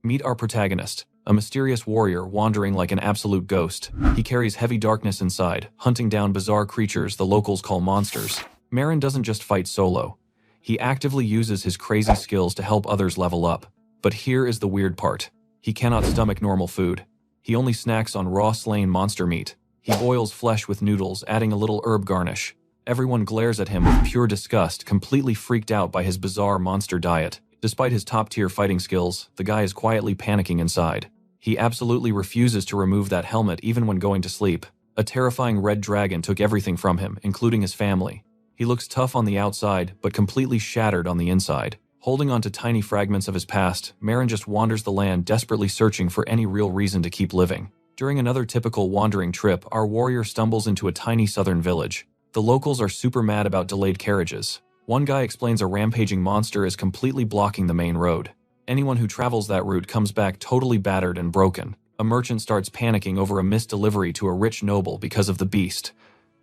Meet our protagonist, a mysterious warrior wandering like an absolute ghost. He carries heavy darkness inside, hunting down bizarre creatures the locals call monsters. Marin doesn't just fight solo. He actively uses his crazy skills to help others level up. But here is the weird part. He cannot stomach normal food. He only snacks on raw slain monster meat. He boils flesh with noodles, adding a little herb garnish. Everyone glares at him with pure disgust, completely freaked out by his bizarre monster diet. Despite his top-tier fighting skills, the guy is quietly panicking inside. He absolutely refuses to remove that helmet even when going to sleep. A terrifying red dragon took everything from him, including his family. He looks tough on the outside, but completely shattered on the inside. Holding on to tiny fragments of his past, Marin just wanders the land desperately searching for any real reason to keep living. During another typical wandering trip, our warrior stumbles into a tiny southern village. The locals are super mad about delayed carriages. One guy explains a rampaging monster is completely blocking the main road. Anyone who travels that route comes back totally battered and broken. A merchant starts panicking over a missed delivery to a rich noble because of the beast.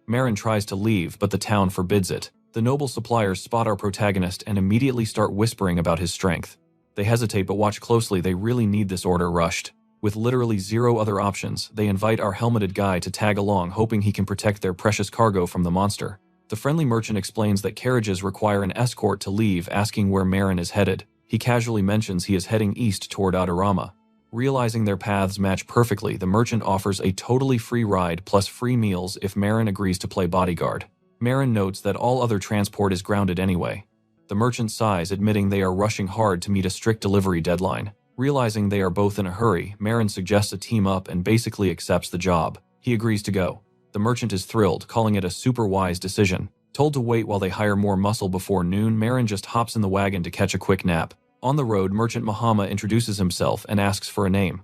Marin tries to leave, but the town forbids it. The noble suppliers spot our protagonist and immediately start whispering about his strength. They hesitate, but watch closely, they really need this order rushed. With literally zero other options, they invite our helmeted guy to tag along, hoping he can protect their precious cargo from the monster. The friendly merchant explains that carriages require an escort to leave, asking where Marin is headed. He casually mentions he is heading east toward Adorama. Realizing their paths match perfectly, the merchant offers a totally free ride plus free meals if Marin agrees to play bodyguard. Marin notes that all other transport is grounded anyway. The merchant sighs, admitting they are rushing hard to meet a strict delivery deadline. Realizing they are both in a hurry, Marin suggests a team up and basically accepts the job. He agrees to go. The merchant is thrilled, calling it a super wise decision. Told to wait while they hire more muscle before noon, Marin just hops in the wagon to catch a quick nap. On the road, Merchant Mahama introduces himself and asks for a name.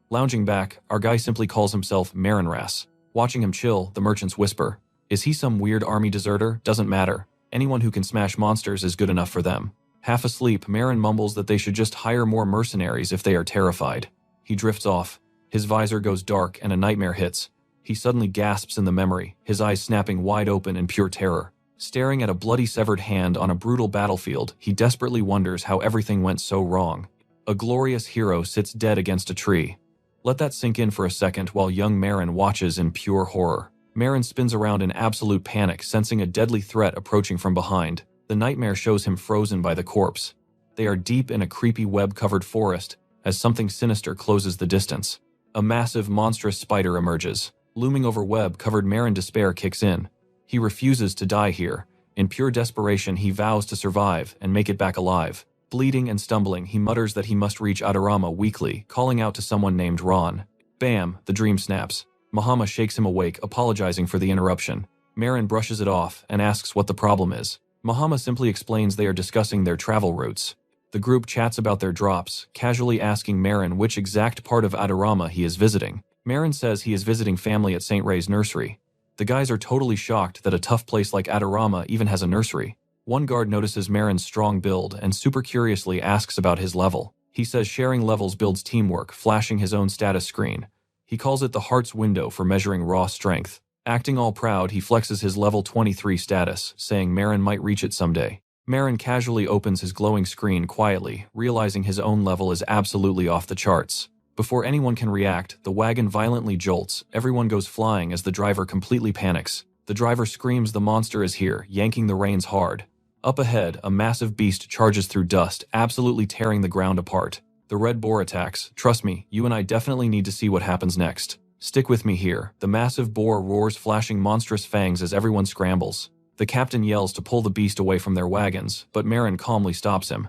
Lounging back, our guy simply calls himself Marinras. Watching him chill, the merchants whisper, "Is he some weird army deserter? Doesn't matter. Anyone who can smash monsters is good enough for them." Half asleep, Marin mumbles that they should just hire more mercenaries if they are terrified. He drifts off. His visor goes dark and a nightmare hits. He suddenly gasps in the memory, his eyes snapping wide open in pure terror. Staring at a bloody severed hand on a brutal battlefield, he desperately wonders how everything went so wrong. A glorious hero sits dead against a tree. Let that sink in for a second while young Marin watches in pure horror. Marin spins around in absolute panic, sensing a deadly threat approaching from behind. The nightmare shows him frozen by the corpse. They are deep in a creepy web-covered forest as something sinister closes the distance. A massive, monstrous spider emerges. Looming over web-covered, Marin despair kicks in. He refuses to die here. In pure desperation, he vows to survive and make it back alive. Bleeding and stumbling, he mutters that he must reach Adorama weakly, calling out to someone named Ron. Bam! The dream snaps. Mahama shakes him awake, apologizing for the interruption. Marin brushes it off and asks what the problem is. Mahama simply explains they are discussing their travel routes. The group chats about their drops, casually asking Marin which exact part of Adorama he is visiting. Marin says he is visiting family at Saint Ria's nursery. The guys are totally shocked that a tough place like Adorama even has a nursery. One guard notices Marin's strong build and super curiously asks about his level. He says sharing levels builds teamwork, flashing his own status screen. He calls it the heart's window for measuring raw strength. Acting all proud, he flexes his level 23 status, saying Marin might reach it someday. Marin casually opens his glowing screen quietly, realizing his own level is absolutely off the charts. Before anyone can react, the wagon violently jolts. Everyone goes flying as the driver completely panics. The driver screams the monster is here, yanking the reins hard. Up ahead, a massive beast charges through dust, absolutely tearing the ground apart. The red boar attacks. Trust me, you and I definitely need to see what happens next. Stick with me here. The massive boar roars, flashing monstrous fangs as everyone scrambles. The captain yells to pull the beast away from their wagons, but Marin calmly stops him.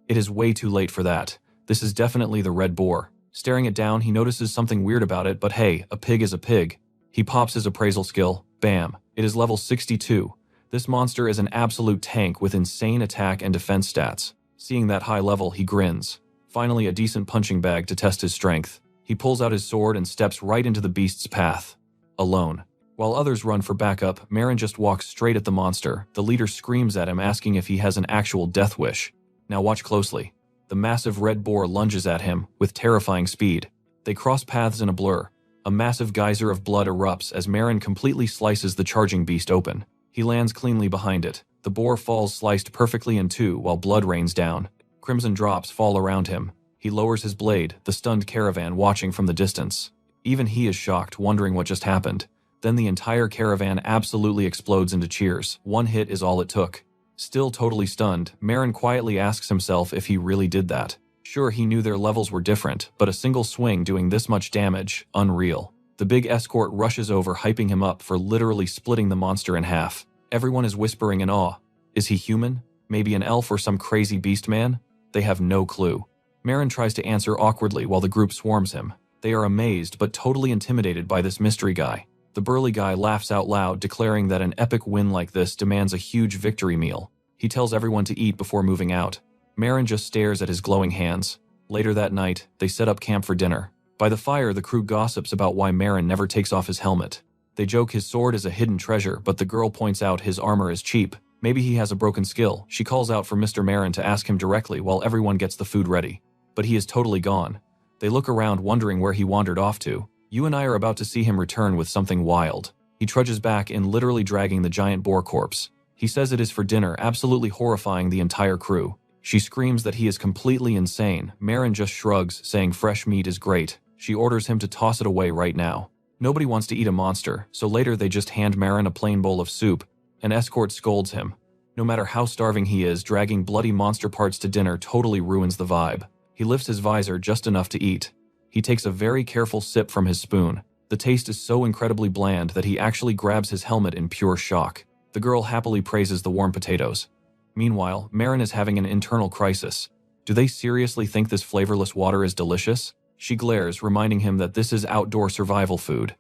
It is way too late for that. This is definitely the red boar. Staring it down, he notices something weird about it, but hey, a pig is a pig. He pops his appraisal skill. Bam. It is level 62. This monster is an absolute tank with insane attack and defense stats. Seeing that high level, he grins. Finally, a decent punching bag to test his strength. He pulls out his sword and steps right into the beast's path. Alone. While others run for backup, Marin just walks straight at the monster. The leader screams at him, asking if he has an actual death wish. Now watch closely. The massive red boar lunges at him with terrifying speed. They cross paths in a blur. A massive geyser of blood erupts as Marin completely slices the charging beast open. He lands cleanly behind it. The boar falls sliced perfectly in two while blood rains down. Crimson drops fall around him. He lowers his blade, the stunned caravan watching from the distance. Even he is shocked, wondering what just happened. Then the entire caravan absolutely explodes into cheers. One hit is all it took. Still totally stunned, Marin quietly asks himself if he really did that. Sure, he knew their levels were different, but a single swing doing this much damage, unreal. The big escort rushes over, hyping him up for literally splitting the monster in half. Everyone is whispering in awe. Is he human? Maybe an elf or some crazy beast man? They have no clue. Marin tries to answer awkwardly while the group swarms him. They are amazed but totally intimidated by this mystery guy. The burly guy laughs out loud, declaring that an epic win like this demands a huge victory meal. He tells everyone to eat before moving out. Marin just stares at his glowing hands. Later that night, they set up camp for dinner. By the fire, the crew gossips about why Marin never takes off his helmet. They joke his sword is a hidden treasure, but the girl points out his armor is cheap. Maybe he has a broken skill. She calls out for Mr. Marin to ask him directly while everyone gets the food ready. But he is totally gone. They look around wondering where he wandered off to. You and I are about to see him return with something wild. He trudges back in, literally dragging the giant boar corpse. He says it is for dinner, absolutely horrifying the entire crew. She screams that he is completely insane. Marin just shrugs, saying fresh meat is great. She orders him to toss it away right now. Nobody wants to eat a monster, so later they just hand Marin a plain bowl of soup. An escort scolds him. No matter how starving he is, dragging bloody monster parts to dinner totally ruins the vibe. He lifts his visor just enough to eat. He takes a very careful sip from his spoon. The taste is so incredibly bland that he actually grabs his helmet in pure shock. The girl happily praises the warm potatoes. Meanwhile, Marin is having an internal crisis. Do they seriously think this flavorless water is delicious? She glares, reminding him that this is outdoor survival food.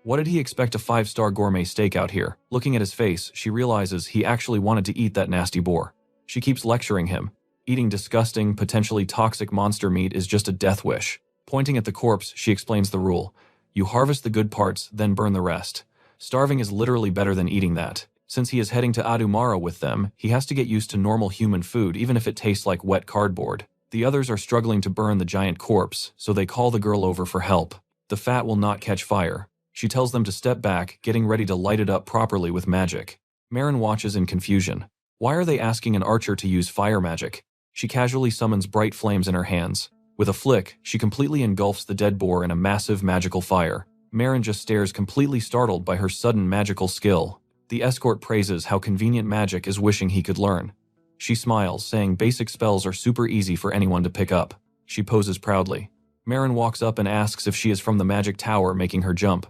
What did he expect a 5-star gourmet steak out here? Looking at his face, she realizes he actually wanted to eat that nasty boar. She keeps lecturing him. Eating disgusting, potentially toxic monster meat is just a death wish. Pointing at the corpse, she explains the rule. You harvest the good parts, then burn the rest. Starving is literally better than eating that. Since he is heading to Adumara with them, he has to get used to normal human food even if it tastes like wet cardboard. The others are struggling to burn the giant corpse, so they call the girl over for help. The fat will not catch fire. She tells them to step back, getting ready to light it up properly with magic. Marin watches in confusion. Why are they asking an archer to use fire magic? She casually summons bright flames in her hands. With a flick, she completely engulfs the dead boar in a massive magical fire. Marin just stares, completely startled by her sudden magical skill. The escort praises how convenient magic is, wishing he could learn. She smiles, saying basic spells are super easy for anyone to pick up. She poses proudly. Marin walks up and asks if she is from the magic tower, making her jump.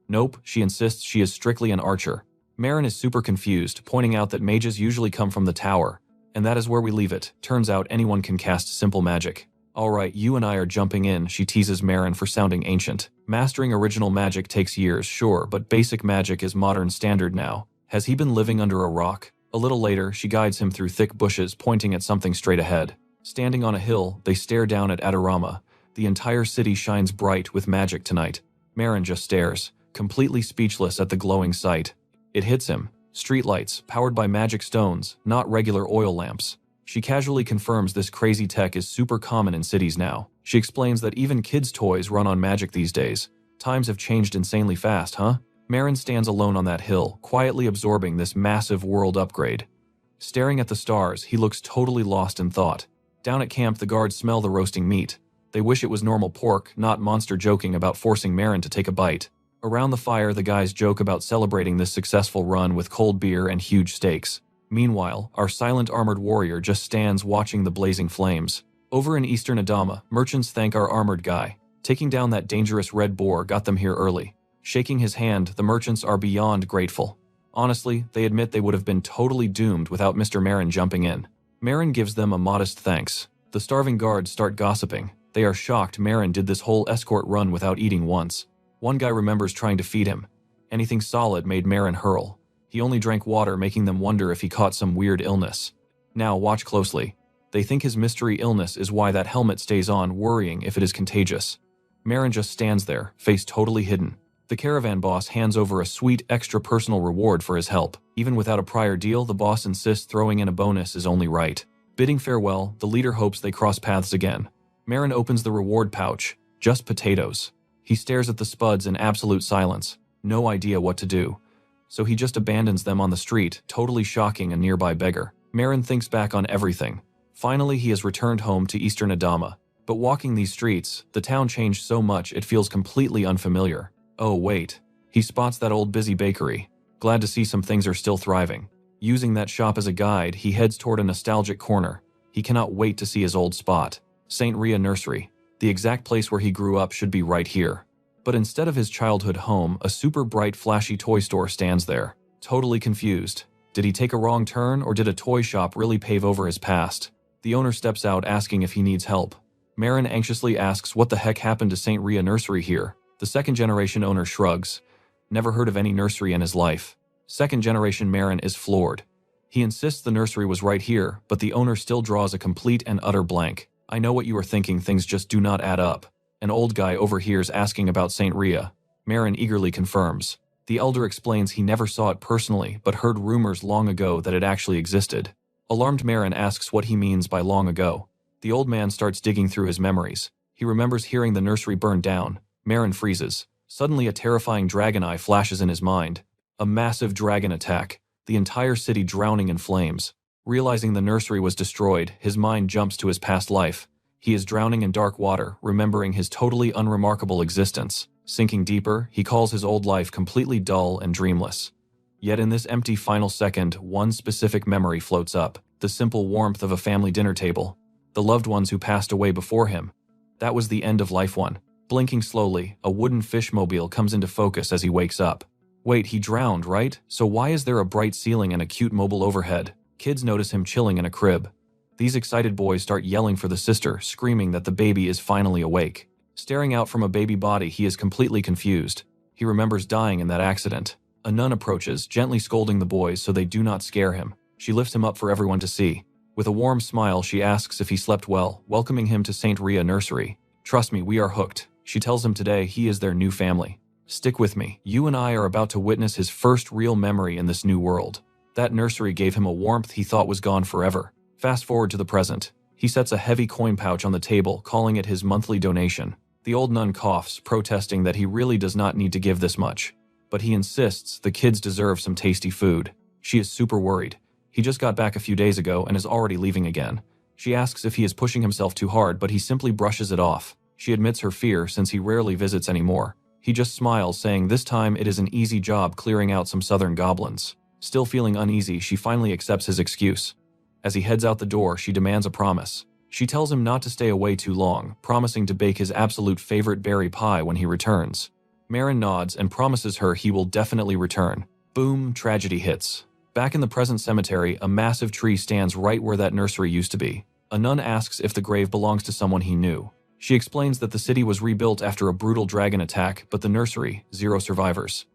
Nope, she insists she is strictly an archer. Marin is super confused, pointing out that mages usually come from the tower. And that is where we leave it. Turns out anyone can cast simple magic. Alright, you and I are jumping in, she teases Marin for sounding ancient. Mastering original magic takes years, sure, but basic magic is modern standard now. Has he been living under a rock? A little later, she guides him through thick bushes, pointing at something straight ahead. Standing on a hill, they stare down at Adorama. The entire city shines bright with magic tonight. Marin just stares, completely speechless at the glowing sight. It hits him. Streetlights, powered by magic stones, not regular oil lamps. She casually confirms this crazy tech is super common in cities now. She explains that even kids' toys run on magic these days. Times have changed insanely fast, huh? Marin stands alone on that hill, quietly absorbing this massive world upgrade. Staring at the stars, he looks totally lost in thought. Down at camp, the guards smell the roasting meat. They wish it was normal pork, not monster, joking about forcing Marin to take a bite. Around the fire, the guys joke about celebrating this successful run with cold beer and huge steaks. Meanwhile, our silent armored warrior just stands watching the blazing flames. Over in eastern Adama, merchants thank our armored guy. Taking down that dangerous red boar got them here early. Shaking his hand, the merchants are beyond grateful. Honestly, they admit they would have been totally doomed without Mr. Marin jumping in. Marin gives them a modest thanks. The starving guards start gossiping. They are shocked Marin did this whole escort run without eating once. One guy remembers trying to feed him. Anything solid made Marin hurl. He only drank water, making them wonder if he caught some weird illness. Now watch closely. They think his mystery illness is why that helmet stays on, worrying if it is contagious. Marin just stands there, face totally hidden. The caravan boss hands over a sweet extra personal reward for his help. Even without a prior deal, the boss insists throwing in a bonus is only right. Bidding farewell, the leader hopes they cross paths again. Marin opens the reward pouch. Just potatoes. He stares at the spuds in absolute silence. No idea what to do. So he just abandons them on the street, totally shocking a nearby beggar. Marin thinks back on everything. Finally, he has returned home to eastern Adama. But walking these streets, the town changed so much it feels completely unfamiliar. Oh wait, he spots that old busy bakery. Glad to see some things are still thriving. Using that shop as a guide, he heads toward a nostalgic corner. He cannot wait to see his old spot. Saint Ria Nursery. The exact place where he grew up should be right here. But instead of his childhood home, a super bright flashy toy store stands there. Totally confused. Did he take a wrong turn, or did a toy shop really pave over his past? The owner steps out asking if he needs help. Marin anxiously asks what the heck happened to Saint Ria Nursery here. The second-generation owner shrugs. Never heard of any nursery in his life. Second-generation Marin is floored. He insists the nursery was right here, but the owner still draws a complete and utter blank. I know what you are thinking, things just do not add up. An old guy overhears asking about Saint Ria. Marin eagerly confirms. The elder explains he never saw it personally, but heard rumors long ago that it actually existed. Alarmed Marin asks what he means by long ago. The old man starts digging through his memories. He remembers hearing the nursery burn down. Marin freezes. Suddenly a terrifying dragon eye flashes in his mind. A massive dragon attack, the entire city drowning in flames. Realizing the nursery was destroyed, his mind jumps to his past life. He is drowning in dark water, remembering his totally unremarkable existence. Sinking deeper, he calls his old life completely dull and dreamless. Yet in this empty final second, one specific memory floats up. The simple warmth of a family dinner table. The loved ones who passed away before him. That was the end of life one. Blinking slowly, a wooden fishmobile comes into focus as he wakes up. Wait, he drowned, right? So why is there a bright ceiling and a cute mobile overhead? Kids notice him chilling in a crib. These excited boys start yelling for the sister, screaming that the baby is finally awake. Staring out from a baby body, he is completely confused. He remembers dying in that accident. A nun approaches, gently scolding the boys so they do not scare him. She lifts him up for everyone to see. With a warm smile, she asks if he slept well, welcoming him to Saint Ria Nursery. Trust me, we are hooked. She tells him today he is their new family. Stick with me. You and I are about to witness his first real memory in this new world. That nursery gave him a warmth he thought was gone forever. Fast forward to the present. He sets a heavy coin pouch on the table, calling it his monthly donation. The old nun coughs, protesting that he really does not need to give this much. But he insists the kids deserve some tasty food. She is super worried. He just got back a few days ago and is already leaving again. She asks if he is pushing himself too hard, but he simply brushes it off. She admits her fear since he rarely visits anymore. He just smiles, saying this time it is an easy job clearing out some southern goblins. Still feeling uneasy, she finally accepts his excuse. As he heads out the door, she demands a promise. She tells him not to stay away too long, promising to bake his absolute favorite berry pie when he returns. Marin nods and promises her he will definitely return. Boom, tragedy hits. Back in the present cemetery, a massive tree stands right where that nursery used to be. A nun asks if the grave belongs to someone he knew. She explains that the city was rebuilt after a brutal dragon attack, but the nursery, 0 survivors.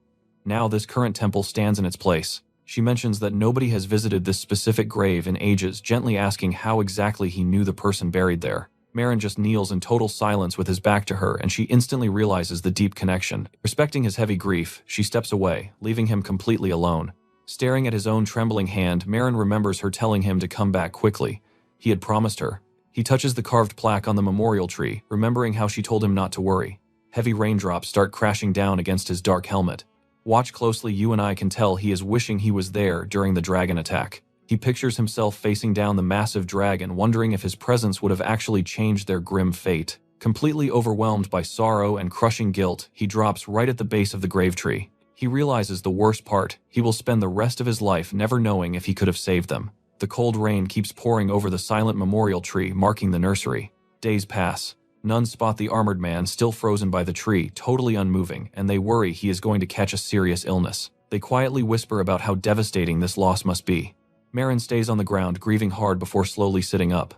Now this current temple stands in its place. She mentions that nobody has visited this specific grave in ages, gently asking how exactly he knew the person buried there. Marin just kneels in total silence with his back to her, and she instantly realizes the deep connection. Respecting his heavy grief, she steps away, leaving him completely alone. Staring at his own trembling hand, Marin remembers her telling him to come back quickly. He had promised her. He touches the carved plaque on the memorial tree, remembering how she told him not to worry. Heavy raindrops start crashing down against his dark helmet. Watch closely, you and I can tell he is wishing he was there during the dragon attack. He pictures himself facing down the massive dragon, wondering if his presence would have actually changed their grim fate. Completely overwhelmed by sorrow and crushing guilt, he drops right at the base of the grave tree. He realizes the worst part: he will spend the rest of his life never knowing if he could have saved them. The cold rain keeps pouring over the silent memorial tree marking the nursery. Days pass. Nuns spot the armored man still frozen by the tree, totally unmoving, and they worry he is going to catch a serious illness. They quietly whisper about how devastating this loss must be. Marin stays on the ground, grieving hard before slowly sitting up.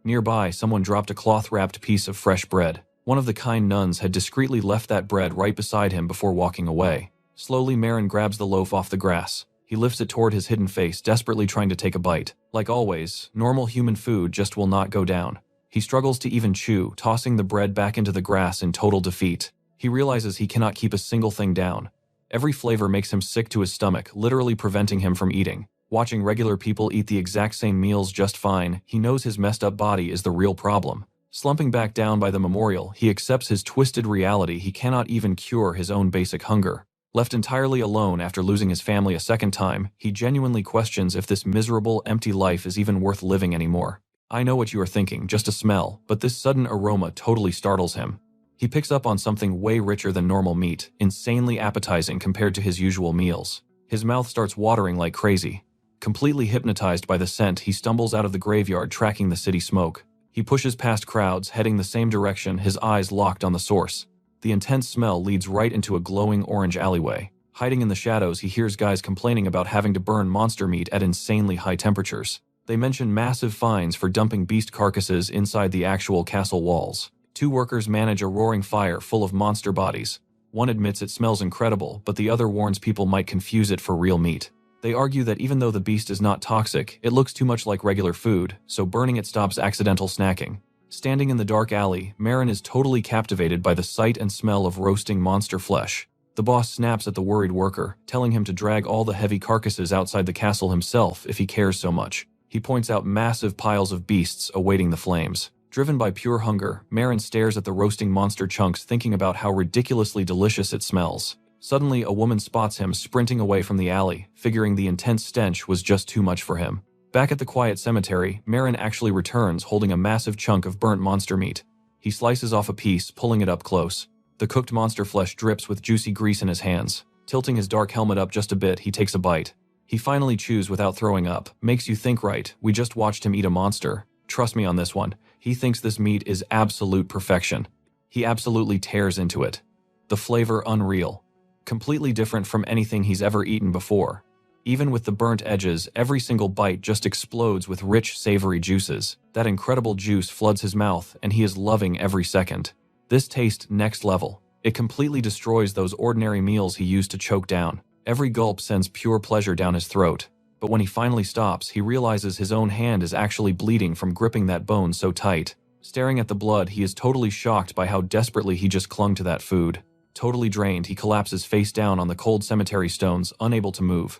Nearby, someone dropped a cloth-wrapped piece of fresh bread. One of the kind nuns had discreetly left that bread right beside him before walking away. Slowly, Marin grabs the loaf off the grass. He lifts it toward his hidden face, desperately trying to take a bite. Like always, normal human food just will not go down. He struggles to even chew, tossing the bread back into the grass in total defeat. He realizes he cannot keep a single thing down. Every flavor makes him sick to his stomach, literally preventing him from eating. Watching regular people eat the exact same meals just fine, he knows his messed up body is the real problem. Slumping back down by the memorial, he accepts his twisted reality. He cannot even cure his own basic hunger. Left entirely alone after losing his family a second time, he genuinely questions if this miserable, empty life is even worth living anymore. I know what you are thinking, just a smell, but this sudden aroma totally startles him. He picks up on something way richer than normal meat, insanely appetizing compared to his usual meals. His mouth starts watering like crazy. Completely hypnotized by the scent, he stumbles out of the graveyard tracking the city smoke. He pushes past crowds, heading the same direction, his eyes locked on the source. The intense smell leads right into a glowing orange alleyway. Hiding in the shadows, he hears guys complaining about having to burn monster meat at insanely high temperatures. They mention massive fines for dumping beast carcasses inside the actual castle walls. 2 workers manage a roaring fire full of monster bodies. One admits it smells incredible, but the other warns people might confuse it for real meat. They argue that even though the beast is not toxic, it looks too much like regular food, so burning it stops accidental snacking. Standing in the dark alley, Marin is totally captivated by the sight and smell of roasting monster flesh. The boss snaps at the worried worker, telling him to drag all the heavy carcasses outside the castle himself if he cares so much. He points out massive piles of beasts awaiting the flames. Driven by pure hunger, Marin stares at the roasting monster chunks, thinking about how ridiculously delicious it smells. Suddenly, a woman spots him sprinting away from the alley, figuring the intense stench was just too much for him. Back at the quiet cemetery, Marin actually returns holding a massive chunk of burnt monster meat. He slices off a piece, pulling it up close. The cooked monster flesh drips with juicy grease in his hands. Tilting his dark helmet up just a bit, he takes a bite. He finally chews without throwing up. Makes you think, right? We just watched him eat a monster. Trust me on this one. He thinks this meat is absolute perfection. He absolutely tears into it. The flavor unreal. Completely different from anything he's ever eaten before. Even with the burnt edges, every single bite just explodes with rich, savory juices. That incredible juice floods his mouth, and he is loving every second. This taste next level. It completely destroys those ordinary meals he used to choke down. Every gulp sends pure pleasure down his throat. But when he finally stops, he realizes his own hand is actually bleeding from gripping that bone so tight. Staring at the blood, he is totally shocked by how desperately he just clung to that food. Totally drained, he collapses face down on the cold cemetery stones, unable to move.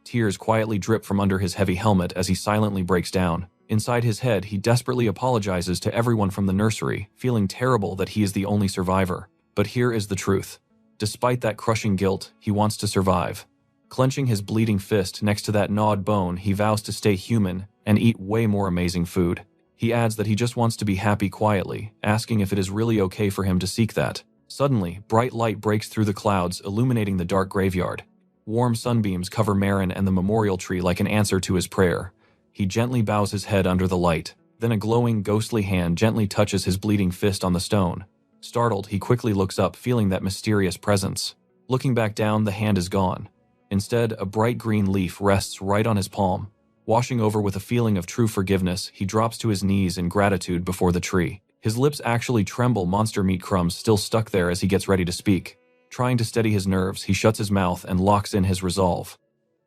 Tears quietly drip from under his heavy helmet as he silently breaks down. Inside his head, he desperately apologizes to everyone from the nursery, feeling terrible that he is the only survivor. But here is the truth. Despite that crushing guilt, he wants to survive. Clenching his bleeding fist next to that gnawed bone, he vows to stay human and eat way more amazing food. He adds that he just wants to be happy quietly, asking if it is really okay for him to seek that. Suddenly, bright light breaks through the clouds, illuminating the dark graveyard. Warm sunbeams cover Marin and the memorial tree like an answer to his prayer. He gently bows his head under the light. Then a glowing, ghostly hand gently touches his bleeding fist on the stone. Startled, he quickly looks up, feeling that mysterious presence. Looking back down, the hand is gone. Instead, a bright green leaf rests right on his palm. Washing over with a feeling of true forgiveness, he drops to his knees in gratitude before the tree. His lips actually tremble, monster meat crumbs still stuck there as he gets ready to speak. Trying to steady his nerves, he shuts his mouth and locks in his resolve.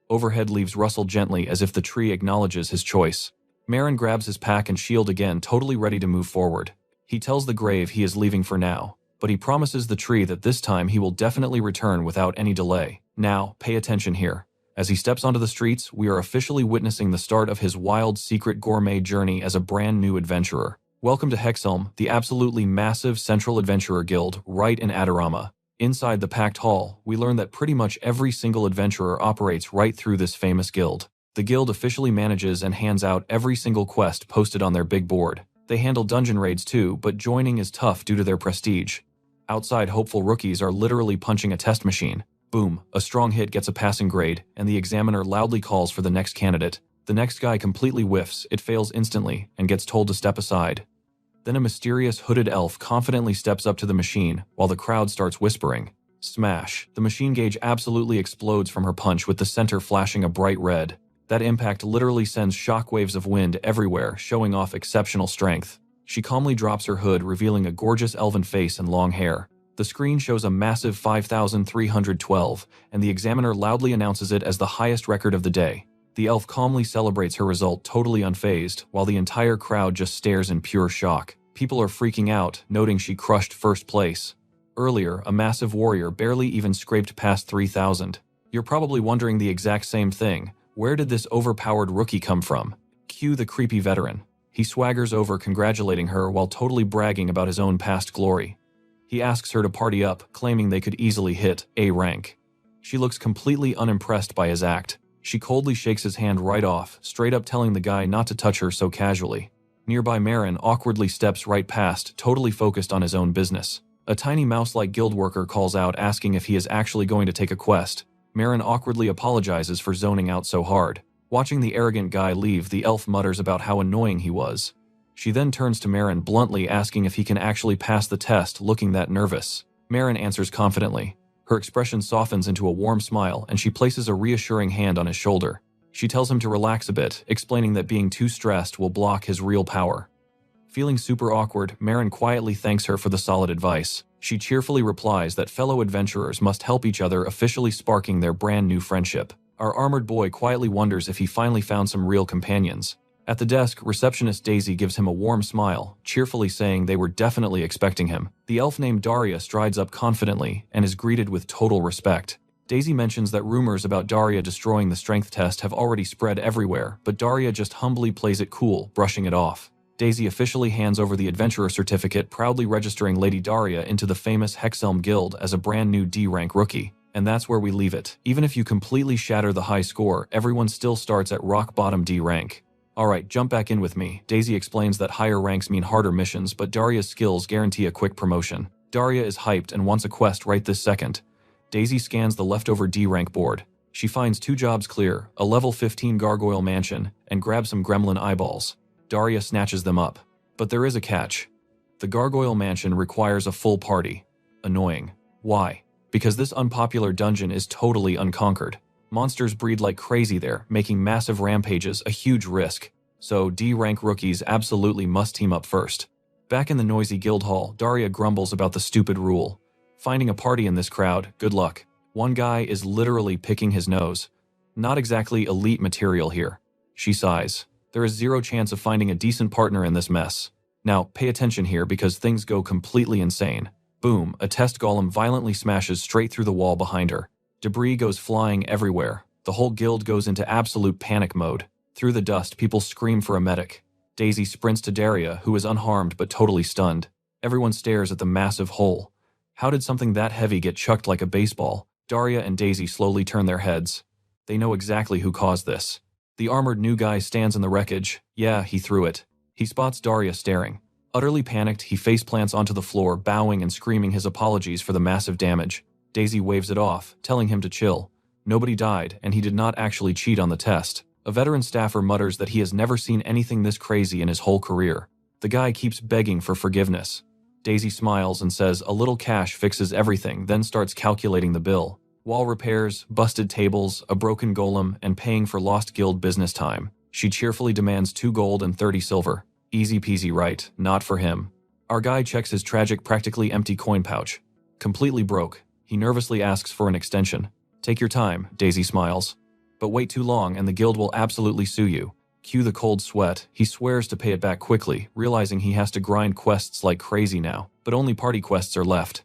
Overhead leaves rustle gently as if the tree acknowledges his choice. Marin grabs his pack and shield again, totally ready to move forward. He tells the grave he is leaving for now, but he promises the tree that this time he will definitely return without any delay. Now, pay attention here. As he steps onto the streets, we are officially witnessing the start of his wild, secret gourmet journey as a brand new adventurer. Welcome to Hexhelm, the absolutely massive Central Adventurer Guild, right in Adorama. Inside the packed hall, we learn that pretty much every single adventurer operates right through this famous guild. The guild officially manages and hands out every single quest posted on their big board. They handle dungeon raids too, but joining is tough due to their prestige. Outside, hopeful rookies are literally punching a test machine. Boom, a strong hit gets a passing grade, and the examiner loudly calls for the next candidate. The next guy completely whiffs, it fails instantly, and gets told to step aside. Then a mysterious hooded elf confidently steps up to the machine, while the crowd starts whispering. Smash! The machine gauge absolutely explodes from her punch, with the center flashing a bright red. That impact literally sends shockwaves of wind everywhere, showing off exceptional strength. She calmly drops her hood, revealing a gorgeous elven face and long hair. The screen shows a massive 5,312, and the examiner loudly announces it as the highest record of the day. The elf calmly celebrates her result, totally unfazed, while the entire crowd just stares in pure shock. People are freaking out, noting she crushed first place. Earlier, a massive warrior barely even scraped past 3,000. You're probably wondering the exact same thing. Where did this overpowered rookie come from? Cue the creepy veteran. He swaggers over, congratulating her while totally bragging about his own past glory. He asks her to party up, claiming they could easily hit A rank. She looks completely unimpressed by his act. She coldly shakes his hand right off, straight up telling the guy not to touch her so casually. Nearby Marin awkwardly steps right past, totally focused on his own business. A tiny mouse-like guild worker calls out asking if he is actually going to take a quest. Marin awkwardly apologizes for zoning out so hard. Watching the arrogant guy leave, the elf mutters about how annoying he was. She then turns to Marin bluntly asking if he can actually pass the test, looking that nervous. Marin answers confidently. Her expression softens into a warm smile and she places a reassuring hand on his shoulder. She tells him to relax a bit, explaining that being too stressed will block his real power. Feeling super awkward, Marin quietly thanks her for the solid advice. She cheerfully replies that fellow adventurers must help each other, officially sparking their brand new friendship. Our armored boy quietly wonders if he finally found some real companions. At the desk, receptionist Daisy gives him a warm smile, cheerfully saying they were definitely expecting him. The elf named Daria strides up confidently and is greeted with total respect. Daisy mentions that rumors about Daria destroying the strength test have already spread everywhere, but Daria just humbly plays it cool, brushing it off. Daisy officially hands over the adventurer certificate, proudly registering Lady Daria into the famous Hexelm Guild as a brand new D-rank rookie. And that's where we leave it. Even if you completely shatter the high score, everyone still starts at rock bottom D rank. Alright, jump back in with me. Daisy explains that higher ranks mean harder missions, but Daria's skills guarantee a quick promotion. Daria is hyped and wants a quest right this second. Daisy scans the leftover D-rank board. She finds 2 jobs clear, a level 15 gargoyle mansion, and grabs some gremlin eyeballs. Daria snatches them up. But there is a catch. The gargoyle mansion requires a full party. Annoying. Why? Because this unpopular dungeon is totally unconquered. Monsters breed like crazy there, making massive rampages a huge risk. So D-rank rookies absolutely must team up first. Back in the noisy guild hall, Daria grumbles about the stupid rule. Finding a party in this crowd, good luck. One guy is literally picking his nose. Not exactly elite material here. She sighs. There is 0 chance of finding a decent partner in this mess. Now, pay attention here because things go completely insane. Boom, a test golem violently smashes straight through the wall behind her. Debris goes flying everywhere. The whole guild goes into absolute panic mode. Through the dust, people scream for a medic. Daisy sprints to Daria, who is unharmed but totally stunned. Everyone stares at the massive hole. How did something that heavy get chucked like a baseball? Daria and Daisy slowly turn their heads. They know exactly who caused this. The armored new guy stands in the wreckage. Yeah, he threw it. He spots Daria staring. Utterly panicked, he faceplants onto the floor, bowing and screaming his apologies for the massive damage. Daisy waves it off, telling him to chill. Nobody died, and he did not actually cheat on the test. A veteran staffer mutters that he has never seen anything this crazy in his whole career. The guy keeps begging for forgiveness. Daisy smiles and says a little cash fixes everything, then starts calculating the bill. Wall repairs, busted tables, a broken golem, and paying for lost guild business time. She cheerfully demands 2 gold and 30 silver. Easy peasy, right? Not for him. Our guy checks his tragic, practically empty coin pouch. Completely broke. He nervously asks for an extension. Take your time, Daisy smiles. But wait too long and the guild will absolutely sue you. Cue the cold sweat. He swears to pay it back quickly, realizing he has to grind quests like crazy now, but only party quests are left.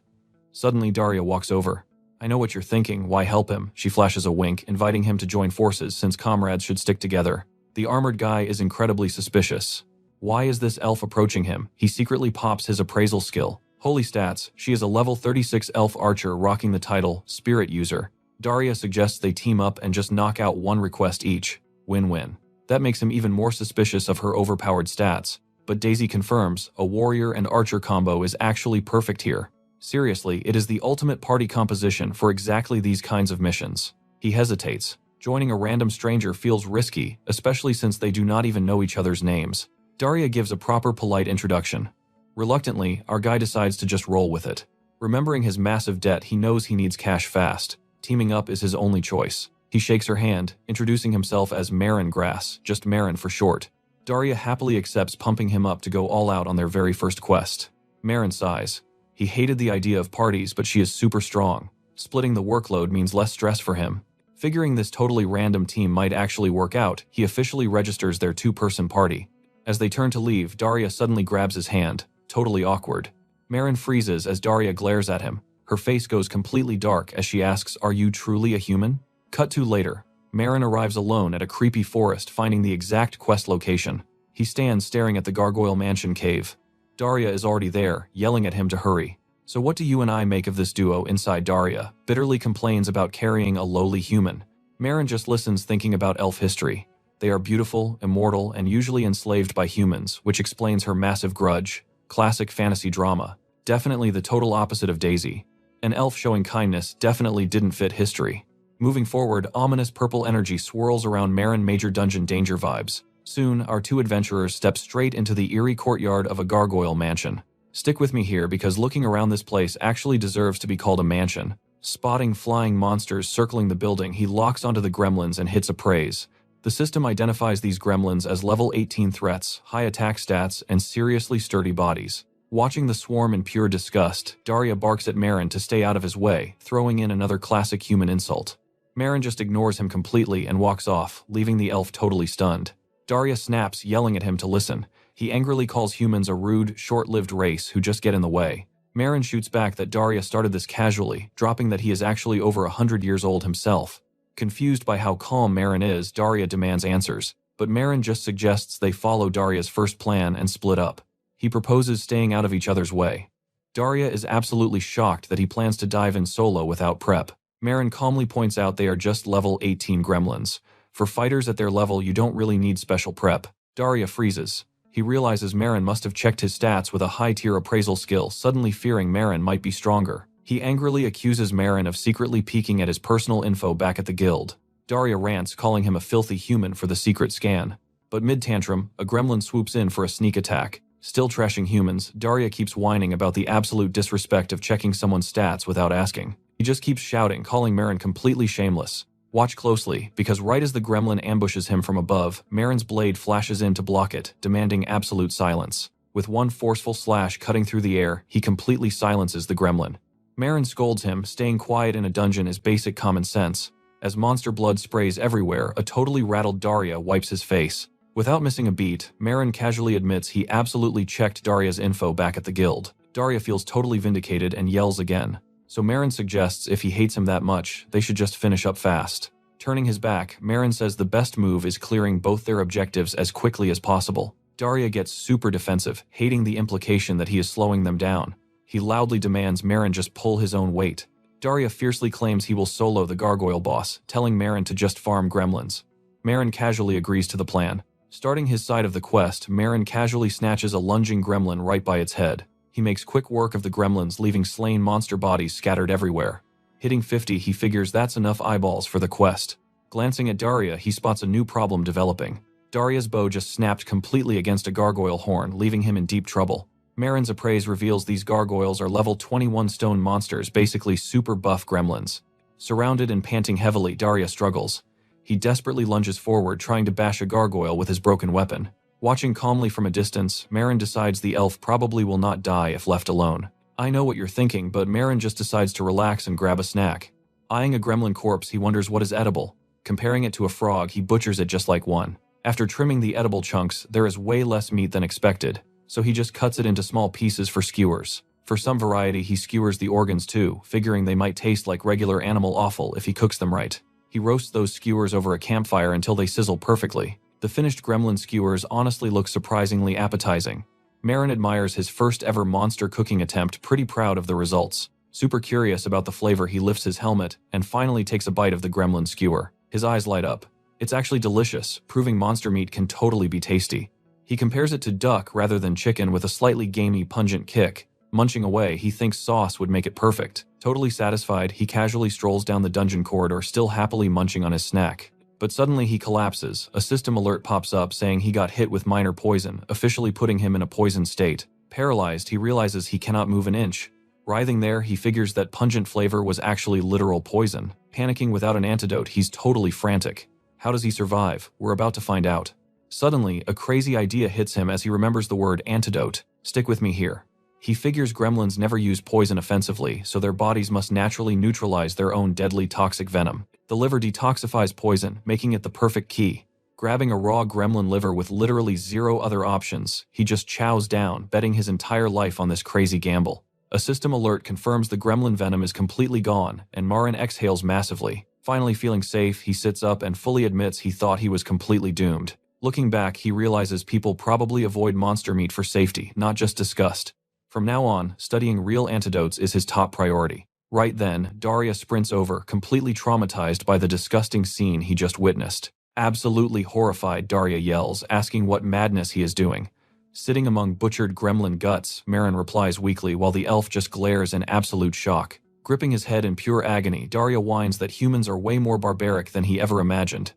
Suddenly Daria walks over. I know what you're thinking, why help him? She flashes a wink, inviting him to join forces since comrades should stick together. The armored guy is incredibly suspicious. Why is this elf approaching him? He secretly pops his appraisal skill. Holy stats, she is a level 36 elf archer rocking the title, Spirit User. Daria suggests they team up and just knock out 1 request each. Win-win. That makes him even more suspicious of her overpowered stats. But Daisy confirms, a warrior and archer combo is actually perfect here. Seriously, it is the ultimate party composition for exactly these kinds of missions. He hesitates. Joining a random stranger feels risky, especially since they do not even know each other's names. Daria gives a proper polite introduction. Reluctantly, our guy decides to just roll with it. Remembering his massive debt, he knows he needs cash fast. Teaming up is his only choice. He shakes her hand, introducing himself as Marin Grass, just Marin for short. Daria happily accepts pumping him up to go all out on their very first quest. Marin sighs. He hated the idea of parties, but she is super strong. Splitting the workload means less stress for him. Figuring this totally random team might actually work out, he officially registers their 2-person party. As they turn to leave, Daria suddenly grabs his hand. Totally awkward. Marin freezes as Daria glares at him. Her face goes completely dark as she asks, "Are you truly a human?" Cut to later. Marin arrives alone at a creepy forest, finding the exact quest location. He stands staring at the Gargoyle Mansion cave. Daria is already there, yelling at him to hurry. So what do you and I make of this duo inside? Daria bitterly complains about carrying a lowly human. Marin just listens, thinking about elf history. They are beautiful, immortal, and usually enslaved by humans, which explains her massive grudge. Classic fantasy drama. Definitely the total opposite of Daisy. An elf showing kindness definitely didn't fit history. Moving forward, ominous purple energy swirls around Marin Major Dungeon danger vibes. Soon, our two adventurers step straight into the eerie courtyard of a gargoyle mansion. Stick with me here because looking around this place actually deserves to be called a mansion. Spotting flying monsters circling the building, he locks onto the gremlins and hits appraise. The system identifies these gremlins as level 18 threats, high attack stats, and seriously sturdy bodies. Watching the swarm in pure disgust, Daria barks at Marin to stay out of his way, throwing in another classic human insult. Marin just ignores him completely and walks off, leaving the elf totally stunned. Daria snaps, yelling at him to listen. He angrily calls humans a rude, short-lived race who just get in the way. Marin shoots back that Daria started this casually, dropping that he is actually over 100 years old himself. Confused by how calm Marin is, Daria demands answers, but Marin just suggests they follow Daria's first plan and split up. He proposes staying out of each other's way. Daria is absolutely shocked that he plans to dive in solo without prep. Marin calmly points out they are just level 18 gremlins. For fighters at their level, you don't really need special prep. Daria freezes. He realizes Marin must have checked his stats with a high-tier appraisal skill, suddenly fearing Marin might be stronger. He angrily accuses Marin of secretly peeking at his personal info back at the guild. Daria rants, calling him a filthy human for the secret scan. But mid-tantrum, a gremlin swoops in for a sneak attack. Still trashing humans, Daria keeps whining about the absolute disrespect of checking someone's stats without asking. He just keeps shouting, calling Marin completely shameless. Watch closely, because right as the gremlin ambushes him from above, Marin's blade flashes in to block it, demanding absolute silence. With one forceful slash cutting through the air, he completely silences the gremlin. Marin scolds him, staying quiet in a dungeon is basic common sense. As monster blood sprays everywhere, a totally rattled Daria wipes his face. Without missing a beat, Marin casually admits he absolutely checked Daria's info back at the guild. Daria feels totally vindicated and yells again. So Marin suggests if he hates him that much, they should just finish up fast. Turning his back, Marin says the best move is clearing both their objectives as quickly as possible. Daria gets super defensive, hating the implication that he is slowing them down. He loudly demands Marin just pull his own weight. Daria fiercely claims he will solo the gargoyle boss, telling Marin to just farm gremlins. Marin casually agrees to the plan. Starting his side of the quest, Marin casually snatches a lunging gremlin right by its head. He makes quick work of the gremlins, leaving slain monster bodies scattered everywhere. Hitting 50, he figures that's enough eyeballs for the quest. Glancing at Daria, he spots a new problem developing. Daria's bow just snapped completely against a gargoyle horn, leaving him in deep trouble. Marin's appraise reveals these gargoyles are level 21 stone monsters, basically super buff gremlins. Surrounded and panting heavily, Daria struggles. He desperately lunges forward, trying to bash a gargoyle with his broken weapon. Watching calmly from a distance, Marin decides the elf probably will not die if left alone. I know what you're thinking, but Marin just decides to relax and grab a snack. Eyeing a gremlin corpse, he wonders what is edible. Comparing it to a frog, he butchers it just like one. After trimming the edible chunks, there is way less meat than expected, so he just cuts it into small pieces for skewers. For some variety, he skewers the organs too, figuring they might taste like regular animal offal if he cooks them right. He roasts those skewers over a campfire until they sizzle perfectly. The finished gremlin skewers honestly look surprisingly appetizing. Marin admires his first ever monster cooking attempt, pretty proud of the results. Super curious about the flavor, he lifts his helmet and finally takes a bite of the gremlin skewer. His eyes light up. It's actually delicious, proving monster meat can totally be tasty. He compares it to duck rather than chicken with a slightly gamey, pungent kick. Munching away, he thinks sauce would make it perfect. Totally satisfied, he casually strolls down the dungeon corridor, still happily munching on his snack. But suddenly he collapses. A system alert pops up saying he got hit with minor poison, officially putting him in a poisoned state. Paralyzed, he realizes he cannot move an inch. Writhing there, he figures that pungent flavor was actually literal poison. Panicking without an antidote, he's totally frantic. How does he survive? We're about to find out. Suddenly, a crazy idea hits him as he remembers the word antidote. Stick with me here. He figures gremlins never use poison offensively, so their bodies must naturally neutralize their own deadly toxic venom. The liver detoxifies poison, making it the perfect key. Grabbing a raw gremlin liver with literally zero other options, he just chows down, betting his entire life on this crazy gamble. A system alert confirms the gremlin venom is completely gone, and Marin exhales massively. Finally feeling safe, he sits up and fully admits he thought he was completely doomed. Looking back, he realizes people probably avoid monster meat for safety, not just disgust. From now on, studying real antidotes is his top priority. Right then, Daria sprints over, completely traumatized by the disgusting scene he just witnessed. Absolutely horrified, Daria yells, asking what madness he is doing. Sitting among butchered gremlin guts, Marin replies weakly while the elf just glares in absolute shock. Gripping his head in pure agony, Daria whines that humans are way more barbaric than he ever imagined.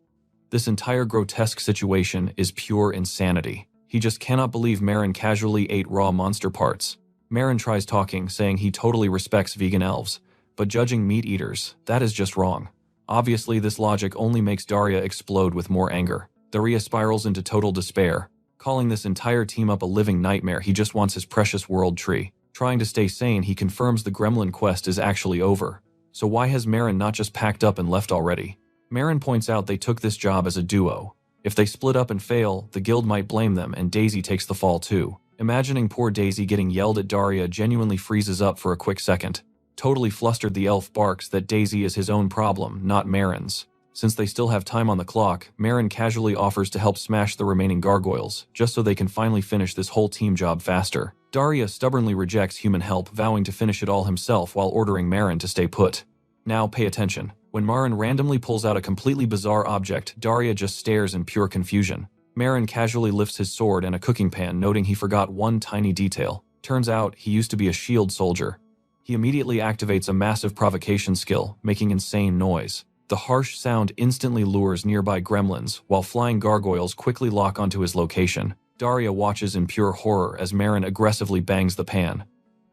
This entire grotesque situation is pure insanity. He just cannot believe Marin casually ate raw monster parts. Marin tries talking, saying he totally respects vegan elves, but judging meat eaters, that is just wrong. Obviously, this logic only makes Daria explode with more anger. Daria spirals into total despair, calling this entire team up a living nightmare. He just wants his precious world tree. Trying to stay sane, he confirms the gremlin quest is actually over. So why has Marin not just packed up and left already? Marin points out they took this job as a duo. If they split up and fail, the guild might blame them and Daisy takes the fall too. Imagining poor Daisy getting yelled at, Daria genuinely freezes up for a quick second. Totally flustered, the elf barks that Daisy is his own problem, not Marin's. Since they still have time on the clock, Marin casually offers to help smash the remaining gargoyles, just so they can finally finish this whole team job faster. Daria stubbornly rejects human help, vowing to finish it all himself while ordering Marin to stay put. Now pay attention. When Marin randomly pulls out a completely bizarre object, Daria just stares in pure confusion. Marin casually lifts his sword and a cooking pan, noting he forgot one tiny detail. Turns out, he used to be a shield soldier. He immediately activates a massive provocation skill, making insane noise. The harsh sound instantly lures nearby gremlins, while flying gargoyles quickly lock onto his location. Daria watches in pure horror as Marin aggressively bangs the pan.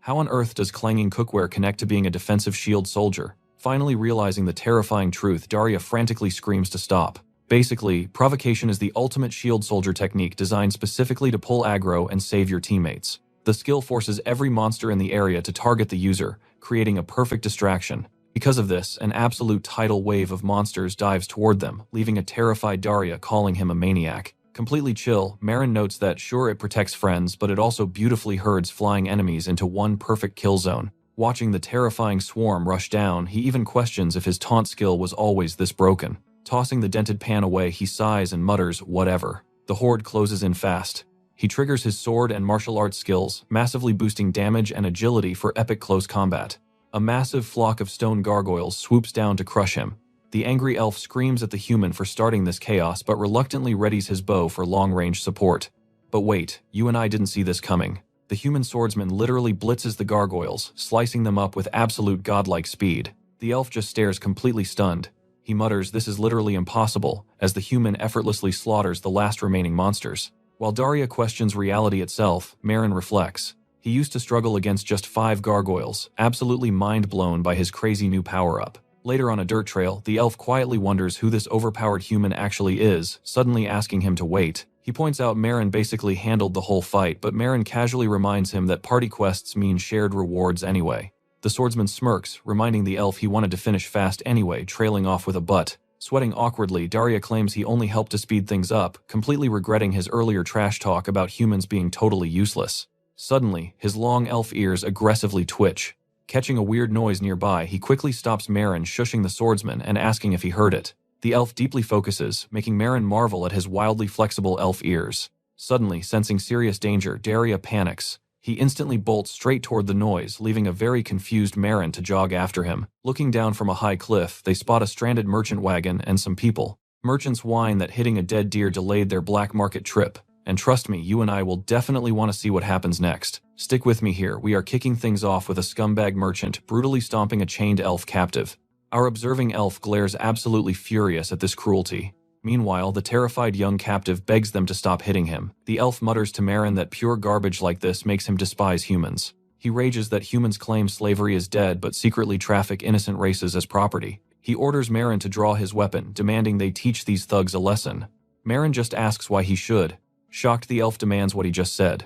How on earth does clanging cookware connect to being a defensive shield soldier? Finally realizing the terrifying truth, Daria frantically screams to stop. Basically, provocation is the ultimate shield soldier technique designed specifically to pull aggro and save your teammates. The skill forces every monster in the area to target the user, creating a perfect distraction. Because of this, an absolute tidal wave of monsters dives toward them, leaving a terrified Daria calling him a maniac. Completely chill, Marin notes that sure, it protects friends, but it also beautifully herds flying enemies into one perfect kill zone. Watching the terrifying swarm rush down, he even questions if his taunt skill was always this broken. Tossing the dented pan away, he sighs and mutters, whatever. The horde closes in fast. He triggers his sword and martial arts skills, massively boosting damage and agility for epic close combat. A massive flock of stone gargoyles swoops down to crush him. The angry elf screams at the human for starting this chaos, but reluctantly readies his bow for long-range support. But wait, you and I didn't see this coming. The human swordsman literally blitzes the gargoyles, slicing them up with absolute godlike speed. The elf just stares completely stunned. He mutters this is literally impossible, as the human effortlessly slaughters the last remaining monsters. While Daria questions reality itself, Marin reflects. He used to struggle against just 5 gargoyles, absolutely mind-blown by his crazy new power-up. Later on a dirt trail, the elf quietly wonders who this overpowered human actually is, suddenly asking him to wait. He points out Marin basically handled the whole fight, but Marin casually reminds him that party quests mean shared rewards anyway. The swordsman smirks, reminding the elf he wanted to finish fast anyway, trailing off with a butt. Sweating awkwardly, Daria claims he only helped to speed things up, completely regretting his earlier trash talk about humans being totally useless. Suddenly, his long elf ears aggressively twitch. Catching a weird noise nearby, he quickly stops Marin, shushing the swordsman and asking if he heard it. The elf deeply focuses, making Marin marvel at his wildly flexible elf ears. Suddenly, sensing serious danger, Daria panics. He instantly bolts straight toward the noise, leaving a very confused Marin to jog after him. Looking down from a high cliff, they spot a stranded merchant wagon and some people. Merchants whine that hitting a dead deer delayed their black market trip. And trust me, you and I will definitely want to see what happens next. Stick with me here, we are kicking things off with a scumbag merchant brutally stomping a chained elf captive. Our observing elf glares absolutely furious at this cruelty. Meanwhile, the terrified young captive begs them to stop hitting him. The elf mutters to Marin that pure garbage like this makes him despise humans. He rages that humans claim slavery is dead but secretly traffic innocent races as property. He orders Marin to draw his weapon, demanding they teach these thugs a lesson. Marin just asks why he should. Shocked, the elf demands what he just said.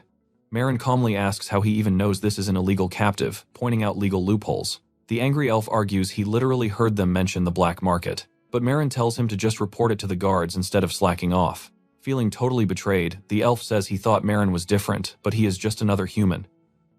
Marin calmly asks how he even knows this is an illegal captive, pointing out legal loopholes. The angry elf argues he literally heard them mention the black market. But Marin tells him to just report it to the guards instead of slacking off. Feeling totally betrayed, the elf says he thought Marin was different, but he is just another human.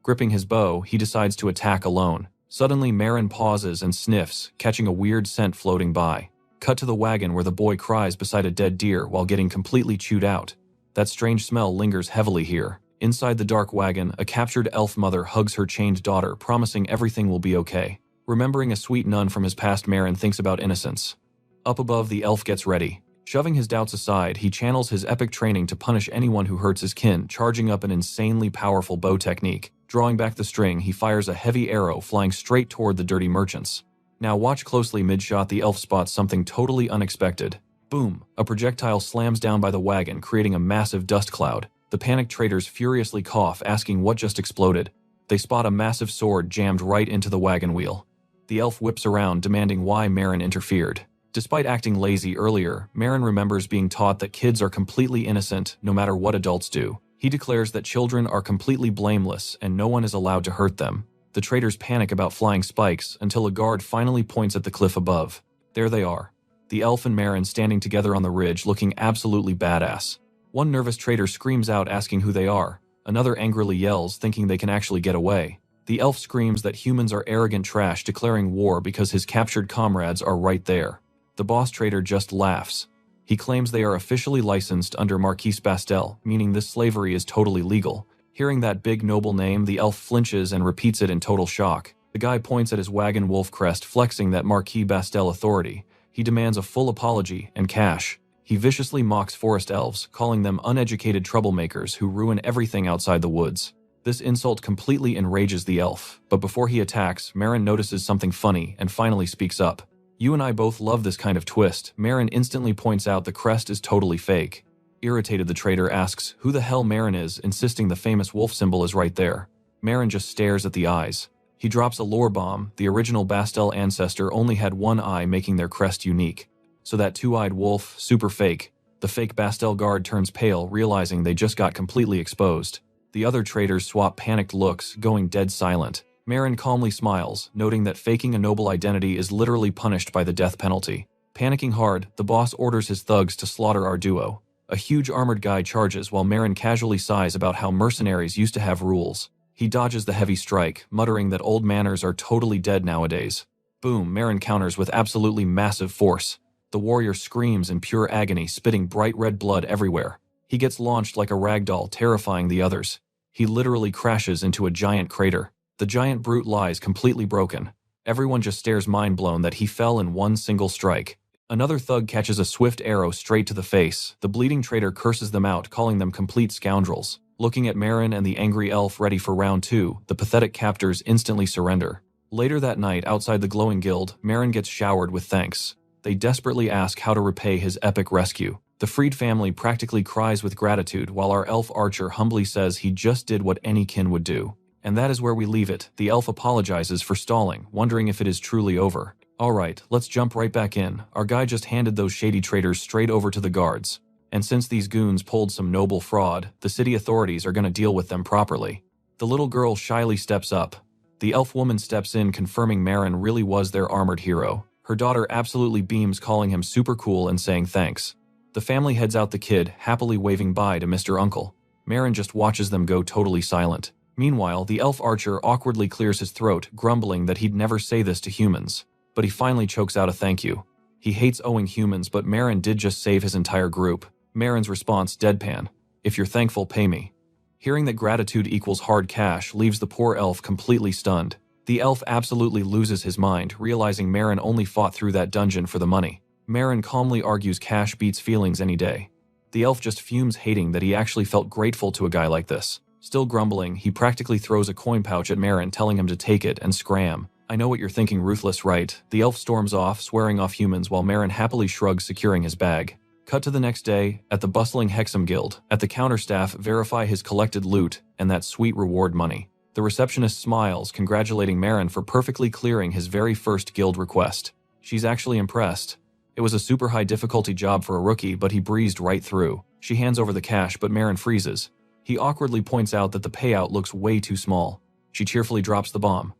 Gripping his bow, he decides to attack alone. Suddenly, Marin pauses and sniffs, catching a weird scent floating by. Cut to the wagon where the boy cries beside a dead deer while getting completely chewed out. That strange smell lingers heavily here. Inside the dark wagon, a captured elf mother hugs her chained daughter, promising everything will be okay. Remembering a sweet nun from his past, Marin thinks about innocence. Up above, the elf gets ready. Shoving his doubts aside, he channels his epic training to punish anyone who hurts his kin, charging up an insanely powerful bow technique. Drawing back the string, he fires a heavy arrow flying straight toward the dirty merchants. Now watch closely. Mid-shot, the elf spots something totally unexpected. Boom! A projectile slams down by the wagon, creating a massive dust cloud. The panicked traders furiously cough, asking what just exploded. They spot a massive sword jammed right into the wagon wheel. The elf whips around, demanding why Marin interfered. Despite acting lazy earlier, Marin remembers being taught that kids are completely innocent no matter what adults do. He declares that children are completely blameless and no one is allowed to hurt them. The traders panic about flying spikes until a guard finally points at the cliff above. There they are. The elf and Marin standing together on the ridge, looking absolutely badass. One nervous trader screams out, asking who they are. Another angrily yells, thinking they can actually get away. The elf screams that humans are arrogant trash, declaring war because his captured comrades are right there. The boss trader just laughs. He claims they are officially licensed under Marquis Bastel, meaning this slavery is totally legal. Hearing that big noble name, the elf flinches and repeats it in total shock. The guy points at his wagon wolf crest, flexing that Marquis Bastel authority. He demands a full apology and cash. He viciously mocks forest elves, calling them uneducated troublemakers who ruin everything outside the woods. This insult completely enrages the elf, but before he attacks, Marin notices something funny and finally speaks up. You and I both love this kind of twist. Marin instantly points out the crest is totally fake. Irritated, the trader asks who the hell Marin is, insisting the famous wolf symbol is right there. Marin just stares at the eyes. He drops a lore bomb. The original Bastel ancestor only had one eye, making their crest unique. So that two-eyed wolf, super fake. The fake Bastel guard turns pale, realizing they just got completely exposed. The other traders swap panicked looks, going dead silent. Marin calmly smiles, noting that faking a noble identity is literally punished by the death penalty. Panicking hard, the boss orders his thugs to slaughter our duo. A huge armored guy charges while Marin casually sighs about how mercenaries used to have rules. He dodges the heavy strike, muttering that old manners are totally dead nowadays. Boom! Marin counters with absolutely massive force. The warrior screams in pure agony, spitting bright red blood everywhere. He gets launched like a ragdoll, terrifying the others. He literally crashes into a giant crater. The giant brute lies completely broken. Everyone just stares mind-blown that he fell in one single strike. Another thug catches a swift arrow straight to the face. The bleeding trader curses them out, calling them complete scoundrels. Looking at Marin and the angry elf ready for round two, the pathetic captors instantly surrender. Later that night, outside the glowing guild, Marin gets showered with thanks. They desperately ask how to repay his epic rescue. The freed family practically cries with gratitude, while our elf archer humbly says he just did what any kin would do. And that is where we leave it. The elf apologizes for stalling, wondering if it is truly over. Alright, let's jump right back in. Our guy just handed those shady traders straight over to the guards. And since these goons pulled some noble fraud, the city authorities are gonna deal with them properly. The little girl shyly steps up. The elf woman steps in, confirming Marin really was their armored hero. Her daughter absolutely beams, calling him super cool and saying thanks. The family heads out, the kid happily waving bye to Mr. Uncle. Marin just watches them go totally silent. Meanwhile, the elf archer awkwardly clears his throat, grumbling that he'd never say this to humans. But he finally chokes out a thank you. He hates owing humans, but Marin did just save his entire group. Marin's response, deadpan. If you're thankful, pay me. Hearing that gratitude equals hard cash leaves the poor elf completely stunned. The elf absolutely loses his mind, realizing Marin only fought through that dungeon for the money. Marin calmly argues cash beats feelings any day. The elf just fumes, hating that he actually felt grateful to a guy like this. Still grumbling, he practically throws a coin pouch at Marin, telling him to take it and scram. I know what you're thinking, ruthless, right? The elf storms off, swearing off humans while Marin happily shrugs, securing his bag. Cut to the next day, at the bustling Hexam Guild. At the counter, staff verify his collected loot and that sweet reward money. The receptionist smiles, congratulating Marin for perfectly clearing his very first guild request. She's actually impressed. It was a super high difficulty job for a rookie, but he breezed right through. She hands over the cash, but Marin freezes. He awkwardly points out that the payout looks way too small. She cheerfully drops the bomb.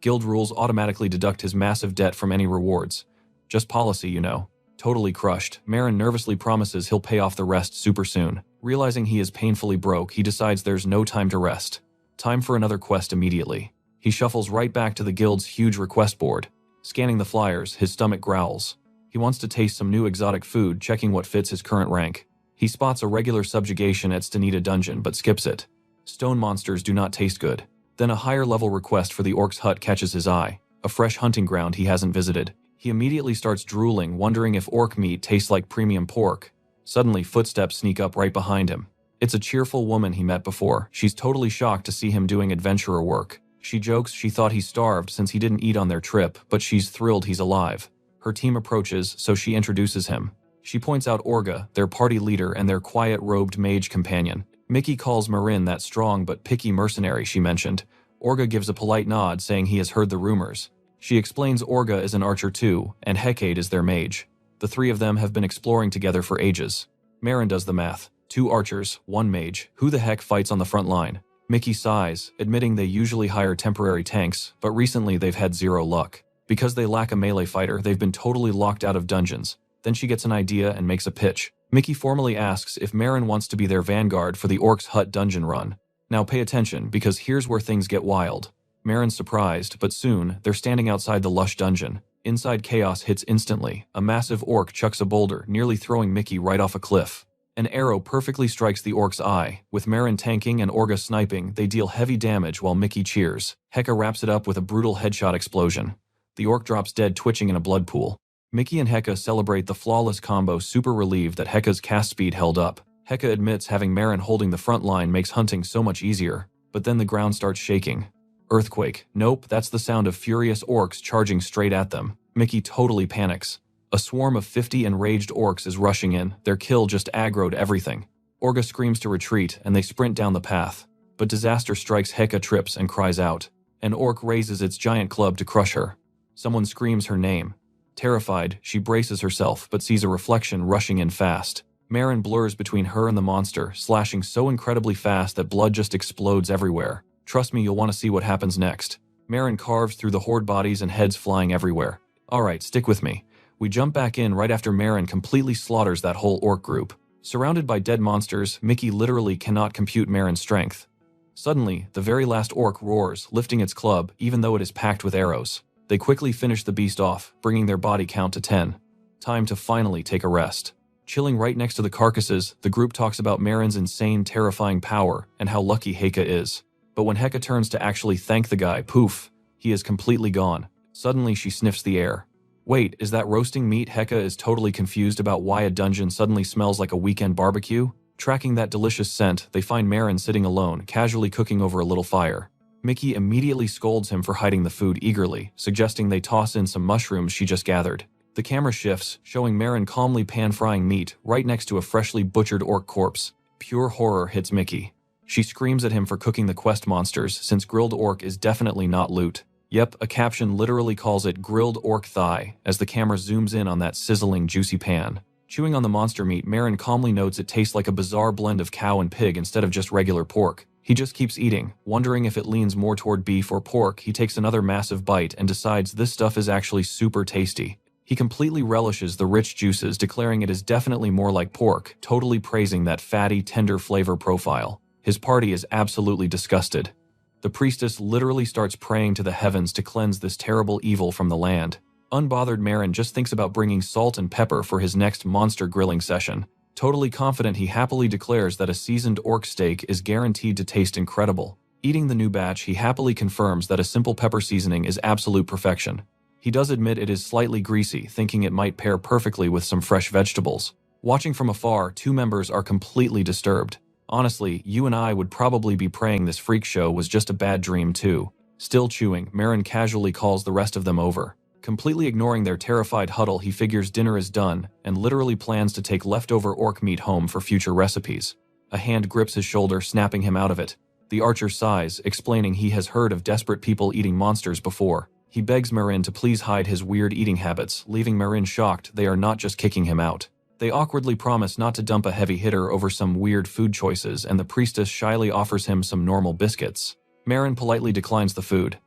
Guild rules automatically deduct his massive debt from any rewards. Just policy, you know. Totally crushed, Marin nervously promises he'll pay off the rest super soon. Realizing he is painfully broke, he decides there's no time to rest. Time for another quest immediately. He shuffles right back to the guild's huge request board. Scanning the flyers, his stomach growls. He wants to taste some new exotic food, checking what fits his current rank. He spots a regular subjugation at Stanita Dungeon, but skips it. Stone monsters do not taste good. Then a higher level request for the orc's hut catches his eye, a fresh hunting ground he hasn't visited. He immediately starts drooling, wondering if orc meat tastes like premium pork. Suddenly, footsteps sneak up right behind him. It's a cheerful woman he met before. She's totally shocked to see him doing adventurer work. She jokes she thought he starved since he didn't eat on their trip, but she's thrilled he's alive. Her team approaches, so she introduces him. She points out Orga, their party leader and their quiet-robed mage companion. Mickey calls Marin that strong but picky mercenary she mentioned. Orga gives a polite nod, saying he has heard the rumors. She explains Orga is an archer too, and Hecate is their mage. The three of them have been exploring together for ages. Marin does the math. 2 archers, 1 mage. Who the heck fights on the front line? Mickey sighs, admitting they usually hire temporary tanks, but recently they've had 0 luck. Because they lack a melee fighter, they've been totally locked out of dungeons. Then she gets an idea and makes a pitch. Mickey formally asks if Marin wants to be their vanguard for the Orc's Hut dungeon run. Now pay attention, because here's where things get wild. Marin's surprised, but soon, they're standing outside the lush dungeon. Inside, chaos hits instantly. A massive orc chucks a boulder, nearly throwing Mickey right off a cliff. An arrow perfectly strikes the orc's eye. With Marin tanking and Orga sniping, they deal heavy damage while Mickey cheers. Heka wraps it up with a brutal headshot explosion. The orc drops dead, twitching in a blood pool. Mickey and Heka celebrate the flawless combo, super relieved that Heka's cast speed held up. Heka admits having Marin holding the front line makes hunting so much easier, but then the ground starts shaking. Earthquake. Nope, that's the sound of furious orcs charging straight at them. Mickey totally panics. A swarm of 50 enraged orcs is rushing in. Their kill just aggroed everything. Orga screams to retreat, and they sprint down the path. But disaster strikes. Heka trips and cries out. An orc raises its giant club to crush her. Someone screams her name. Terrified, she braces herself, but sees a reflection rushing in fast. Marin blurs between her and the monster, slashing so incredibly fast that blood just explodes everywhere. Trust me, you'll want to see what happens next. Marin carves through the horde bodies and heads flying everywhere. Alright, stick with me. We jump back in right after Marin completely slaughters that whole orc group. Surrounded by dead monsters, Mickey literally cannot compute Marin's strength. Suddenly, the very last orc roars, lifting its club, even though it is packed with arrows. They quickly finish the beast off, bringing their body count to 10. Time to finally take a rest. Chilling right next to the carcasses, the group talks about Marin's insane, terrifying power and how lucky Heka is. But when Heka turns to actually thank the guy, poof, he is completely gone. Suddenly she sniffs the air. Wait, is that roasting meat? Heka is totally confused about why a dungeon suddenly smells like a weekend barbecue. Tracking that delicious scent, they find Marin sitting alone, casually cooking over a little fire. Mickey immediately scolds him for hiding the food eagerly, suggesting they toss in some mushrooms she just gathered. The camera shifts, showing Marin calmly pan-frying meat right next to a freshly butchered orc corpse. Pure horror hits Mickey. She screams at him for cooking the quest monsters, since grilled orc is definitely not loot. Yep, a caption literally calls it grilled orc thigh, as the camera zooms in on that sizzling, juicy pan. Chewing on the monster meat, Marin calmly notes it tastes like a bizarre blend of cow and pig instead of just regular pork. He just keeps eating, wondering if it leans more toward beef or pork. He takes another massive bite and decides this stuff is actually super tasty. He completely relishes the rich juices, declaring it is definitely more like pork, totally praising that fatty, tender flavor profile. His party is absolutely disgusted. The priestess literally starts praying to the heavens to cleanse this terrible evil from the land. Unbothered, Marin just thinks about bringing salt and pepper for his next monster grilling session. Totally confident, he happily declares that a seasoned orc steak is guaranteed to taste incredible. Eating the new batch, he happily confirms that a simple pepper seasoning is absolute perfection. He does admit it is slightly greasy, thinking it might pair perfectly with some fresh vegetables. Watching from afar, 2 members are completely disturbed. Honestly, you and I would probably be praying this freak show was just a bad dream too. Still chewing, Marin casually calls the rest of them over. Completely ignoring their terrified huddle, he figures dinner is done and literally plans to take leftover orc meat home for future recipes. A hand grips his shoulder, snapping him out of it. The archer sighs, explaining he has heard of desperate people eating monsters before. He begs Marin to please hide his weird eating habits, leaving Marin shocked they are not just kicking him out. They awkwardly promise not to dump a heavy hitter over some weird food choices, and the priestess shyly offers him some normal biscuits. Marin politely declines the food.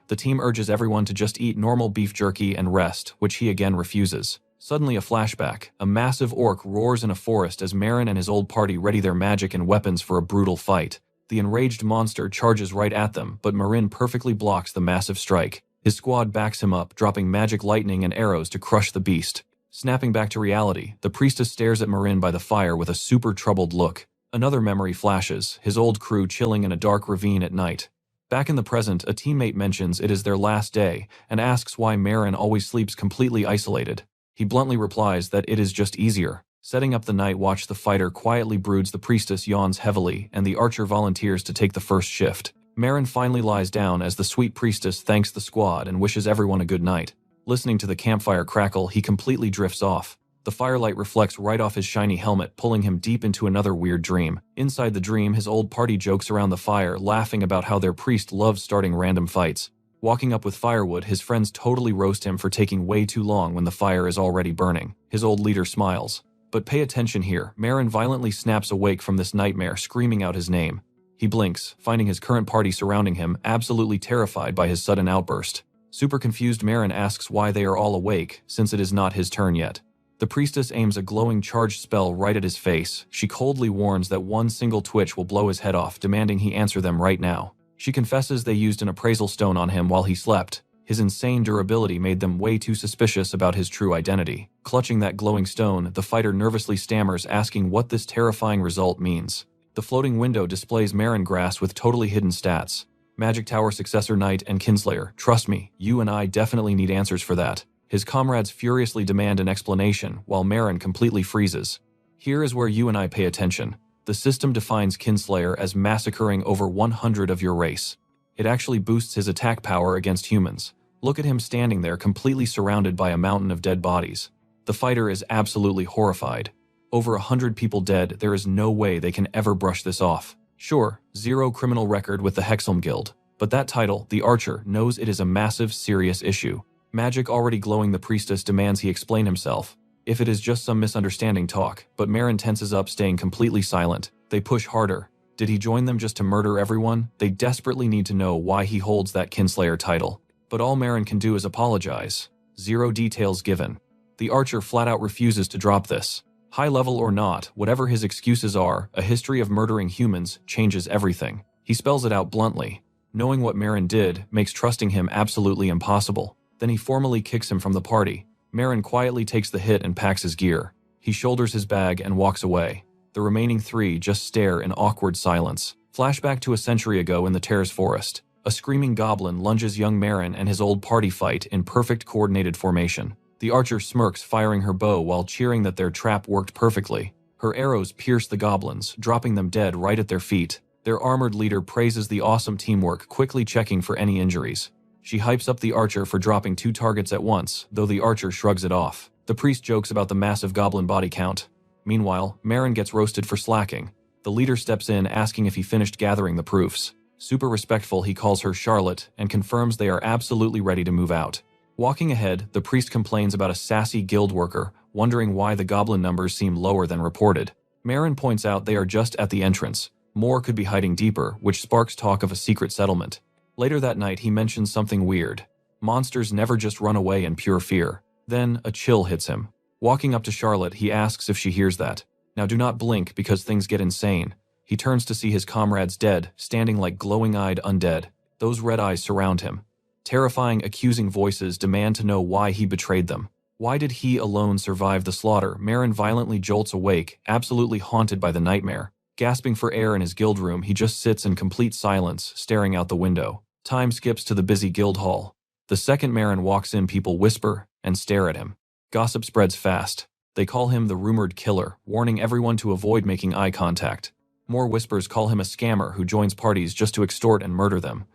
The team urges everyone to just eat normal beef jerky and rest, which he again refuses. Suddenly a flashback. A massive orc roars in a forest as Marin and his old party ready their magic and weapons for a brutal fight. The enraged monster charges right at them, but Marin perfectly blocks the massive strike. His squad backs him up, dropping magic lightning and arrows to crush the beast. Snapping back to reality, the priestess stares at Marin by the fire with a super troubled look. Another memory flashes, his old crew chilling in a dark ravine at night. Back in the present, a teammate mentions it is their last day and asks why Marin always sleeps completely isolated. He bluntly replies that it is just easier. Setting up the night watch, the fighter quietly broods, the priestess yawns heavily, and the archer volunteers to take the first shift. Marin finally lies down as the sweet priestess thanks the squad and wishes everyone a good night. Listening to the campfire crackle, he completely drifts off. The firelight reflects right off his shiny helmet, pulling him deep into another weird dream. Inside the dream, his old party jokes around the fire, laughing about how their priest loves starting random fights. Walking up with firewood, his friends totally roast him for taking way too long when the fire is already burning. His old leader smiles. But pay attention here, Marin violently snaps awake from this nightmare, screaming out his name. He blinks, finding his current party surrounding him, absolutely terrified by his sudden outburst. Super confused, Marin asks why they are all awake, since it is not his turn yet. The priestess aims a glowing charged spell right at his face. She coldly warns that one single twitch will blow his head off, demanding he answer them right now. She confesses they used an appraisal stone on him while he slept. His insane durability made them way too suspicious about his true identity. Clutching that glowing stone, the fighter nervously stammers, asking what this terrifying result means. The floating window displays Marin grass with totally hidden stats. Magic Tower Successor Knight and Kinslayer. Trust me, you and I definitely need answers for that. His comrades furiously demand an explanation, while Marin completely freezes. Here is where you and I pay attention. The system defines Kinslayer as massacring over 100 of your race. It actually boosts his attack power against humans. Look at him standing there completely surrounded by a mountain of dead bodies. The fighter is absolutely horrified. Over 100 people dead, there is no way they can ever brush this off. Sure, 0 criminal record with the Hexhelm Guild, but that title, the Archer, knows it is a massive, serious issue. Magic already glowing, the priestess demands he explain himself. If it is just some misunderstanding, talk, but Marin tenses up, staying completely silent. They push harder. Did he join them just to murder everyone? They desperately need to know why he holds that Kinslayer title. But all Marin can do is apologize. 0 details given. The Archer flat out refuses to drop this. High level or not, whatever his excuses are, a history of murdering humans changes everything. He spells it out bluntly. Knowing what Marin did makes trusting him absolutely impossible. Then he formally kicks him from the party. Marin quietly takes the hit and packs his gear. He shoulders his bag and walks away. The remaining 3 just stare in awkward silence. Flashback to a century ago in the Terrace Forest. A screaming goblin lunges young Marin and his old party fight in perfect coordinated formation. The Archer smirks, firing her bow while cheering that their trap worked perfectly. Her arrows pierce the goblins, dropping them dead right at their feet. Their armored leader praises the awesome teamwork, quickly checking for any injuries. She hypes up the Archer for dropping 2 targets at once, though the Archer shrugs it off. The priest jokes about the massive goblin body count. Meanwhile, Marin gets roasted for slacking. The leader steps in, asking if he finished gathering the proofs. Super respectful, he calls her Charlotte and confirms they are absolutely ready to move out. Walking ahead, the priest complains about a sassy guild worker, wondering why the goblin numbers seem lower than reported. Marin points out they are just at the entrance. More could be hiding deeper, which sparks talk of a secret settlement. Later that night, he mentions something weird. Monsters never just run away in pure fear. Then, a chill hits him. Walking up to Charlotte, he asks if she hears that. Now do not blink because things get insane. He turns to see his comrades dead, standing like glowing-eyed undead. Those red eyes surround him. Terrifying, accusing voices demand to know why he betrayed them. Why did he alone survive the slaughter? Marin violently jolts awake, absolutely haunted by the nightmare. Gasping for air in his guild room, he just sits in complete silence, staring out the window. Time skips to the busy guild hall. The second Marin walks in, people whisper and stare at him. Gossip spreads fast. They call him the rumored killer, warning everyone to avoid making eye contact. More whispers call him a scammer who joins parties just to extort and murder them.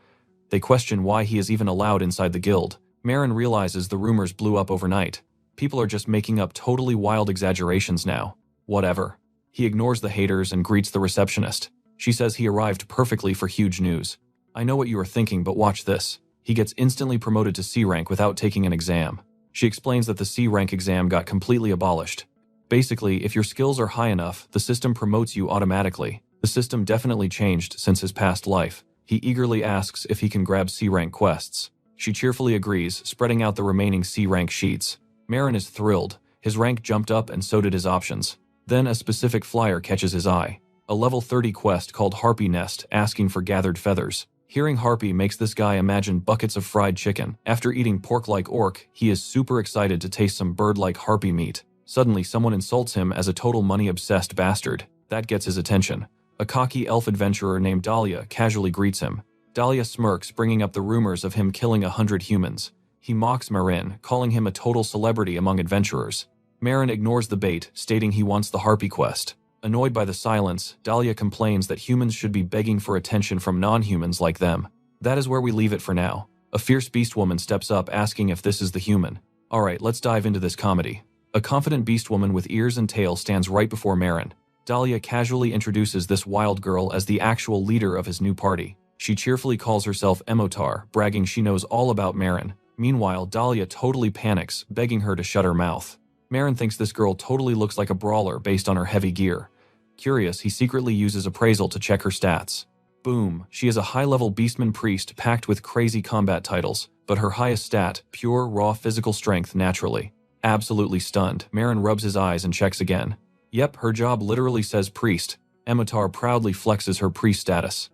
They question why he is even allowed inside the guild. Marin realizes the rumors blew up overnight. People are just making up totally wild exaggerations now. Whatever. He ignores the haters and greets the receptionist. She says he arrived perfectly for huge news. I know what you are thinking, but watch this. He gets instantly promoted to C rank without taking an exam. She explains that the C rank exam got completely abolished. Basically, if your skills are high enough, the system promotes you automatically. The system definitely changed since his past life. He eagerly asks if he can grab C rank quests. She cheerfully agrees, spreading out the remaining C rank sheets. Marin is thrilled. His rank jumped up and so did his options. Then a specific flyer catches his eye. A level 30 quest called Harpy Nest, asking for gathered feathers. Hearing Harpy makes this guy imagine buckets of fried chicken. After eating pork like orc, he is super excited to taste some bird-like harpy meat. Suddenly, someone insults him as a total money-obsessed bastard. That gets his attention. A cocky elf adventurer named Dahlia casually greets him. Dahlia smirks, bringing up the rumors of him killing 100 humans. He mocks Marin, calling him a total celebrity among adventurers. Marin ignores the bait, stating he wants the harpy quest. Annoyed by the silence, Dahlia complains that humans should be begging for attention from non-humans like them. That is where we leave it for now. A fierce beast woman steps up, asking if this is the human. Alright, let's dive into this comedy. A confident beast woman with ears and tail stands right before Marin. Dahlia casually introduces this wild girl as the actual leader of his new party. She cheerfully calls herself Emotar, bragging she knows all about Marin. Meanwhile, Dahlia totally panics, begging her to shut her mouth. Marin thinks this girl totally looks like a brawler based on her heavy gear. Curious, he secretly uses appraisal to check her stats. Boom, she is a high-level beastman priest packed with crazy combat titles, but her highest stat, pure, raw physical strength naturally. Absolutely stunned, Marin rubs his eyes and checks again. Yep, her job literally says priest. Emotar proudly flexes her priest status.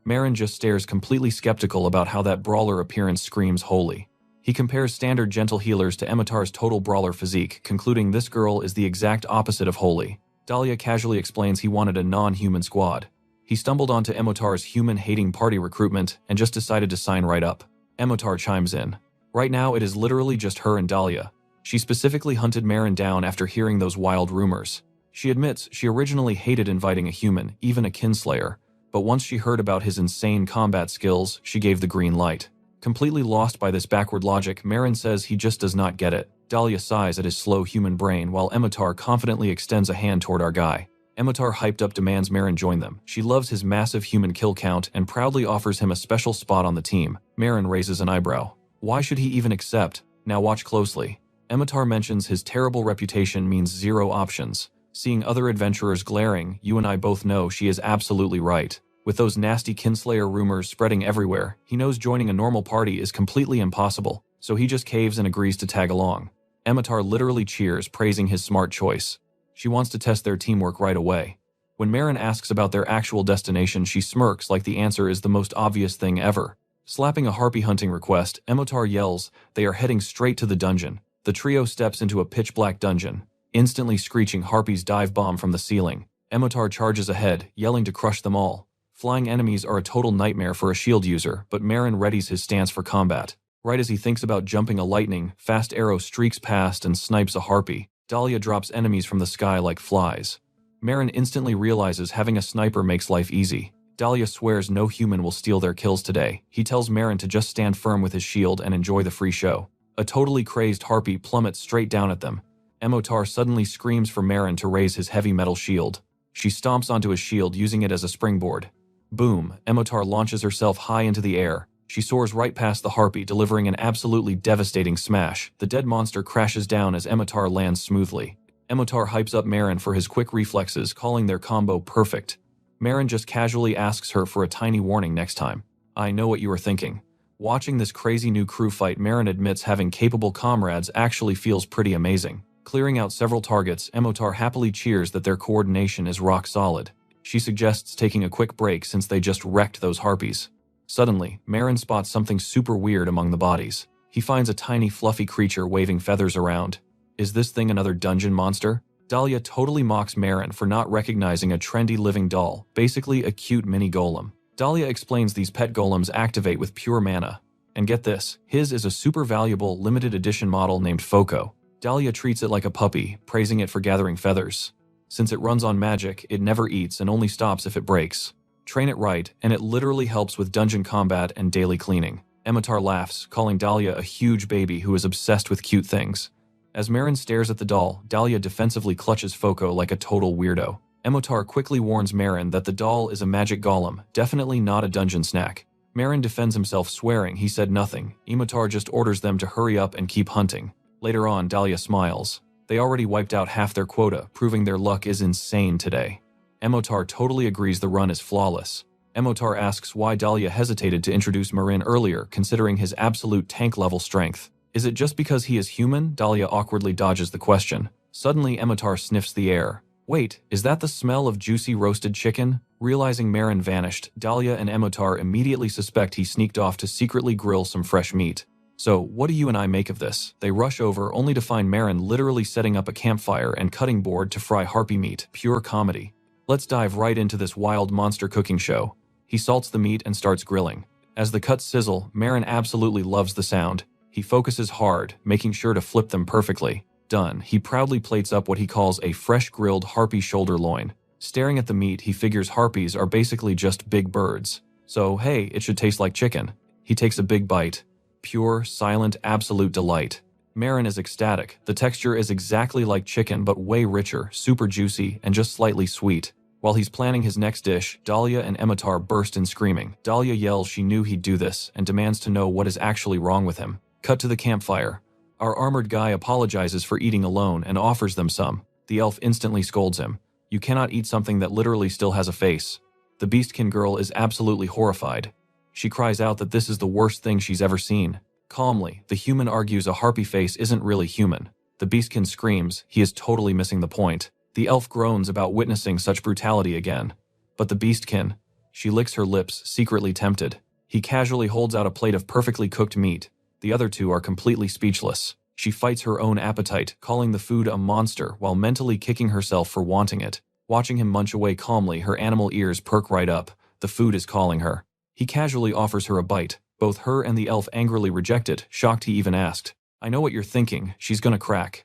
Marin just stares, completely skeptical about how that brawler appearance screams holy. He compares standard gentle healers to Emotar's total brawler physique, concluding this girl is the exact opposite of holy. Dahlia casually explains he wanted a non-human squad. He stumbled onto Emotar's human-hating party recruitment and just decided to sign right up. Emotar chimes in. Right now it is literally just her and Dahlia. She specifically hunted Marin down after hearing those wild rumors. She admits she originally hated inviting a human, even a kinslayer, but once she heard about his insane combat skills, she gave the green light. Completely lost by this backward logic, Marin says he just does not get it. Dahlia sighs at his slow human brain while Emotar confidently extends a hand toward our guy. Emotar hyped up demands Marin join them. She loves his massive human kill count and proudly offers him a special spot on the team. Marin raises an eyebrow. Why should he even accept? Now watch closely. Emotar mentions his terrible reputation means zero options. Seeing other adventurers glaring, you and I both know she is absolutely right. With those nasty kinslayer rumors spreading everywhere, he knows joining a normal party is completely impossible, so he just caves and agrees to tag along. Emotar literally cheers, praising his smart choice. She wants to test their teamwork right away. When Marin asks about their actual destination, she smirks like the answer is the most obvious thing ever. Slapping a harpy hunting request, Emotar yells they are heading straight to the dungeon. The trio steps into a pitch-black dungeon, instantly screeching harpies dive bomb from the ceiling. Emotar charges ahead, yelling to crush them all. Flying enemies are a total nightmare for a shield user, but Marin readies his stance for combat. Right as he thinks about jumping, a lightning fast arrow streaks past and snipes a harpy. Dahlia drops enemies from the sky like flies. Marin instantly realizes having a sniper makes life easy. Dahlia swears no human will steal their kills today. He tells Marin to just stand firm with his shield and enjoy the free show. A totally crazed harpy plummets straight down at them. Emotar suddenly screams for Marin to raise his heavy metal shield. She stomps onto his shield, using it as a springboard. Boom, Emotar launches herself high into the air. She soars right past the harpy, delivering an absolutely devastating smash. The dead monster crashes down as Emotar lands smoothly. Emotar hypes up Marin for his quick reflexes, calling their combo perfect. Marin just casually asks her for a tiny warning next time. I know what you were thinking. Watching this crazy new crew fight, Marin admits having capable comrades actually feels pretty amazing. Clearing out several targets, Emotar happily cheers that their coordination is rock solid. She suggests taking a quick break since they just wrecked those harpies. Suddenly, Marin spots something super weird among the bodies. He finds a tiny fluffy creature waving feathers around. Is this thing another dungeon monster? Dahlia totally mocks Marin for not recognizing a trendy living doll, basically a cute mini golem. Dahlia explains these pet golems activate with pure mana. And get this, his is a super valuable limited edition model named Foco. Dahlia treats it like a puppy, praising it for gathering feathers. Since it runs on magic, it never eats and only stops if it breaks. Train it right, and it literally helps with dungeon combat and daily cleaning. Emotar laughs, calling Dahlia a huge baby who is obsessed with cute things. As Marin stares at the doll, Dahlia defensively clutches Foco like a total weirdo. Emotar quickly warns Marin that the doll is a magic golem, definitely not a dungeon snack. Marin defends himself, swearing he said nothing. Emotar just orders them to hurry up and keep hunting. Later on, Dahlia smiles. They already wiped out half their quota, proving their luck is insane today. Emotar totally agrees the run is flawless. Emotar asks why Dahlia hesitated to introduce Marin earlier, considering his absolute tank-level strength. Is it just because he is human? Dahlia awkwardly dodges the question. Suddenly, Emotar sniffs the air. Wait, is that the smell of juicy roasted chicken? Realizing Marin vanished, Dahlia and Emotar immediately suspect he sneaked off to secretly grill some fresh meat. So, what do you and I make of this? They rush over only to find Marin literally setting up a campfire and cutting board to fry harpy meat. Pure comedy. Let's dive right into this wild monster cooking show. He salts the meat and starts grilling. As the cuts sizzle, Marin absolutely loves the sound. He focuses hard, making sure to flip them perfectly. Done, he proudly plates up what he calls a fresh grilled harpy shoulder loin. Staring at the meat, he figures harpies are basically just big birds. So, hey, it should taste like chicken. He takes a big bite. Pure, silent, absolute delight. Marin is ecstatic. The texture is exactly like chicken but way richer, super juicy, and just slightly sweet. While he's planning his next dish, Dahlia and Emitar burst in screaming. Dahlia yells she knew he'd do this and demands to know what is actually wrong with him. Cut to the campfire. Our armored guy apologizes for eating alone and offers them some. The elf instantly scolds him. You cannot eat something that literally still has a face. The Beastkin girl is absolutely horrified. She cries out that this is the worst thing she's ever seen. Calmly, the human argues a harpy face isn't really human. The Beastkin screams, he is totally missing the point. The elf groans about witnessing such brutality again. But the Beastkin, she licks her lips, secretly tempted. He casually holds out a plate of perfectly cooked meat. The other two are completely speechless. She fights her own appetite, calling the food a monster while mentally kicking herself for wanting it. Watching him munch away calmly, her animal ears perk right up. The food is calling her. He casually offers her a bite. Both her and the elf angrily reject it, shocked he even asked. I know what you're thinking, she's gonna crack.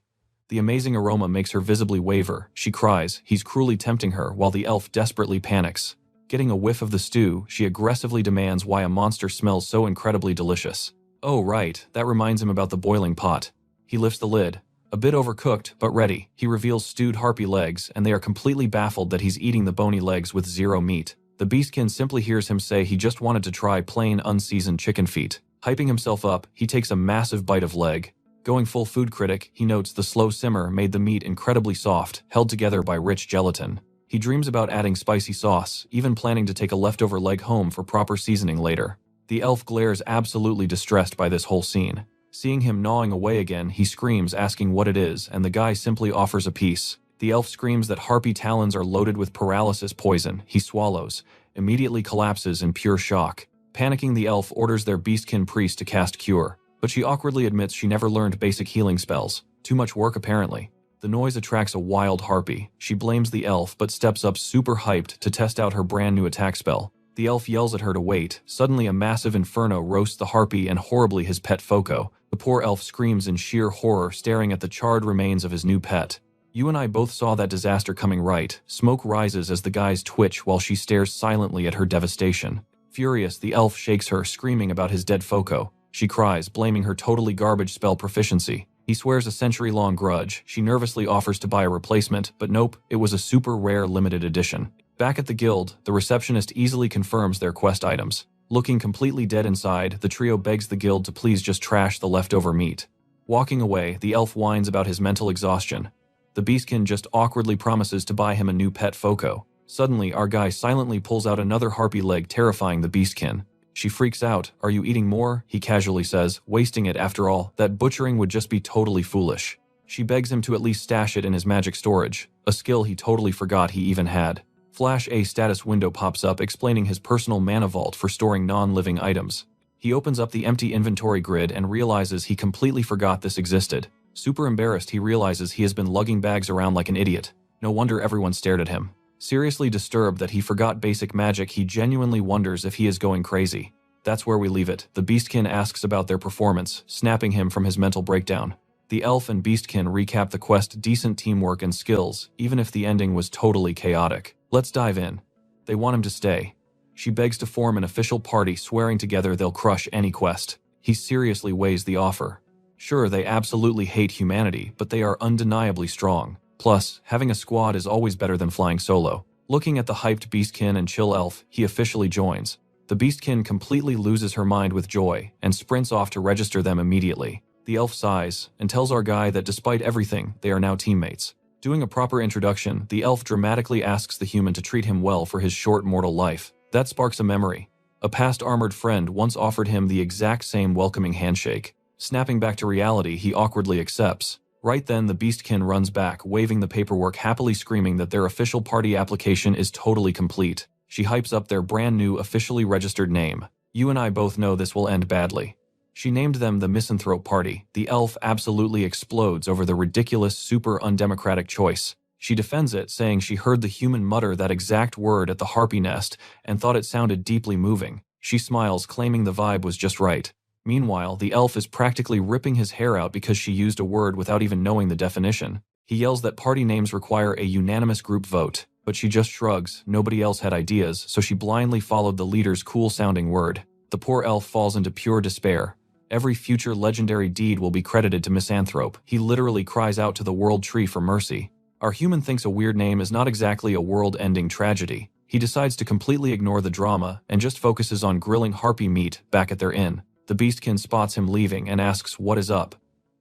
The amazing aroma makes her visibly waver. She cries, he's cruelly tempting her while the elf desperately panics. Getting a whiff of the stew, she aggressively demands why a monster smells so incredibly delicious. Oh right, that reminds him about the boiling pot. He lifts the lid. A bit overcooked, but ready. He reveals stewed harpy legs, and they are completely baffled that he's eating the bony legs with zero meat. The Beastkin simply hears him say he just wanted to try plain, unseasoned chicken feet. Hyping himself up, he takes a massive bite of leg. Going full food critic, he notes the slow simmer made the meat incredibly soft, held together by rich gelatin. He dreams about adding spicy sauce, even planning to take a leftover leg home for proper seasoning later. The elf glares absolutely distressed by this whole scene. Seeing him gnawing away again, he screams, asking what it is, and the guy simply offers a piece. The elf screams that harpy talons are loaded with paralysis poison. He swallows, immediately collapses in pure shock. Panicking, the elf orders their Beastkin priest to cast Cure, but she awkwardly admits she never learned basic healing spells. Too much work apparently. The noise attracts a wild harpy. She blames the elf but steps up super hyped to test out her brand new attack spell. The elf yells at her to wait. Suddenly a massive inferno roasts the harpy and horribly his pet Foco. The poor elf screams in sheer horror, staring at the charred remains of his new pet. You and I both saw that disaster coming, right? Smoke rises as the guys twitch while she stares silently at her devastation. Furious, the elf shakes her, screaming about his dead Foco. She cries, blaming her totally garbage spell proficiency. He swears a century-long grudge. She nervously offers to buy a replacement, but nope, it was a super rare limited edition. Back at the guild, the receptionist easily confirms their quest items. Looking completely dead inside, the trio begs the guild to please just trash the leftover meat. Walking away, the elf whines about his mental exhaustion. The Beastkin just awkwardly promises to buy him a new pet Foco. Suddenly, our guy silently pulls out another harpy leg, terrifying the Beastkin. She freaks out. Are you eating more? He casually says, wasting it after all. That butchering would just be totally foolish. She begs him to at least stash it in his magic storage, a skill he totally forgot he even had. Flash a status window pops up explaining his personal mana vault for storing non-living items. He opens up the empty inventory grid and realizes he completely forgot this existed. Super embarrassed, he realizes he has been lugging bags around like an idiot. No wonder everyone stared at him. Seriously disturbed that he forgot basic magic, he genuinely wonders if he is going crazy. That's where we leave it. The Beastkin asks about their performance, snapping him from his mental breakdown. The elf and Beastkin recap the quest, decent teamwork and skills, even if the ending was totally chaotic. Let's dive in. They want him to stay. She begs to form an official party, swearing together they'll crush any quest. He seriously weighs the offer. Sure, they absolutely hate humanity, but they are undeniably strong. Plus, having a squad is always better than flying solo. Looking at the hyped Beastkin and chill elf, he officially joins. The Beastkin completely loses her mind with joy and sprints off to register them immediately. The elf sighs and tells our guy that despite everything, they are now teammates. Doing a proper introduction, the elf dramatically asks the human to treat him well for his short mortal life. That sparks a memory. A past armored friend once offered him the exact same welcoming handshake. Snapping back to reality, he awkwardly accepts. Right then, the Beastkin runs back, waving the paperwork, happily screaming that their official party application is totally complete. She hypes up their brand new, officially registered name. You and I both know this will end badly. She named them the Misanthrope Party. The elf absolutely explodes over the ridiculous, super undemocratic choice. She defends it, saying she heard the human mutter that exact word at the harpy nest and thought it sounded deeply moving. She smiles, claiming the vibe was just right. Meanwhile, the elf is practically ripping his hair out because she used a word without even knowing the definition. He yells that party names require a unanimous group vote, but she just shrugs. Nobody else had ideas, so she blindly followed the leader's cool-sounding word. The poor elf falls into pure despair. Every future legendary deed will be credited to Misanthrope. He literally cries out to the world tree for mercy. Our human thinks a weird name is not exactly a world-ending tragedy. He decides to completely ignore the drama and just focuses on grilling harpy meat back at their inn. The beastkin spots him leaving and asks what is up.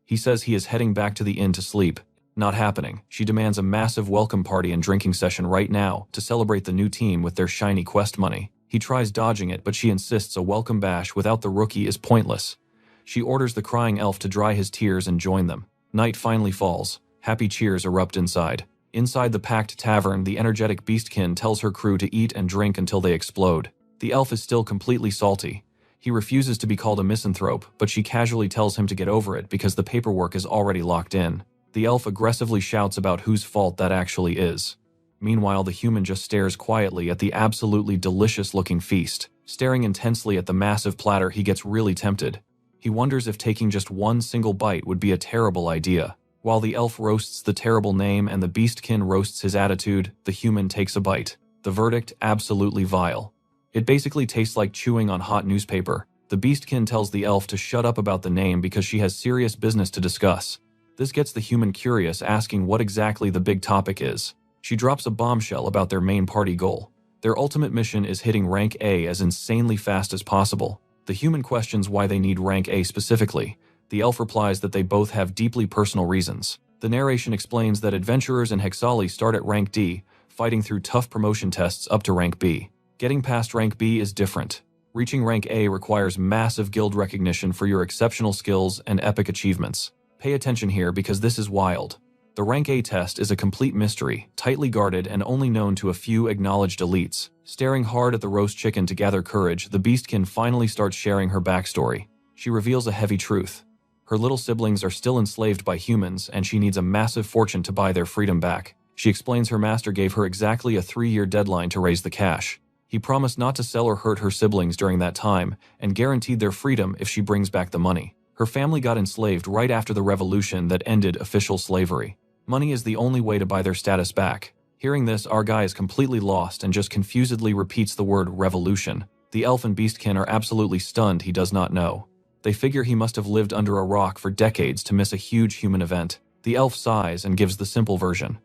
He says he is heading back to the inn to sleep. Not happening. She demands a massive welcome party and drinking session right now to celebrate the new team with their shiny quest money. He tries dodging it, but she insists a welcome bash without the rookie is pointless. She orders the crying elf to dry his tears and join them. Night finally falls. Happy cheers erupt inside. Inside the packed tavern, the energetic beastkin tells her crew to eat and drink until they explode. The elf is still completely salty. He refuses to be called a misanthrope, but she casually tells him to get over it because the paperwork is already locked in. The elf aggressively shouts about whose fault that actually is. Meanwhile, the human just stares quietly at the absolutely delicious-looking feast. Staring intensely at the massive platter, he gets really tempted. He wonders if taking just one single bite would be a terrible idea. While the elf roasts the terrible name and the beastkin roasts his attitude, the human takes a bite. The verdict, absolutely vile. It basically tastes like chewing on hot newspaper. The beastkin tells the elf to shut up about the name because she has serious business to discuss. This gets the human curious, asking what exactly the big topic is. She drops a bombshell about their main party goal. Their ultimate mission is hitting rank A as insanely fast as possible. The human questions why they need rank A specifically. The elf replies that they both have deeply personal reasons. The narration explains that adventurers in Hexali start at rank D, fighting through tough promotion tests up to rank B. Getting past rank B is different. Reaching rank A requires massive guild recognition for your exceptional skills and epic achievements. Pay attention here because this is wild. The rank A test is a complete mystery, tightly guarded and only known to a few acknowledged elites. Staring hard at the roast chicken to gather courage, the beastkin finally starts sharing her backstory. She reveals a heavy truth. Her little siblings are still enslaved by humans, and she needs a massive fortune to buy their freedom back. She explains her master gave her exactly a 3-year deadline to raise the cash. He promised not to sell or hurt her siblings during that time, and guaranteed their freedom if she brings back the money. Her family got enslaved right after the revolution that ended official slavery. Money is the only way to buy their status back. Hearing this, our guy is completely lost and just confusedly repeats the word revolution. The elf and beastkin are absolutely stunned he does not know. They figure he must have lived under a rock for decades to miss a huge human event. The elf sighs and gives the simple version.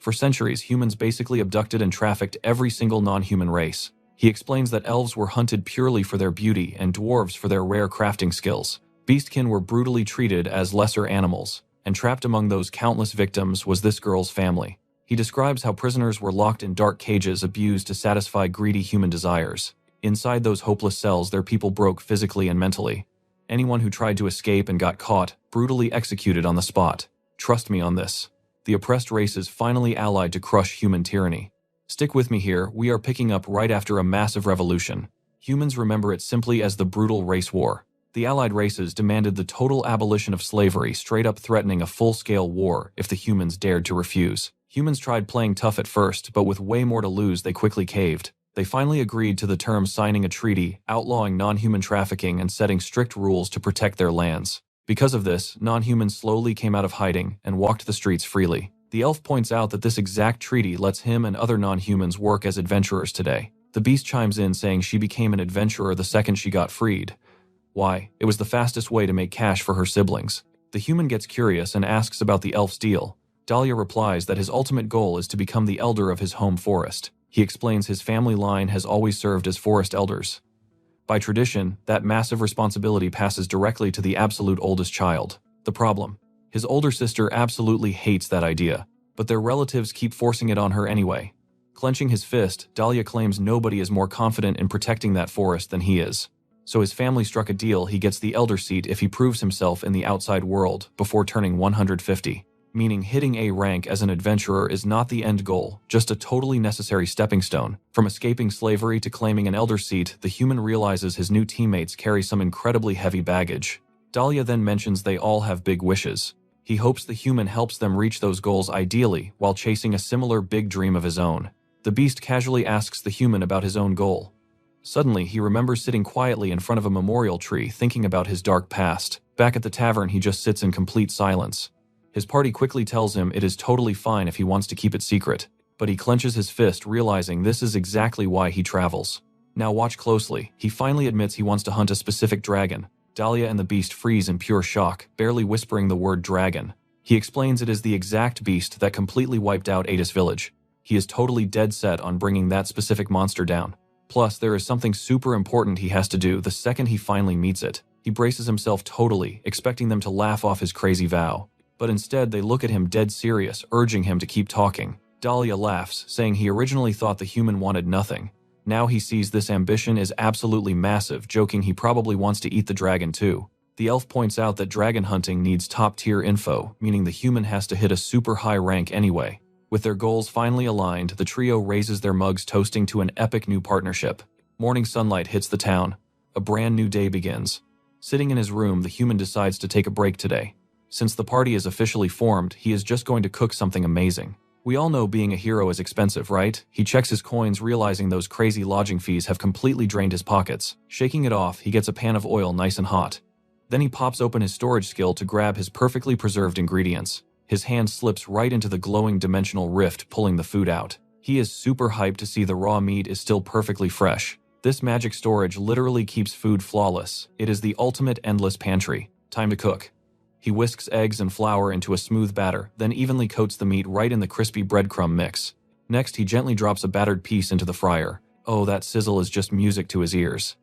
For centuries, humans basically abducted and trafficked every single non-human race. He explains that elves were hunted purely for their beauty and dwarves for their rare crafting skills. Beastkin were brutally treated as lesser animals, and trapped among those countless victims was this girl's family. He describes how prisoners were locked in dark cages abused to satisfy greedy human desires. Inside those hopeless cells, their people broke physically and mentally. Anyone who tried to escape and got caught, brutally executed on the spot. Trust me on this. The oppressed races finally allied to crush human tyranny. Stick with me here, we are picking up right after a massive revolution. Humans remember it simply as the brutal race war. The allied races demanded the total abolition of slavery, straight up threatening a full-scale war if the humans dared to refuse. Humans tried playing tough at first, but with way more to lose, they quickly caved. They finally agreed to the terms, signing a treaty, outlawing non-human trafficking and setting strict rules to protect their lands. Because of this, non-humans slowly came out of hiding and walked the streets freely. The elf points out that this exact treaty lets him and other non-humans work as adventurers today. The beast chimes in saying she became an adventurer the second she got freed. Why? It was the fastest way to make cash for her siblings. The human gets curious and asks about the elf's deal. Dahlia replies that his ultimate goal is to become the elder of his home forest. He explains his family line has always served as forest elders. By tradition, that massive responsibility passes directly to the absolute oldest child. The problem? His older sister absolutely hates that idea, but their relatives keep forcing it on her anyway. Clenching his fist, Dahlia claims nobody is more confident in protecting that forest than he is. So his family struck a deal: he gets the elder seat if he proves himself in the outside world before turning 150. Meaning hitting A rank as an adventurer is not the end goal, just a totally necessary stepping stone. From escaping slavery to claiming an elder seat, the human realizes his new teammates carry some incredibly heavy baggage. Dahlia then mentions they all have big wishes. He hopes the human helps them reach those goals ideally, while chasing a similar big dream of his own. The beast casually asks the human about his own goal. Suddenly, he remembers sitting quietly in front of a memorial tree thinking about his dark past. Back at the tavern, he just sits in complete silence. His party quickly tells him it is totally fine if he wants to keep it secret, but he clenches his fist, realizing this is exactly why he travels. Now watch closely. He finally admits he wants to hunt a specific dragon. Dahlia and the beast freeze in pure shock, barely whispering the word dragon. He explains it is the exact beast that completely wiped out Ada's village. He is totally dead set on bringing that specific monster down. Plus, there is something super important he has to do the second he finally meets it. He braces himself totally, expecting them to laugh off his crazy vow. But instead, they look at him dead serious, urging him to keep talking. Dahlia laughs, saying he originally thought the human wanted nothing. Now he sees this ambition is absolutely massive, joking he probably wants to eat the dragon too. The elf points out that dragon hunting needs top-tier info, meaning the human has to hit a super high rank anyway. With their goals finally aligned, the trio raises their mugs, toasting to an epic new partnership. Morning sunlight hits the town. A brand new day begins. Sitting in his room, the human decides to take a break today. Since the party is officially formed, he is just going to cook something amazing. We all know being a hero is expensive, right? He checks his coins, realizing those crazy lodging fees have completely drained his pockets. Shaking it off, he gets a pan of oil nice and hot. Then he pops open his storage skill to grab his perfectly preserved ingredients. His hand slips right into the glowing dimensional rift, pulling the food out. He is super hyped to see the raw meat is still perfectly fresh. This magic storage literally keeps food flawless. It is the ultimate endless pantry. Time to cook. He whisks eggs and flour into a smooth batter, then evenly coats the meat right in the crispy breadcrumb mix. Next, he gently drops a battered piece into the fryer. Oh, that sizzle is just music to his ears.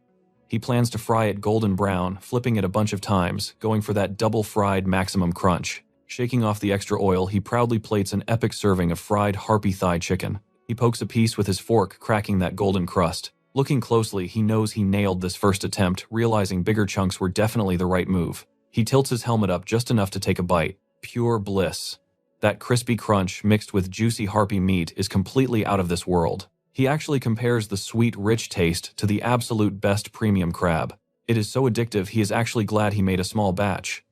He plans to fry it golden brown, flipping it a bunch of times, going for that double-fried maximum crunch. Shaking off the extra oil, he proudly plates an epic serving of fried harpy thigh chicken. He pokes a piece with his fork, cracking that golden crust. Looking closely, he knows he nailed this first attempt, realizing bigger chunks were definitely the right move. He tilts his helmet up just enough to take a bite. Pure bliss. That crispy crunch mixed with juicy harpy meat is completely out of this world. He actually compares the sweet, rich taste to the absolute best premium crab. It is so addictive he is actually glad he made a small batch.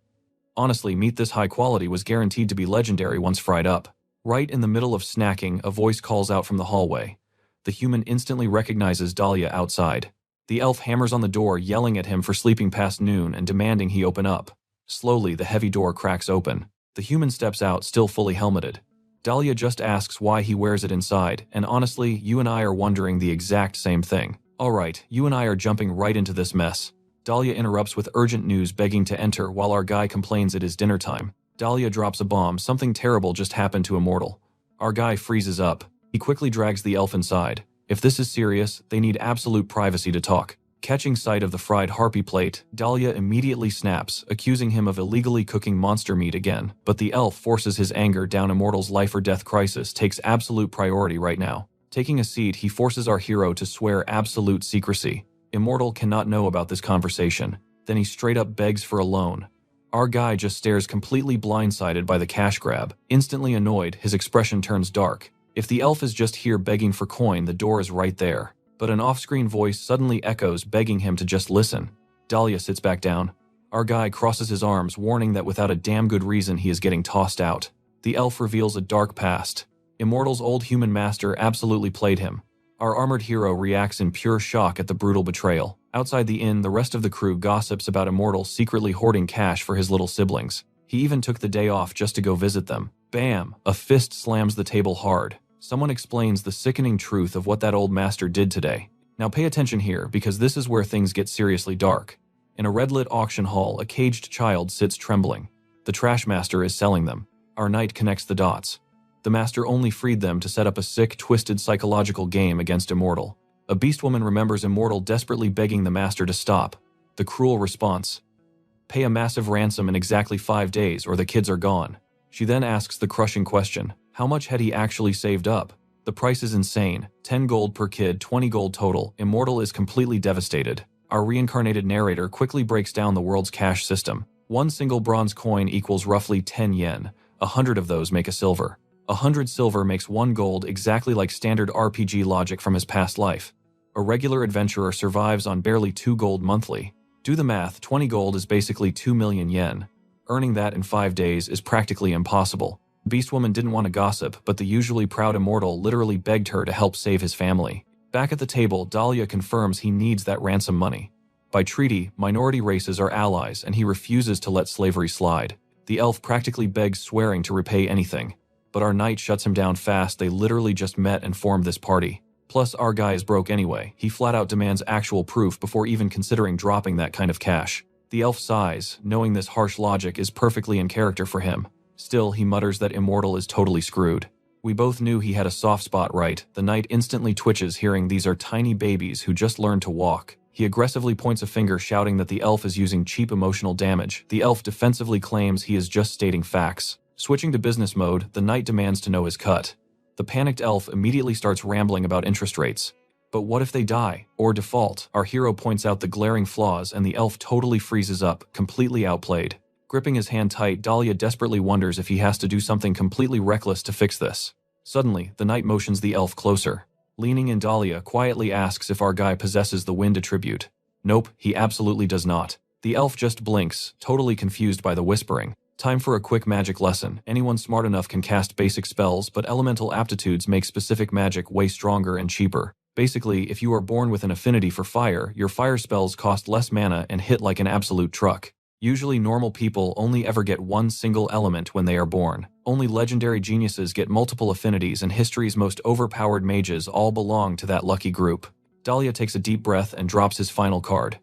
Honestly, meat this high quality was guaranteed to be legendary once fried up. Right in the middle of snacking, a voice calls out from the hallway. The human instantly recognizes Dahlia outside. The elf hammers on the door, yelling at him for sleeping past noon and demanding he open up. Slowly, the heavy door cracks open. The human steps out, still fully helmeted. Dahlia just asks why he wears it inside, and honestly, you and I are wondering the exact same thing. Alright, you and I are jumping right into this mess. Dahlia interrupts with urgent news, begging to enter while our guy complains it is dinner time. Dahlia drops a bomb. Something terrible just happened to Immortal. Our guy freezes up. He quickly drags the elf inside. If this is serious, they need absolute privacy to talk. Catching sight of the fried harpy plate, Dahlia immediately snaps, accusing him of illegally cooking monster meat again, but the elf forces his anger down. Immortal's life or death crisis takes absolute priority right now. Taking a seat, he forces our hero to swear absolute secrecy. Immortal cannot know about this conversation. Then he straight up begs for a loan. Our guy just stares, completely blindsided by the cash grab. Instantly annoyed, his expression turns dark. If the elf is just here begging for coin, the door is right there. But an off-screen voice suddenly echoes, begging him to just listen. Dahlia sits back down. Our guy crosses his arms, warning that without a damn good reason he is getting tossed out. The elf reveals a dark past. Immortal's old human master absolutely played him. Our armored hero reacts in pure shock at the brutal betrayal. Outside the inn, the rest of the crew gossips about Immortal secretly hoarding cash for his little siblings. He even took the day off just to go visit them. Bam! A fist slams the table hard. Someone explains the sickening truth of what that old master did today. Now pay attention here, because this is where things get seriously dark. In a red-lit auction hall, a caged child sits trembling. The trash master is selling them. Our knight connects the dots. The master only freed them to set up a sick, twisted psychological game against Immortal. A beast woman remembers Immortal desperately begging the master to stop. The cruel response: pay a massive ransom in exactly 5 days or the kids are gone. She then asks the crushing question: how much had he actually saved up? The price is insane. 10 gold per kid, 20 gold total. Immortal is completely devastated. Our reincarnated narrator quickly breaks down the world's cash system. One single bronze coin equals roughly 10 yen. 100 of those make a silver. 100 silver makes 1 gold, exactly like standard RPG logic from his past life. A regular adventurer survives on barely 2 gold monthly. Do the math, 20 gold is basically 2 million yen. Earning that in 5 days is practically impossible. Beastwoman didn't want to gossip, but the usually proud Immortal literally begged her to help save his family. Back at the table, Dahlia confirms he needs that ransom money. By treaty, minority races are allies and he refuses to let slavery slide. The elf practically begs, swearing to repay anything. But our knight shuts him down fast. They literally just met and formed this party. Plus, our guy is broke anyway. He flat out demands actual proof before even considering dropping that kind of cash. The elf sighs, knowing this harsh logic is perfectly in character for him. Still, he mutters that Immortal is totally screwed. We both knew he had a soft spot, right? The knight instantly twitches, hearing these are tiny babies who just learned to walk. He aggressively points a finger, shouting that the elf is using cheap emotional damage. The elf defensively claims he is just stating facts. Switching to business mode, the knight demands to know his cut. The panicked elf immediately starts rambling about interest rates. But what if they die, or default? Our hero points out the glaring flaws and the elf totally freezes up, completely outplayed. Gripping his hand tight, Dahlia desperately wonders if he has to do something completely reckless to fix this. Suddenly, the knight motions the elf closer. Leaning in, Dahlia quietly asks if our guy possesses the wind attribute. Nope, he absolutely does not. The elf just blinks, totally confused by the whispering. Time for a quick magic lesson. Anyone smart enough can cast basic spells, but elemental aptitudes make specific magic way stronger and cheaper. Basically, if you are born with an affinity for fire, your fire spells cost less mana and hit like an absolute truck. Usually normal people only ever get one single element when they are born. Only legendary geniuses get multiple affinities, and history's most overpowered mages all belong to that lucky group. Dahlia takes a deep breath and drops his final card.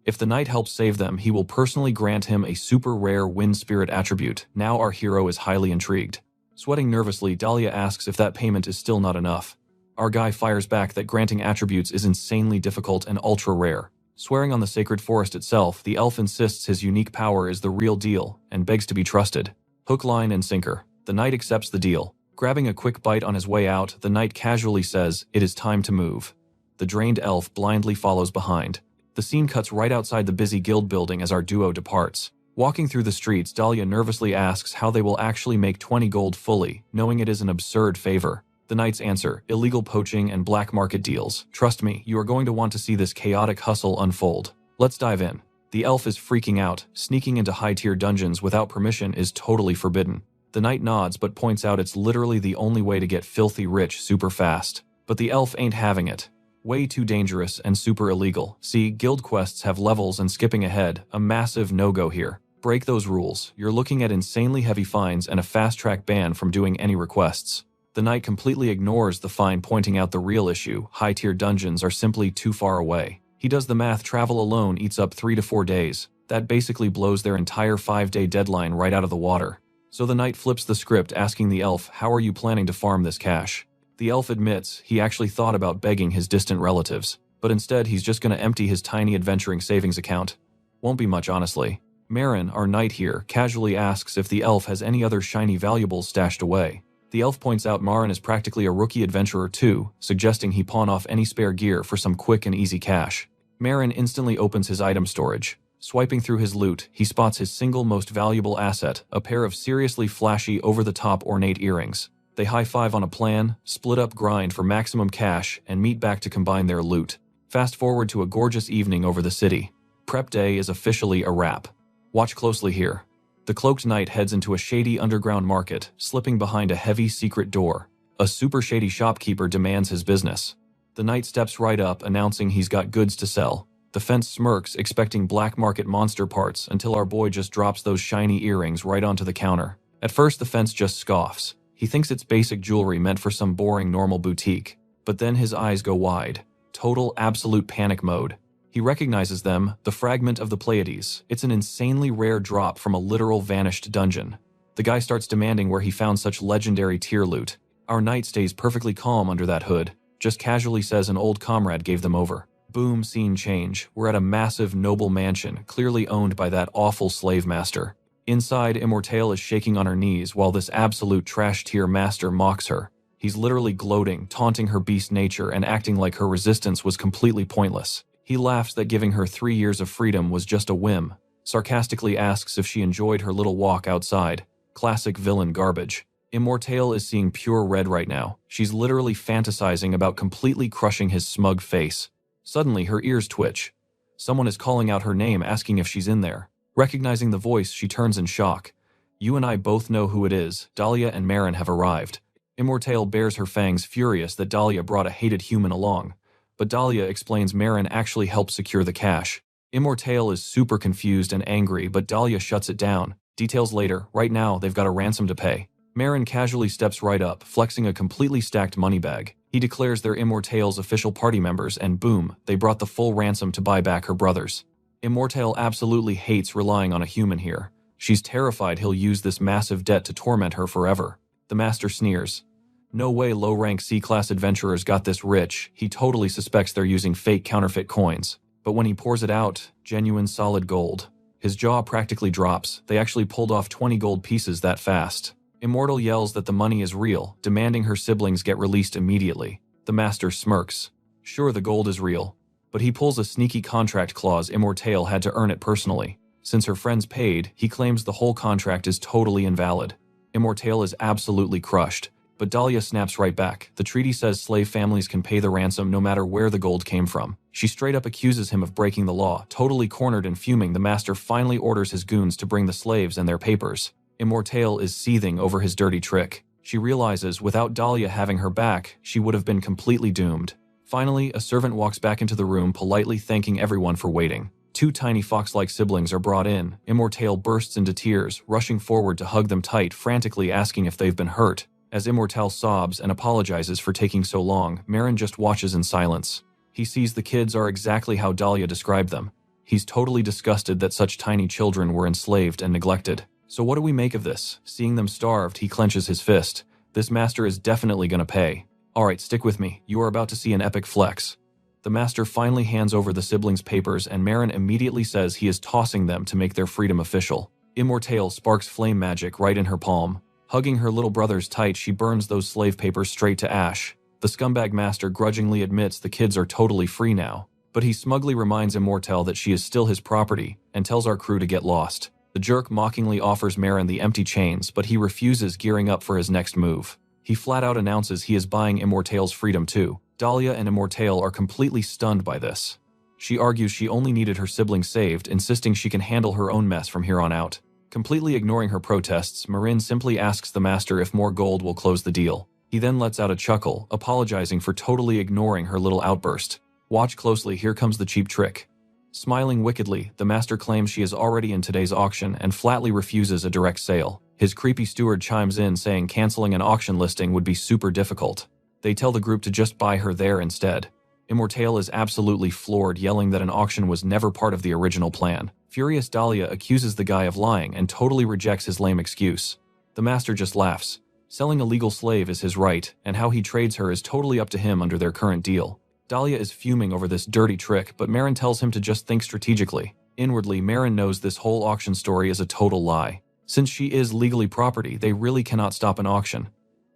If the knight helps save them, he will personally grant him a super rare wind spirit attribute. Now our hero is highly intrigued. Sweating nervously, Dahlia asks if that payment is still not enough. Our guy fires back that granting attributes is insanely difficult and ultra rare. Swearing on the sacred forest itself, the elf insists his unique power is the real deal and begs to be trusted. Hook, line, and sinker. The knight accepts the deal. Grabbing a quick bite on his way out, the knight casually says, "It is time to move." The drained elf blindly follows behind. The scene cuts right outside the busy guild building as our duo departs. Walking through the streets, Dahlia nervously asks how they will actually make 20 gold fully, knowing it is an absurd favor. The knight's answer, illegal poaching and black market deals. Trust me, you are going to want to see this chaotic hustle unfold. Let's dive in. The elf is freaking out. Sneaking into high-tier dungeons without permission is totally forbidden. The knight nods but points out it's literally the only way to get filthy rich super fast. But the elf ain't having it. Way too dangerous and super illegal. See, guild quests have levels and skipping ahead, a massive no-go here. Break those rules. You're looking at insanely heavy fines and a fast-track ban from doing any requests. The knight completely ignores the fine, pointing out the real issue. High-tier dungeons are simply too far away. He does the math. Travel alone eats up 3 to 4 days. That basically blows their entire 5-day deadline right out of the water. So the knight flips the script, asking the elf, "How are you planning to farm this cash?" The elf admits he actually thought about begging his distant relatives, but instead he's just gonna empty his tiny adventuring savings account. Won't be much, honestly. Marin, our knight here, casually asks if the elf has any other shiny valuables stashed away. The elf points out Marin is practically a rookie adventurer too, suggesting he pawn off any spare gear for some quick and easy cash. Marin instantly opens his item storage. Swiping through his loot, he spots his single most valuable asset, a pair of seriously flashy, over-the-top ornate earrings. They high-five on a plan, split up grind for maximum cash, and meet back to combine their loot. Fast forward to a gorgeous evening over the city. Prep day is officially a wrap. Watch closely here. The cloaked knight heads into a shady underground market, slipping behind a heavy secret door. A super shady shopkeeper demands his business. The knight steps right up, announcing he's got goods to sell. The fence smirks, expecting black market monster parts, until our boy just drops those shiny earrings right onto the counter. At first, the fence just scoffs. He thinks it's basic jewelry meant for some boring normal boutique. But then his eyes go wide. Total, absolute panic mode. He recognizes them, the fragment of the Pleiades. It's an insanely rare drop from a literal vanished dungeon. The guy starts demanding where he found such legendary tier loot. Our knight stays perfectly calm under that hood, just casually says an old comrade gave them over. Boom, scene change. We're at a massive noble mansion, clearly owned by that awful slave master. Inside, Immortale is shaking on her knees while this absolute trash tier master mocks her. He's literally gloating, taunting her beast nature and acting like her resistance was completely pointless. He laughs that giving her 3 years of freedom was just a whim, sarcastically asks if she enjoyed her little walk outside. Classic villain garbage. Immortale is seeing pure red right now. She's literally fantasizing about completely crushing his smug face. Suddenly, her ears twitch. Someone is calling out her name, asking if she's in there. Recognizing the voice, she turns in shock. You and I both know who it is. Dahlia and Marin have arrived. Immortale bares her fangs, furious that Dahlia brought a hated human along. but Dahlia explains Marin actually helped secure the cash. Immortale is super confused and angry, but Dahlia shuts it down. Details later, right now they've got a ransom to pay. Marin casually steps right up, flexing a completely stacked money bag. He declares they're Immortale's official party members and boom, they brought the full ransom to buy back her brothers. Immortale absolutely hates relying on a human here. She's terrified he'll use this massive debt to torment her forever. The master sneers. No way low-rank C-class adventurers got this rich. He totally suspects they're using fake counterfeit coins. But when he pours it out, genuine solid gold. His jaw practically drops. They actually pulled off 20 gold pieces that fast. Immortal yells that the money is real, demanding her siblings get released immediately. The master smirks. Sure, the gold is real, but he pulls a sneaky contract clause. Immortale had to earn it personally. Since her friends paid, he claims the whole contract is totally invalid. Immortale is absolutely crushed, but Dahlia snaps right back. The treaty says slave families can pay the ransom no matter where the gold came from. She straight up accuses him of breaking the law. Totally cornered and fuming, the master finally orders his goons to bring the slaves and their papers. Immortale is seething over his dirty trick. She realizes without Dahlia having her back, she would have been completely doomed. Finally, a servant walks back into the room, politely thanking everyone for waiting. Two tiny fox-like siblings are brought in. Immortale bursts into tears, rushing forward to hug them tight, frantically asking if they've been hurt. As Immortale sobs and apologizes for taking so long, Marin just watches in silence. He sees the kids are exactly how Dahlia described them. He's totally disgusted that such tiny children were enslaved and neglected. So what do we make of this? Seeing them starved, he clenches his fist. This master is definitely gonna pay. Alright, stick with me. You are about to see an epic flex. The master finally hands over the siblings' papers and Marin immediately says he is tossing them to make their freedom official. Immortale sparks flame magic right in her palm. Hugging her little brothers tight, she burns those slave papers straight to ash. The scumbag master grudgingly admits the kids are totally free now, but he smugly reminds Immortale that she is still his property and tells our crew to get lost. The jerk mockingly offers Marin the empty chains, but he refuses, gearing up for his next move. He flat out announces he is buying Immortale's freedom too. Dahlia and Immortale are completely stunned by this. She argues she only needed her siblings saved, insisting she can handle her own mess from here on out. Completely ignoring her protests, Marin simply asks the master if more gold will close the deal. He then lets out a chuckle, apologizing for totally ignoring her little outburst. Watch closely, here comes the cheap trick. Smiling wickedly, the master claims she is already in today's auction and flatly refuses a direct sale. His creepy steward chimes in saying canceling an auction listing would be super difficult. They tell the group to just buy her there instead. Immortale is absolutely floored, yelling that an auction was never part of the original plan. Furious Dahlia accuses the guy of lying and totally rejects his lame excuse. The master just laughs. Selling a legal slave is his right, and how he trades her is totally up to him under their current deal. Dahlia is fuming over this dirty trick, but Marin tells him to just think strategically. Inwardly, Marin knows this whole auction story is a total lie. Since she is legally property, they really cannot stop an auction.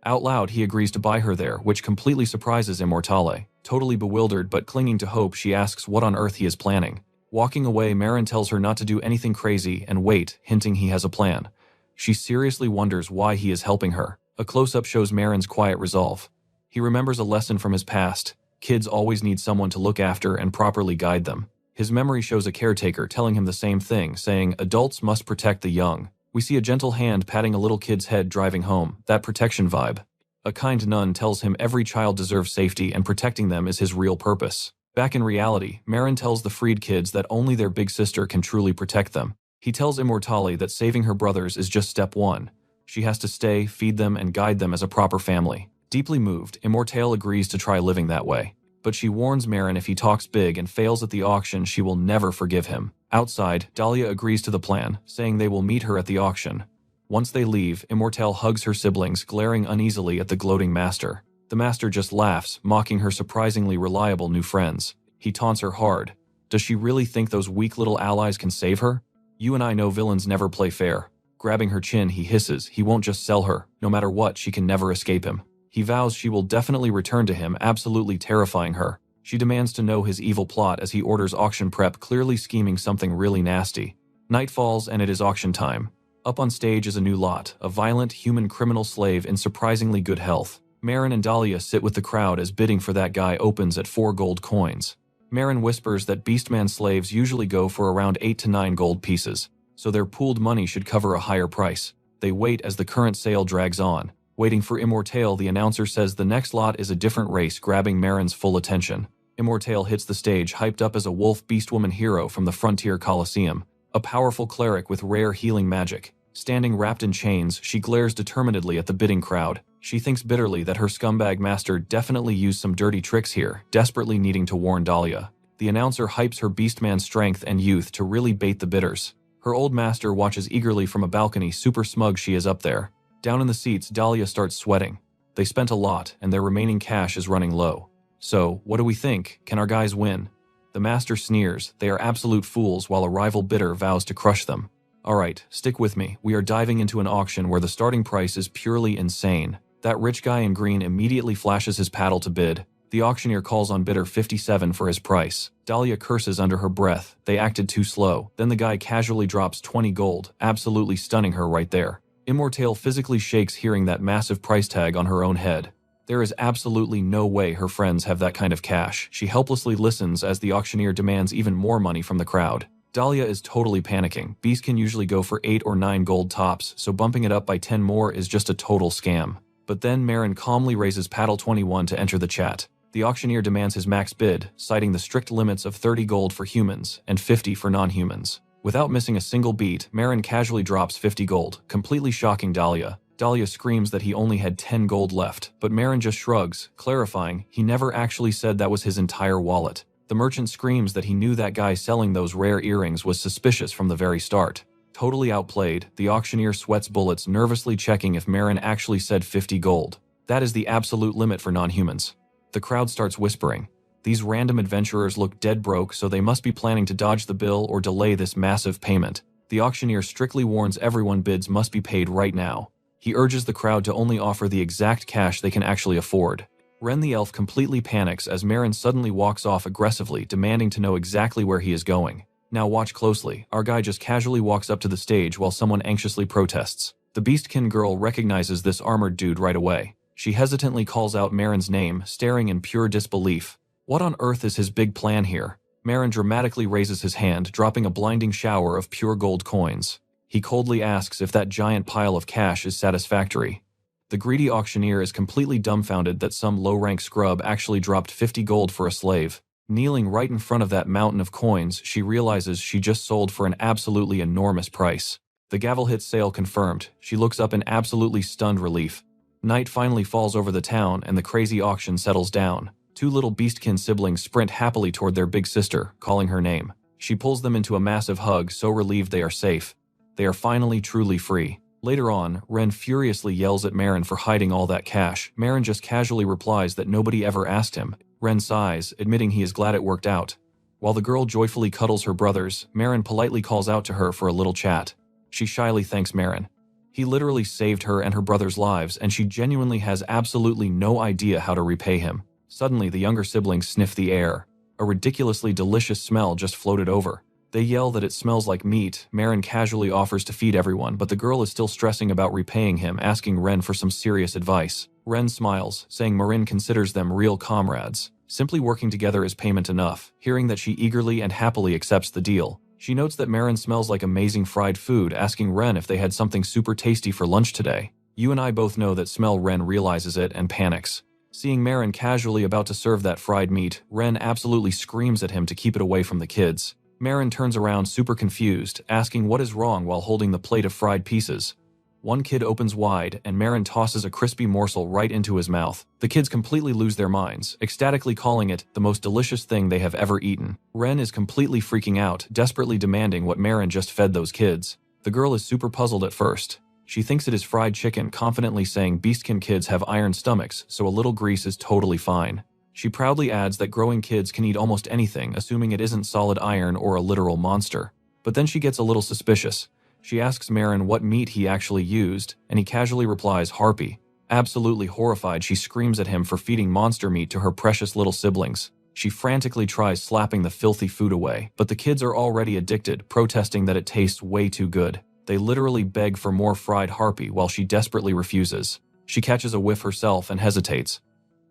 Out loud, he agrees to buy her there, which completely surprises Immortale. Totally bewildered but clinging to hope, she asks what on earth he is planning. Walking away, Marin tells her not to do anything crazy and wait, hinting he has a plan. She seriously wonders why he is helping her. A close-up shows Marin's quiet resolve. He remembers a lesson from his past. Kids always need someone to look after and properly guide them. His memory shows a caretaker telling him the same thing, saying, adults must protect the young. We see a gentle hand patting a little kid's head driving home, that protection vibe. A kind nun tells him every child deserves safety and protecting them is his real purpose. Back in reality, Marin tells the freed kids that only their big sister can truly protect them. He tells Immortale that saving her brothers is just step one. She has to stay, feed them, and guide them as a proper family. Deeply moved, Immortale agrees to try living that way. But she warns Marin if he talks big and fails at the auction, she will never forgive him. Outside, Dahlia agrees to the plan, saying they will meet her at the auction. Once they leave, Immortale hugs her siblings, glaring uneasily at the gloating master. The master just laughs, mocking her surprisingly reliable new friends. He taunts her hard. Does she really think those weak little allies can save her? You and I know villains never play fair. Grabbing her chin, he hisses he won't just sell her. No matter what, she can never escape him. He vows she will definitely return to him, absolutely terrifying her. She demands to know his evil plot as he orders auction prep, clearly scheming something really nasty. Night falls and it is auction time. Up on stage is a new lot, a violent human criminal slave in surprisingly good health. Marin and Dahlia sit with the crowd as bidding for that guy opens at 4 gold coins. Marin whispers that Beastman slaves usually go for around 8 to 9 gold pieces, so their pooled money should cover a higher price. They wait as the current sale drags on. Waiting for Immortale, the announcer says the next lot is a different race, grabbing Marin's full attention. Immortale hits the stage hyped up as a wolf beastwoman hero from the Frontier Coliseum, a powerful cleric with rare healing magic. Standing wrapped in chains, she glares determinedly at the bidding crowd. She thinks bitterly that her scumbag master definitely used some dirty tricks here, desperately needing to warn Dahlia. The announcer hypes her beastman's strength and youth to really bait the bidders. Her old master watches eagerly from a balcony, super smug she is up there. Down in the seats, Dahlia starts sweating. They spent a lot, and their remaining cash is running low. So, what do we think? Can our guys win? The master sneers. They are absolute fools, while a rival bidder vows to crush them. Alright, stick with me. We are diving into an auction where the starting price is purely insane. That rich guy in green immediately flashes his paddle to bid. The auctioneer calls on bidder 57 for his price. Dahlia curses under her breath. They acted too slow. Then the guy casually drops 20 gold, absolutely stunning her right there. Immortale physically shakes hearing that massive price tag on her own head. There is absolutely no way her friends have that kind of cash. She helplessly listens as the auctioneer demands even more money from the crowd. Dahlia is totally panicking. Beasts can usually go for 8 or 9 gold tops, so bumping it up by 10 more is just a total scam. But then Marin calmly raises paddle 21 to enter the chat. The auctioneer demands his max bid, citing the strict limits of 30 gold for humans and 50 for non-humans. Without missing a single beat, Marin casually drops 50 gold, completely shocking Dahlia. Dahlia screams that he only had 10 gold left, but Marin just shrugs, clarifying he never actually said that was his entire wallet. The merchant screams that he knew that guy selling those rare earrings was suspicious from the very start. Totally outplayed, the auctioneer sweats bullets, nervously checking if Marin actually said 50 gold. That is the absolute limit for non-humans. The crowd starts whispering. These random adventurers look dead broke, so they must be planning to dodge the bill or delay this massive payment. The auctioneer strictly warns everyone bids must be paid right now. He urges the crowd to only offer the exact cash they can actually afford. Ren the elf completely panics as Marin suddenly walks off aggressively, demanding to know exactly where he is going. Now watch closely. Our guy just casually walks up to the stage while someone anxiously protests. The Beastkin girl recognizes this armored dude right away. She hesitantly calls out Marin's name, staring in pure disbelief. What on earth is his big plan here? Marin dramatically raises his hand, dropping a blinding shower of pure gold coins. He coldly asks if that giant pile of cash is satisfactory. The greedy auctioneer is completely dumbfounded that some low-rank scrub actually dropped 50 gold for a slave. Kneeling right in front of that mountain of coins, she realizes she just sold for an absolutely enormous price. The gavel hits sale confirmed. She looks up in absolutely stunned relief. Night finally falls over the town and the crazy auction settles down. 2 little Beastkin siblings sprint happily toward their big sister, calling her name. She pulls them into a massive hug, so relieved they are safe. They are finally truly free. Later on, Ren furiously yells at Marin for hiding all that cash. Marin just casually replies that nobody ever asked him. Ren sighs, admitting he is glad it worked out. While the girl joyfully cuddles her brothers, Marin politely calls out to her for a little chat. She shyly thanks Marin. He literally saved her and her brothers' lives, and she genuinely has absolutely no idea how to repay him. Suddenly, the younger siblings sniff the air. A ridiculously delicious smell just floated over. They yell that it smells like meat. Marin casually offers to feed everyone, but the girl is still stressing about repaying him, asking Ren for some serious advice. Ren smiles, saying Marin considers them real comrades. Simply working together is payment enough. Hearing that she eagerly and happily accepts the deal. She notes that Marin smells like amazing fried food, asking Ren if they had something super tasty for lunch today. You and I both know that smell. Ren realizes it and panics. Seeing Marin casually about to serve that fried meat, Ren absolutely screams at him to keep it away from the kids. Marin turns around super confused, asking what is wrong while holding the plate of fried pieces. One kid opens wide, and Marin tosses a crispy morsel right into his mouth. The kids completely lose their minds, ecstatically calling it the most delicious thing they have ever eaten. Ren is completely freaking out, desperately demanding what Marin just fed those kids. The girl is super puzzled at first. She thinks it is fried chicken, confidently saying Beastkin kids have iron stomachs, so a little grease is totally fine. She proudly adds that growing kids can eat almost anything, assuming it isn't solid iron or a literal monster. But then she gets a little suspicious. She asks Marin what meat he actually used, and he casually replies harpy. Absolutely horrified, she screams at him for feeding monster meat to her precious little siblings. She frantically tries slapping the filthy food away, but the kids are already addicted, protesting that it tastes way too good. They literally beg for more fried harpy while she desperately refuses. She catches a whiff herself and hesitates.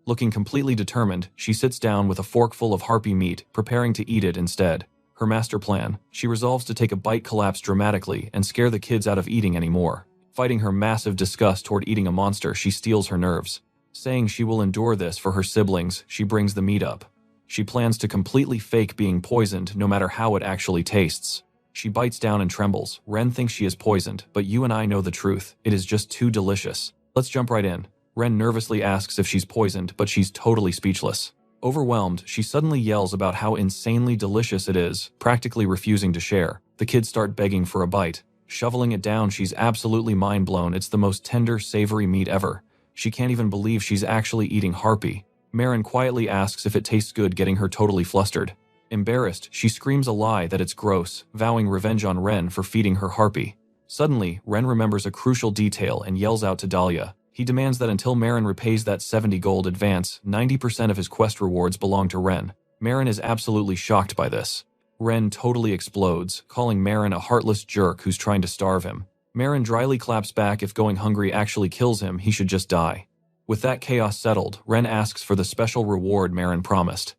Looking completely determined, she sits down with a fork full of harpy meat, preparing to eat it instead. Her master plan, she resolves to take a bite, collapse dramatically, and scare the kids out of eating anymore. Fighting her massive disgust toward eating a monster, she steels her nerves. Saying she will endure this for her siblings, she brings the meat up. She plans to completely fake being poisoned no matter how it actually tastes. She bites down and trembles. Ren thinks she is poisoned, but you and I know the truth. It is just too delicious. Let's jump right in. Ren nervously asks if she's poisoned, but she's totally speechless. Overwhelmed, she suddenly yells about how insanely delicious it is, practically refusing to share. The kids start begging for a bite. Shoveling it down, she's absolutely mind-blown. It's the most tender, savory meat ever. She can't even believe she's actually eating harpy. Marin quietly asks if it tastes good, getting her totally flustered. Embarrassed, she screams a lie that it's gross, vowing revenge on Ren for feeding her harpy. Suddenly, Ren remembers a crucial detail and yells out to Dahlia. He demands that until Marin repays that 70 gold advance, 90% of his quest rewards belong to Ren. Marin is absolutely shocked by this. Ren totally explodes, calling Marin a heartless jerk who's trying to starve him. Marin dryly claps back. If going hungry actually kills him, he should just die. With that chaos settled, Ren asks for the special reward Marin promised.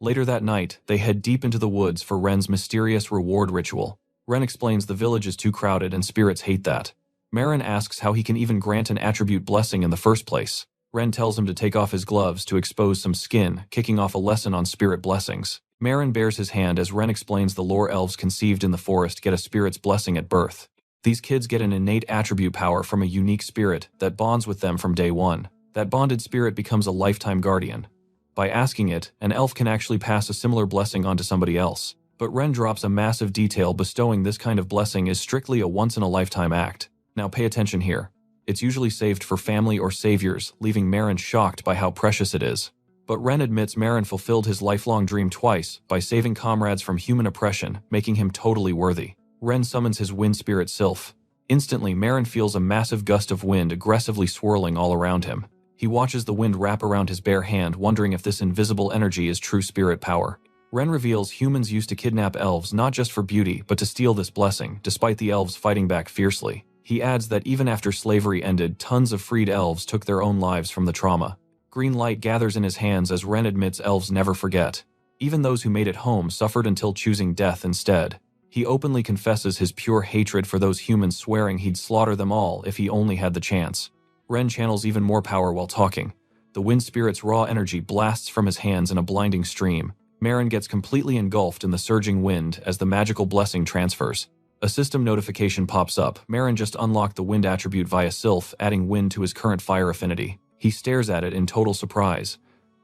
Later that night, they head deep into the woods for Ren's mysterious reward ritual. Ren explains the village is too crowded and spirits hate that. Marin asks how he can even grant an attribute blessing in the first place. Ren tells him to take off his gloves to expose some skin, kicking off a lesson on spirit blessings. Marin bears his hand as Ren explains the lore elves conceived in the forest get a spirit's blessing at birth. These kids get an innate attribute power from a unique spirit that bonds with them from day one. That bonded spirit becomes a lifetime guardian. By asking it, an elf can actually pass a similar blessing onto somebody else. But Ren drops a massive detail: bestowing this kind of blessing is strictly a once-in-a-lifetime act. Now pay attention here. It's usually saved for family or saviors, leaving Marin shocked by how precious it is. But Ren admits Marin fulfilled his lifelong dream twice by saving comrades from human oppression, making him totally worthy. Ren summons his wind spirit Sylph. Instantly, Marin feels a massive gust of wind aggressively swirling all around him. He watches the wind wrap around his bare hand, wondering if this invisible energy is true spirit power. Ren reveals humans used to kidnap elves not just for beauty, but to steal this blessing, despite the elves fighting back fiercely. He adds that even after slavery ended, tons of freed elves took their own lives from the trauma. Green light gathers in his hands as Ren admits elves never forget. Even those who made it home suffered until choosing death instead. He openly confesses his pure hatred for those humans, swearing he'd slaughter them all if he only had the chance. Ren channels even more power while talking. The wind spirit's raw energy blasts from his hands in a blinding stream. Marin gets completely engulfed in the surging wind as the magical blessing transfers. A system notification pops up. Marin just unlocked the wind attribute via Sylph, adding wind to his current fire affinity. He stares at it in total surprise.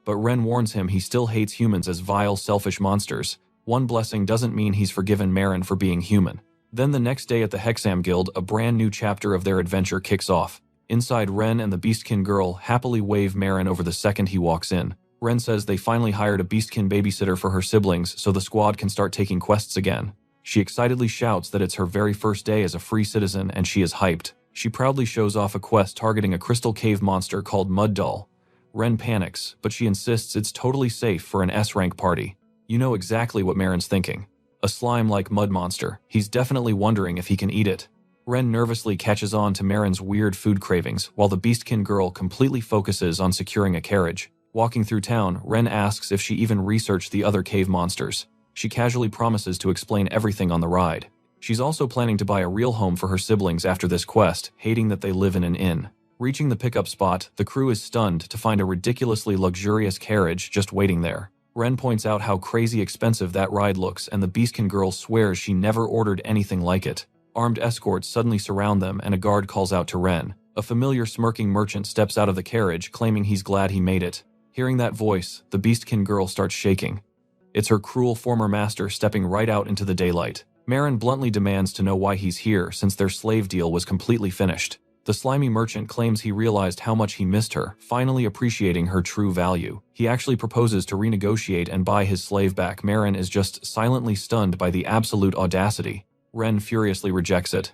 But Ren warns him he still hates humans as vile, selfish monsters. One blessing doesn't mean he's forgiven Marin for being human. Then the next day at the Hexam Guild, a brand new chapter of their adventure kicks off. Inside, Ren and the Beastkin girl happily wave Marin over the second he walks in. Ren says they finally hired a Beastkin babysitter for her siblings so the squad can start taking quests again. She excitedly shouts that it's her very first day as a free citizen and she is hyped. She proudly shows off a quest targeting a crystal cave monster called Mud Doll. Ren panics, but she insists it's totally safe for an S-rank party. You know exactly what Marin's thinking. A slime-like mud monster. He's definitely wondering if he can eat it. Ren nervously catches on to Marin's weird food cravings, while the Beastkin girl completely focuses on securing a carriage. Walking through town, Ren asks if she even researched the other cave monsters. She casually promises to explain everything on the ride. She's also planning to buy a real home for her siblings after this quest, hating that they live in an inn. Reaching the pickup spot, the crew is stunned to find a ridiculously luxurious carriage just waiting there. Ren points out how crazy expensive that ride looks, and the Beastkin girl swears she never ordered anything like it. Armed escorts suddenly surround them and a guard calls out to Ren. A familiar smirking merchant steps out of the carriage, claiming he's glad he made it. Hearing that voice, the Beastkin girl starts shaking. It's her cruel former master stepping right out into the daylight. Marin bluntly demands to know why he's here since their slave deal was completely finished. The slimy merchant claims he realized how much he missed her, finally appreciating her true value. He actually proposes to renegotiate and buy his slave back. Marin is just silently stunned by the absolute audacity. Ren furiously rejects it.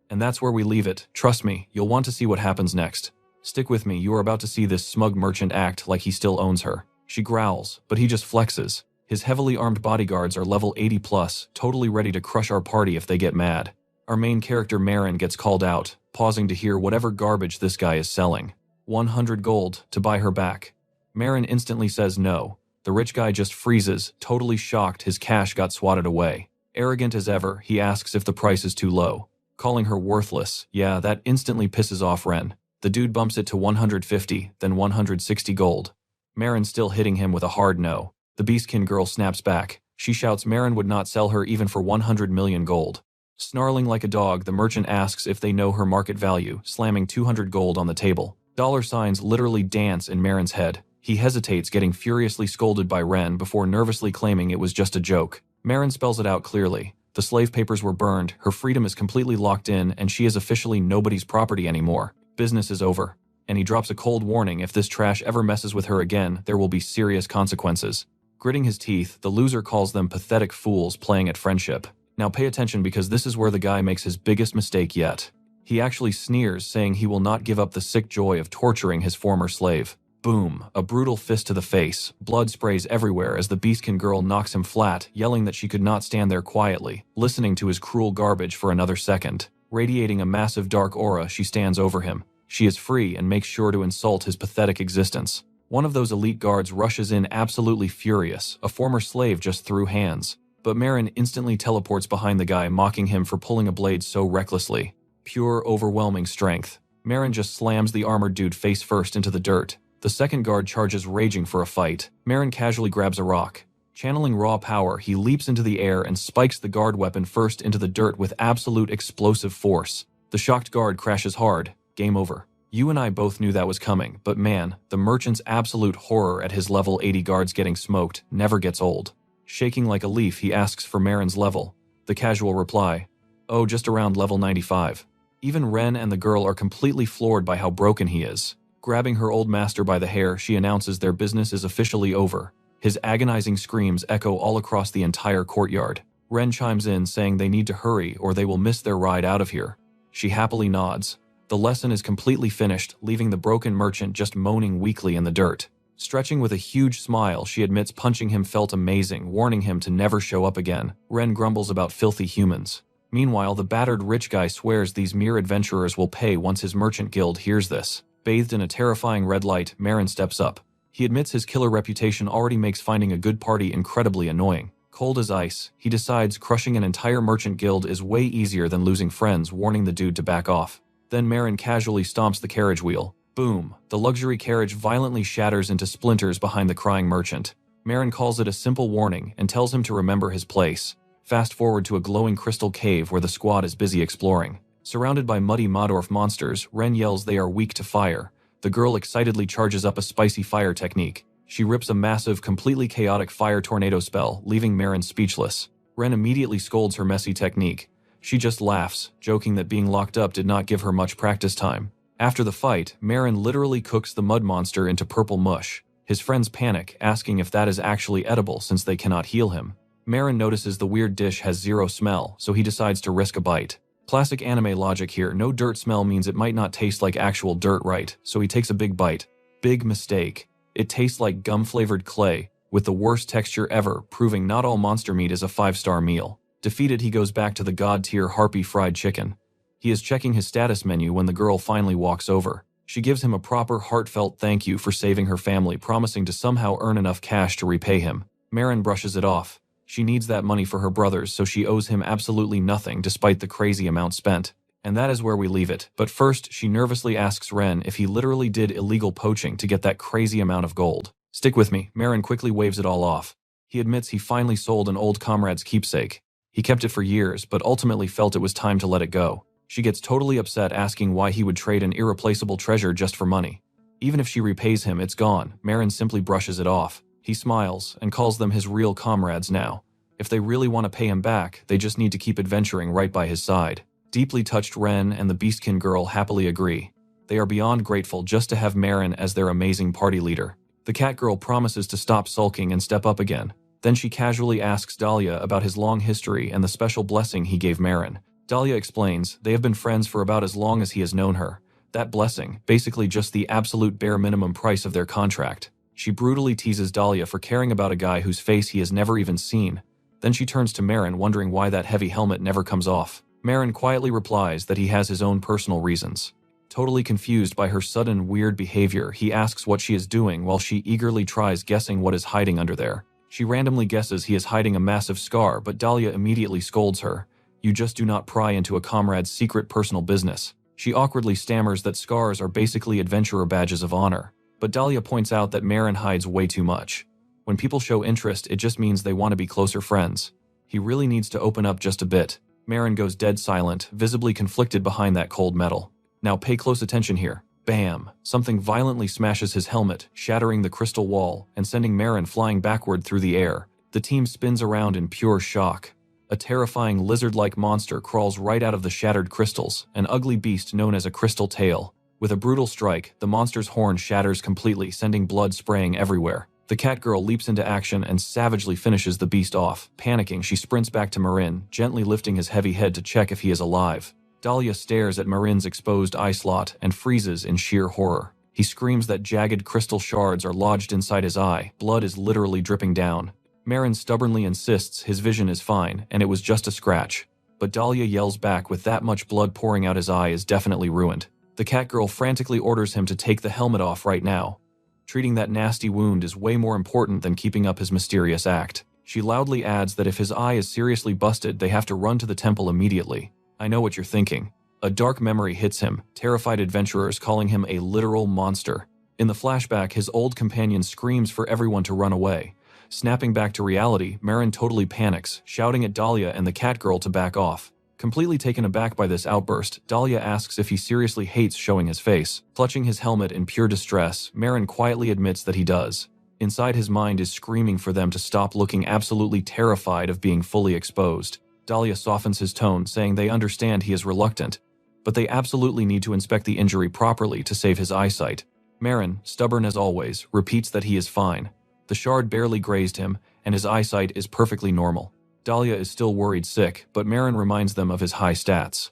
And that's where we leave it. Trust me, you'll want to see what happens next. Stick with me, you are about to see this smug merchant act like he still owns her. She growls, but he just flexes. His heavily armed bodyguards are level 80 plus, totally ready to crush our party if they get mad. Our main character Marin gets called out, pausing to hear whatever garbage this guy is selling. 100 gold to buy her back. Marin instantly says no. The rich guy just freezes, totally shocked his cash got swatted away. Arrogant as ever, he asks if the price is too low. Calling her worthless, yeah, that instantly pisses off Ren. The dude bumps it to 150, then 160 gold. Marin still hitting him with a hard no. The beastkin girl snaps back. She shouts Marin would not sell her even for 100 million gold. Snarling like a dog, the merchant asks if they know her market value, slamming 200 gold on the table. Dollar signs literally dance in Marin's head. He hesitates, getting furiously scolded by Ren before nervously claiming it was just a joke. Marin spells it out clearly. The slave papers were burned, her freedom is completely locked in, and she is officially nobody's property anymore. Business is over. And he drops a cold warning: if this trash ever messes with her again, there will be serious consequences. Gritting his teeth, the loser calls them pathetic fools playing at friendship. Now pay attention, because this is where the guy makes his biggest mistake yet. He actually sneers, saying he will not give up the sick joy of torturing his former slave. Boom, a brutal fist to the face. Blood sprays everywhere as the beastkin girl knocks him flat, yelling that she could not stand there quietly, listening to his cruel garbage for another second. Radiating a massive dark aura, she stands over him. She is free and makes sure to insult his pathetic existence. One of those elite guards rushes in absolutely furious. A former slave just threw hands. But Marin instantly teleports behind the guy, mocking him for pulling a blade so recklessly. Pure, overwhelming strength. Marin just slams the armored dude face first into the dirt. The second guard charges, raging for a fight. Marin casually grabs a rock. Channeling raw power, he leaps into the air and spikes the guard weapon first into the dirt with absolute explosive force. The shocked guard crashes hard. Game over. You and I both knew that was coming, but man, the merchant's absolute horror at his level 80 guards getting smoked never gets old. Shaking like a leaf, he asks for Marin's level. The casual reply: "Oh, just around level 95. Even Ren and the girl are completely floored by how broken he is. Grabbing her old master by the hair, she announces their business is officially over. His agonizing screams echo all across the entire courtyard. Ren chimes in, saying they need to hurry or they will miss their ride out of here. She happily nods. The lesson is completely finished, leaving the broken merchant just moaning weakly in the dirt. Stretching with a huge smile, she admits punching him felt amazing, warning him to never show up again. Ren grumbles about filthy humans. Meanwhile, the battered rich guy swears these mere adventurers will pay once his merchant guild hears this. Bathed in a terrifying red light, Marin steps up. He admits his killer reputation already makes finding a good party incredibly annoying. Cold as ice, he decides crushing an entire merchant guild is way easier than losing friends, warning the dude to back off. Then Marin casually stomps the carriage wheel. Boom! The luxury carriage violently shatters into splinters behind the crying merchant. Marin calls it a simple warning and tells him to remember his place. Fast forward to a glowing crystal cave where the squad is busy exploring. Surrounded by muddy Maudorf monsters, Ren yells they are weak to fire. The girl excitedly charges up a spicy fire technique. She rips a massive, completely chaotic fire tornado spell, leaving Marin speechless. Ren immediately scolds her messy technique. She just laughs, joking that being locked up did not give her much practice time. After the fight, Marin literally cooks the mud monster into purple mush. His friends panic, asking if that is actually edible since they cannot heal him. Marin notices the weird dish has zero smell, so he decides to risk a bite. Classic anime logic here: no dirt smell means it might not taste like actual dirt, right? So he takes a big bite. Big mistake. It tastes like gum-flavored clay, with the worst texture ever, proving not all monster meat is a 5-star meal. Defeated, he goes back to the god-tier harpy fried chicken. He is checking his status menu when the girl finally walks over. She gives him a proper heartfelt thank you for saving her family, promising to somehow earn enough cash to repay him. Marin brushes it off. She needs that money for her brothers, so she owes him absolutely nothing despite the crazy amount spent. And that is where we leave it. But first, she nervously asks Ren if he literally did illegal poaching to get that crazy amount of gold. Stick with me. Marin quickly waves it all off. He admits he finally sold an old comrade's keepsake. He kept it for years, but ultimately felt it was time to let it go. She gets totally upset, asking why he would trade an irreplaceable treasure just for money. Even if she repays him, it's gone. Marin simply brushes it off. He smiles and calls them his real comrades now. If they really want to pay him back, they just need to keep adventuring right by his side. Deeply touched, Ren and the beastkin girl happily agree. They are beyond grateful just to have Marin as their amazing party leader. The cat girl promises to stop sulking and step up again. Then she casually asks Dahlia about his long history and the special blessing he gave Marin. Dahlia explains they have been friends for about as long as he has known her. That blessing, basically just the absolute bare minimum price of their contract. She brutally teases Dahlia for caring about a guy whose face he has never even seen. Then she turns to Marin, wondering why that heavy helmet never comes off. Marin quietly replies that he has his own personal reasons. Totally confused by her sudden weird behavior, he asks what she is doing while she eagerly tries guessing what is hiding under there. She randomly guesses he is hiding a massive scar, but Dahlia immediately scolds her. You just do not pry into a comrade's secret personal business. She awkwardly stammers that scars are basically adventurer badges of honor. But Dahlia points out that Marin hides way too much. When people show interest, it just means they want to be closer friends. He really needs to open up just a bit. Marin goes dead silent, visibly conflicted behind that cold metal. Now pay close attention here. Bam! Something violently smashes his helmet, shattering the crystal wall and sending Marin flying backward through the air. The team spins around in pure shock. A terrifying lizard-like monster crawls right out of the shattered crystals, an ugly beast known as a crystal tail. With a brutal strike, the monster's horn shatters completely, sending blood spraying everywhere. The cat girl leaps into action and savagely finishes the beast off. Panicking, she sprints back to Marin, gently lifting his heavy head to check if he is alive. Dahlia stares at Marin's exposed eye slot and freezes in sheer horror. He screams that jagged crystal shards are lodged inside his eye. Blood is literally dripping down. Marin stubbornly insists his vision is fine and it was just a scratch. But Dahlia yells back with that much blood pouring out his eye is definitely ruined. The cat girl frantically orders him to take the helmet off right now. Treating that nasty wound is way more important than keeping up his mysterious act. She loudly adds that if his eye is seriously busted, they have to run to the temple immediately. I know what you're thinking. A dark memory hits him, terrified adventurers calling him a literal monster. In the flashback, his old companion screams for everyone to run away. Snapping back to reality, Marin totally panics, shouting at Dahlia and the cat girl to back off. Completely taken aback by this outburst, Dahlia asks if he seriously hates showing his face. Clutching his helmet in pure distress, Marin quietly admits that he does. Inside, his mind is screaming for them to stop, looking absolutely terrified of being fully exposed. Dahlia softens his tone, saying they understand he is reluctant, but they absolutely need to inspect the injury properly to save his eyesight. Marin, stubborn as always, repeats that he is fine. The shard barely grazed him, and his eyesight is perfectly normal. Dahlia is still worried sick, but Marin reminds them of his high stats.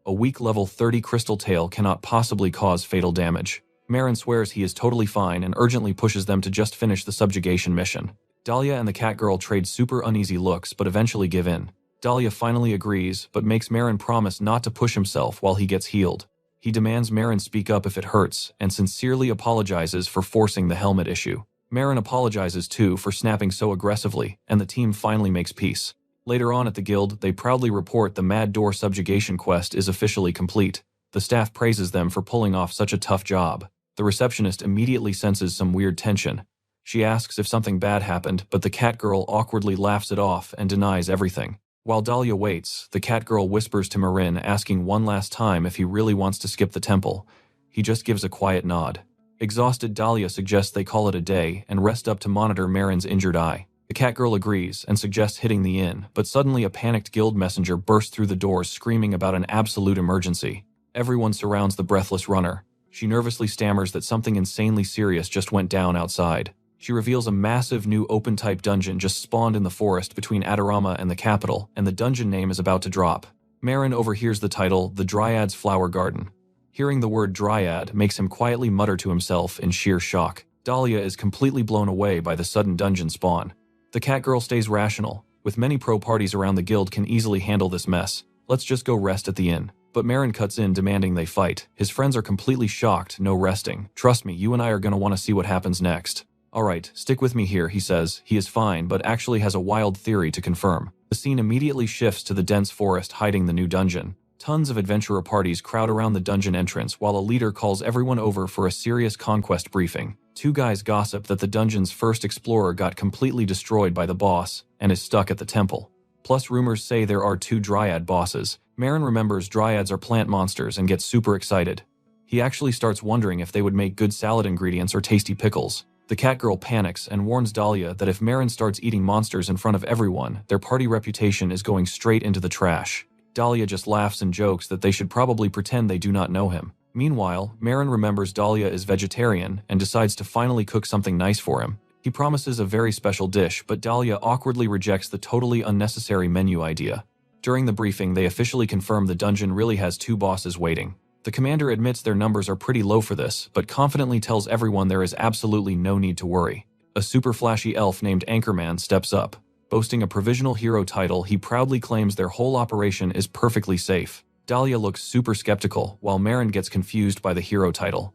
A weak level 30 crystal tail cannot possibly cause fatal damage. Marin swears he is totally fine and urgently pushes them to just finish the subjugation mission. Dahlia and the cat girl trade super uneasy looks but eventually give in. Dahlia finally agrees, but makes Marin promise not to push himself while he gets healed. He demands Marin speak up if it hurts, and sincerely apologizes for forcing the helmet issue. Marin apologizes too for snapping so aggressively, and the team finally makes peace. Later on at the guild, they proudly report the Mad Door subjugation quest is officially complete. The staff praises them for pulling off such a tough job. The receptionist immediately senses some weird tension. She asks if something bad happened, but the cat girl awkwardly laughs it off and denies everything. While Dahlia waits, the cat girl whispers to Marin, asking one last time if he really wants to skip the temple. He just gives a quiet nod. Exhausted, Dahlia suggests they call it a day and rest up to monitor Marin's injured eye. The cat girl agrees and suggests hitting the inn, but suddenly a panicked guild messenger bursts through the doors screaming about an absolute emergency. Everyone surrounds the breathless runner. She nervously stammers that something insanely serious just went down outside. She reveals a massive new open-type dungeon just spawned in the forest between Adorama and the capital, and the dungeon name is about to drop. Marin overhears the title, The Dryad's Flower Garden. Hearing the word dryad makes him quietly mutter to himself in sheer shock. Dahlia is completely blown away by the sudden dungeon spawn. The cat girl stays rational. With many pro parties around, the guild can easily handle this mess. Let's just go rest at the inn. But Marin cuts in, demanding they fight. His friends are completely shocked. No resting. Trust me, you and I are gonna want to see what happens next. Alright, stick with me here, he says. He is fine, but actually has a wild theory to confirm. The scene immediately shifts to the dense forest hiding the new dungeon. Tons of adventurer parties crowd around the dungeon entrance while a leader calls everyone over for a serious conquest briefing. Two guys gossip that the dungeon's first explorer got completely destroyed by the boss and is stuck at the temple. Plus, rumors say there are 2 dryad bosses. Marin remembers dryads are plant monsters and gets super excited. He actually starts wondering if they would make good salad ingredients or tasty pickles. The cat girl panics and warns Dahlia that if Marin starts eating monsters in front of everyone, their party reputation is going straight into the trash. Dahlia just laughs and jokes that they should probably pretend they do not know him. Meanwhile, Marin remembers Dahlia is vegetarian and decides to finally cook something nice for him. He promises a very special dish, but Dahlia awkwardly rejects the totally unnecessary menu idea. During the briefing, they officially confirm the dungeon really has 2 bosses waiting. The commander admits their numbers are pretty low for this, but confidently tells everyone there is absolutely no need to worry. A super flashy elf named Anchorman steps up. Boasting a provisional hero title, he proudly claims their whole operation is perfectly safe. Dahlia looks super skeptical, while Marin gets confused by the hero title.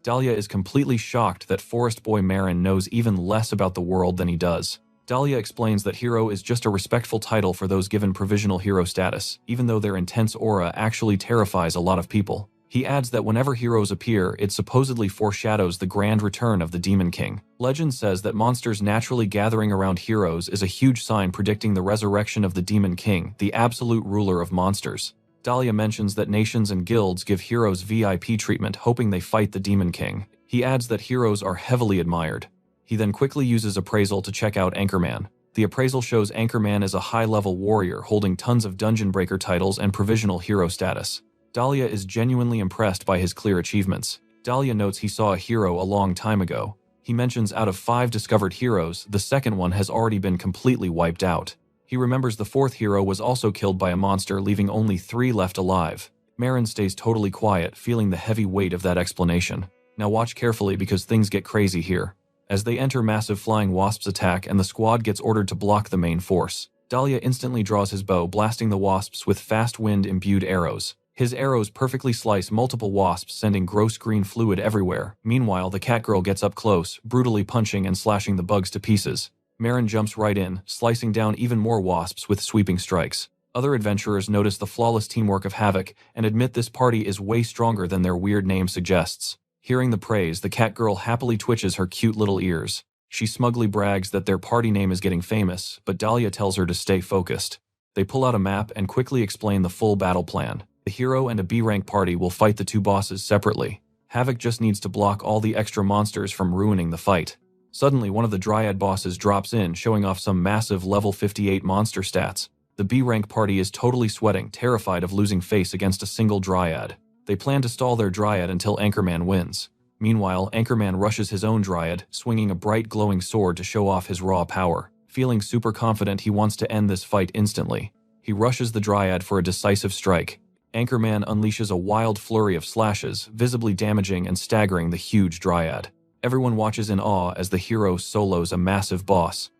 Dahlia is completely shocked that Forest Boy Marin knows even less about the world than he does. Dahlia explains that hero is just a respectful title for those given provisional hero status, even though their intense aura actually terrifies a lot of people. He adds that whenever heroes appear, it supposedly foreshadows the grand return of the Demon King. Legend says that monsters naturally gathering around heroes is a huge sign predicting the resurrection of the Demon King, the absolute ruler of monsters. Dahlia mentions that nations and guilds give heroes VIP treatment, hoping they fight the Demon King. He adds that heroes are heavily admired. He then quickly uses appraisal to check out Anchorman. The appraisal shows Anchorman is a high-level warrior holding tons of Dungeon Breaker titles and provisional hero status. Dahlia is genuinely impressed by his clear achievements. Dahlia notes he saw a hero a long time ago. He mentions out of 5 discovered heroes, the second one has already been completely wiped out. He remembers the 4th hero was also killed by a monster, leaving only 3 left alive. Marin stays totally quiet, feeling the heavy weight of that explanation. Now watch carefully because things get crazy here. As they enter, massive flying wasps attack and the squad gets ordered to block the main force. Dahlia instantly draws his bow, blasting the wasps with fast wind-imbued arrows. His arrows perfectly slice multiple wasps, sending gross green fluid everywhere. Meanwhile, the catgirl gets up close, brutally punching and slashing the bugs to pieces. Marin jumps right in, slicing down even more wasps with sweeping strikes. Other adventurers notice the flawless teamwork of Havoc and admit this party is way stronger than their weird name suggests. Hearing the praise, the catgirl happily twitches her cute little ears. She smugly brags that their party name is getting famous, but Dahlia tells her to stay focused. They pull out a map and quickly explain the full battle plan. The hero and a B-rank party will fight the 2 bosses separately. Havoc just needs to block all the extra monsters from ruining the fight. Suddenly, one of the Dryad bosses drops in, showing off some massive level 58 monster stats. The B-rank party is totally sweating, terrified of losing face against a single Dryad. They plan to stall their Dryad until Anchorman wins. Meanwhile, Anchorman rushes his own Dryad, swinging a bright glowing sword to show off his raw power. Feeling super confident, he wants to end this fight instantly. He rushes the Dryad for a decisive strike. Anchorman unleashes a wild flurry of slashes, visibly damaging and staggering the huge Dryad. Everyone watches in awe as the hero solos a massive boss.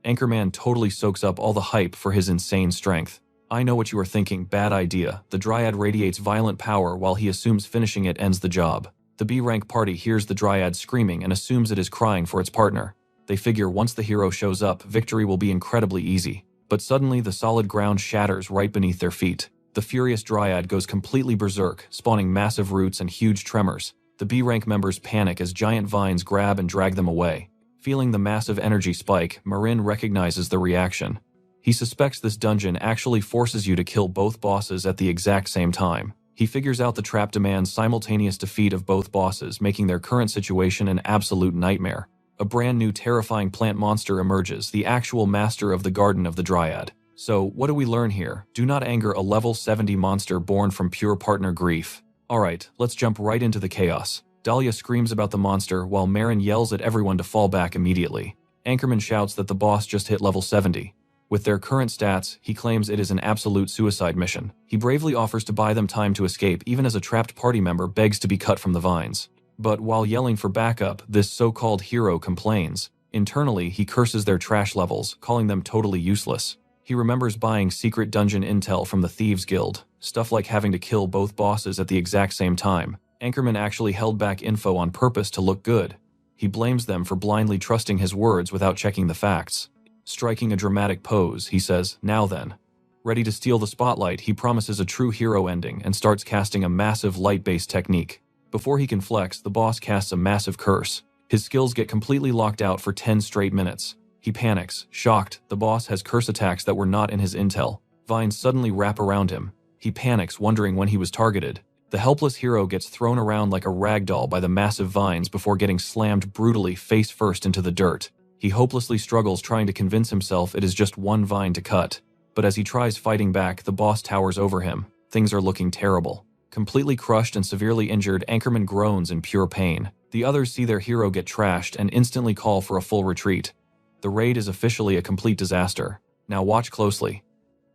Anchorman totally soaks up all the hype for his insane strength. I know what you are thinking, bad idea. The Dryad radiates violent power while he assumes finishing it ends the job. The B-rank party hears the Dryad screaming and assumes it is crying for its partner. They figure once the hero shows up, victory will be incredibly easy. But suddenly the solid ground shatters right beneath their feet. The furious Dryad goes completely berserk, spawning massive roots and huge tremors. The B-rank members panic as giant vines grab and drag them away. Feeling the massive energy spike, Marin recognizes the reaction. He suspects this dungeon actually forces you to kill both bosses at the exact same time. He figures out the trap demands simultaneous defeat of both bosses, making their current situation an absolute nightmare. A brand new terrifying plant monster emerges, the actual master of the Garden of the Dryad. So, what do we learn here? Do not anger a level 70 monster born from pure partner grief. Alright, let's jump right into the chaos. Dahlia screams about the monster while Marin yells at everyone to fall back immediately. Anchorman shouts that the boss just hit level 70. With their current stats, he claims it is an absolute suicide mission. He bravely offers to buy them time to escape even as a trapped party member begs to be cut from the vines. But while yelling for backup, this so-called hero complains. Internally, he curses their trash levels, calling them totally useless. He remembers buying secret dungeon intel from the Thieves Guild, stuff like having to kill both bosses at the exact same time. Anchorman actually held back info on purpose to look good. He blames them for blindly trusting his words without checking the facts. Striking a dramatic pose, he says, "Now then." Ready to steal the spotlight, he promises a true hero ending and starts casting a massive light-based technique. Before he can flex, the boss casts a massive curse. His skills get completely locked out for 10 straight minutes. He panics, shocked. The boss has curse attacks that were not in his intel. Vines suddenly wrap around him. He panics, wondering when he was targeted. The helpless hero gets thrown around like a rag doll by the massive vines before getting slammed brutally face first into the dirt. He hopelessly struggles, trying to convince himself it is just one vine to cut. But as he tries fighting back, the boss towers over him. Things are looking terrible. Completely crushed and severely injured, Anchorman groans in pure pain. The others see their hero get trashed and instantly call for a full retreat. The raid is officially a complete disaster. Now watch closely.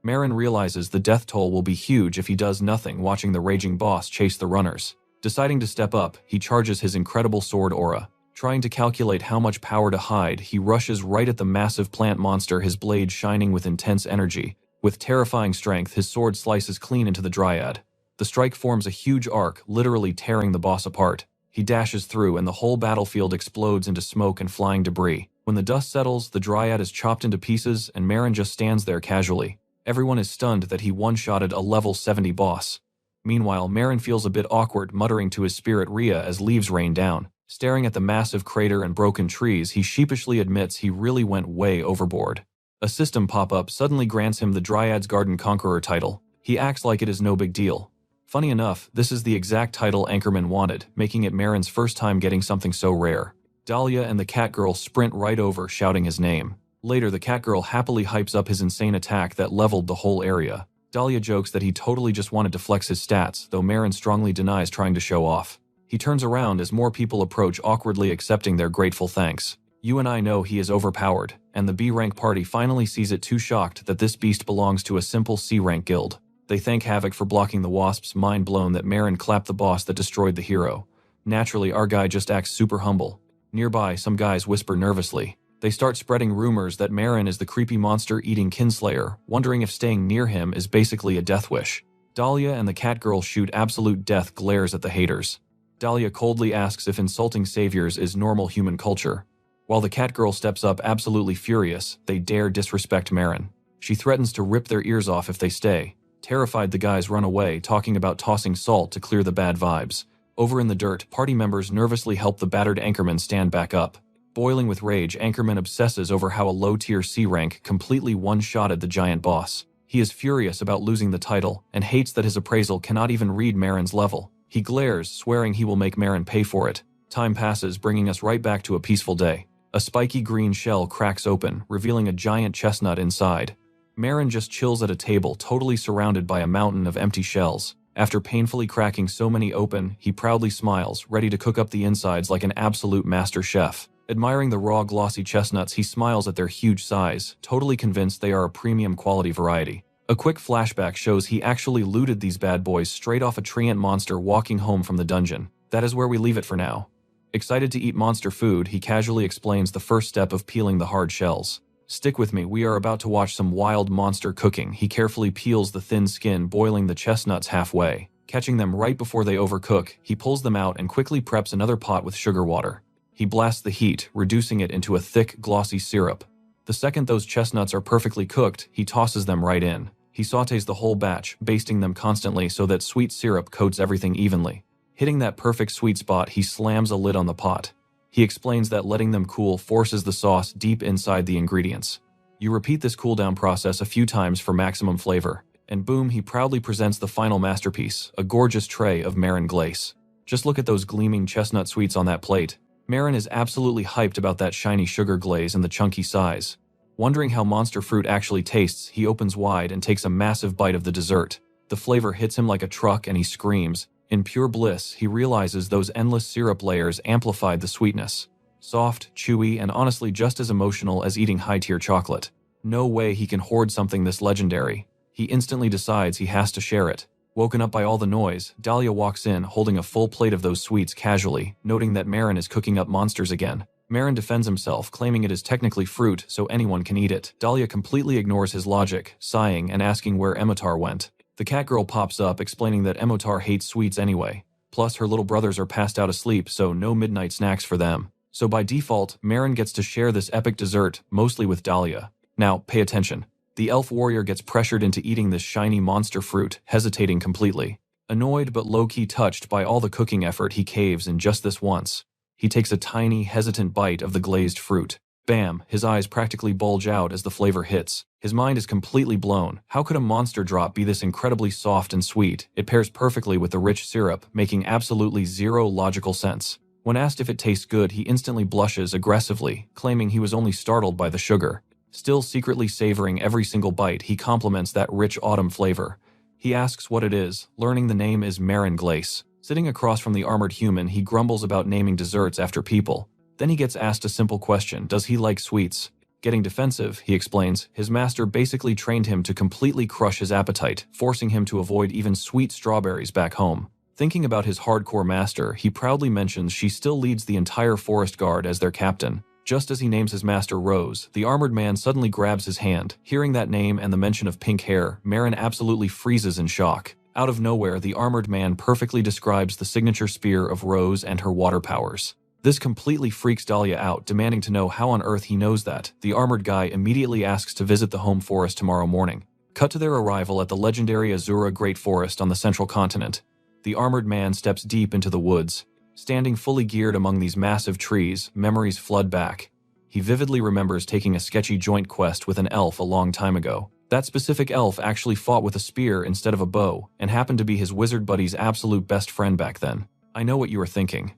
Marin realizes the death toll will be huge if he does nothing, watching the raging boss chase the runners. Deciding to step up, he charges his incredible sword aura. Trying to calculate how much power to hide, he rushes right at the massive plant monster, his blade shining with intense energy. With terrifying strength, his sword slices clean into the Dryad. The strike forms a huge arc, literally tearing the boss apart. He dashes through and the whole battlefield explodes into smoke and flying debris. When the dust settles, the Dryad is chopped into pieces and Marin just stands there casually. Everyone is stunned that he one-shotted a level 70 boss. Meanwhile, Marin feels a bit awkward, muttering to his spirit Ria as leaves rain down. Staring at the massive crater and broken trees, he sheepishly admits he really went way overboard. A system pop-up suddenly grants him the Dryad's Garden Conqueror title. He acts like it is no big deal. Funny enough, this is the exact title Anchorman wanted, making it Marin's first time getting something so rare. Dahlia and the Catgirl sprint right over, shouting his name. Later, the Catgirl happily hypes up his insane attack that leveled the whole area. Dahlia jokes that he totally just wanted to flex his stats, though Marin strongly denies trying to show off. He turns around as more people approach, awkwardly accepting their grateful thanks. You and I know he is overpowered, and the B-rank party finally sees it, too shocked that this beast belongs to a simple C-rank guild. They thank Havoc for blocking the Wasps, mind blown that Marin clapped the boss that destroyed the hero. Naturally, our guy just acts super humble. Nearby, some guys whisper nervously. They start spreading rumors that Marin is the creepy monster-eating kinslayer, wondering if staying near him is basically a death wish. Dahlia and the Catgirl shoot absolute death glares at the haters. Dahlia coldly asks if insulting saviors is normal human culture. While the Catgirl steps up absolutely furious, they dare disrespect Marin. She threatens to rip their ears off if they stay. Terrified, the guys run away, talking about tossing salt to clear the bad vibes. Over in the dirt, party members nervously help the battered Anchorman stand back up. Boiling with rage, Anchorman obsesses over how a low-tier C-rank completely one-shotted the giant boss. He is furious about losing the title, and hates that his appraisal cannot even read Marin's level. He glares, swearing he will make Marin pay for it. Time passes, bringing us right back to a peaceful day. A spiky green shell cracks open, revealing a giant chestnut inside. Marin just chills at a table, totally surrounded by a mountain of empty shells. After painfully cracking so many open, he proudly smiles, ready to cook up the insides like an absolute master chef. Admiring the raw, glossy chestnuts, he smiles at their huge size, totally convinced they are a premium quality variety. A quick flashback shows he actually looted these bad boys straight off a treant monster walking home from the dungeon. That is where we leave it for now. Excited to eat monster food, he casually explains the first step of peeling the hard shells. Stick with me, we are about to watch some wild monster cooking. He carefully peels the thin skin, boiling the chestnuts halfway. Catching them right before they overcook, he pulls them out and quickly preps another pot with sugar water. He blasts the heat, reducing it into a thick, glossy syrup. The second those chestnuts are perfectly cooked, he tosses them right in. He sautés the whole batch, basting them constantly so that sweet syrup coats everything evenly. Hitting that perfect sweet spot, he slams a lid on the pot. He explains that letting them cool forces the sauce deep inside the ingredients. You repeat this cooldown process a few times for maximum flavor. And boom, he proudly presents the final masterpiece, a gorgeous tray of Marin glace. Just look at those gleaming chestnut sweets on that plate. Marin is absolutely hyped about that shiny sugar glaze and the chunky size. Wondering how monster fruit actually tastes, he opens wide and takes a massive bite of the dessert. The flavor hits him like a truck and he screams. In pure bliss, he realizes those endless syrup layers amplified the sweetness. Soft, chewy, and honestly just as emotional as eating high-tier chocolate. No way he can hoard something this legendary. He instantly decides he has to share it. Woken up by all the noise, Dahlia walks in holding a full plate of those sweets casually, noting that Marin is cooking up monsters again. Marin defends himself, claiming it is technically fruit, so anyone can eat it. Dahlia completely ignores his logic, sighing and asking where Emotar went. The Catgirl pops up, explaining that Emotar hates sweets anyway. Plus, her little brothers are passed out asleep, so no midnight snacks for them. So by default, Marin gets to share this epic dessert, mostly with Dahlia. Now, pay attention. The elf warrior gets pressured into eating this shiny monster fruit, hesitating completely. Annoyed but low-key touched by all the cooking effort, he caves in just this once. He takes a tiny, hesitant bite of the glazed fruit. Bam! His eyes practically bulge out as the flavor hits. His mind is completely blown. How could a monster drop be this incredibly soft and sweet? It pairs perfectly with the rich syrup, making absolutely zero logical sense. When asked if it tastes good, he instantly blushes aggressively, claiming he was only startled by the sugar. Still secretly savoring every single bite, he compliments that rich autumn flavor. He asks what it is, learning the name is Marin glace. Sitting across from the armored human, he grumbles about naming desserts after people. Then he gets asked a simple question, does he like sweets? Getting defensive, he explains, his master basically trained him to completely crush his appetite, forcing him to avoid even sweet strawberries back home. Thinking about his hardcore master, he proudly mentions she still leads the entire forest guard as their captain. Just as he names his master Rose, the armored man suddenly grabs his hand. Hearing that name and the mention of pink hair, Marin absolutely freezes in shock. Out of nowhere, the armored man perfectly describes the signature spear of Rose and her water powers. This completely freaks Dahlia out, demanding to know how on earth he knows that. The armored guy immediately asks to visit the home forest tomorrow morning. Cut to their arrival at the legendary Azura Great Forest on the central continent. The armored man steps deep into the woods. Standing fully geared among these massive trees, memories flood back. He vividly remembers taking a sketchy joint quest with an elf a long time ago. That specific elf actually fought with a spear instead of a bow, and happened to be his wizard buddy's absolute best friend back then. I know what you are thinking.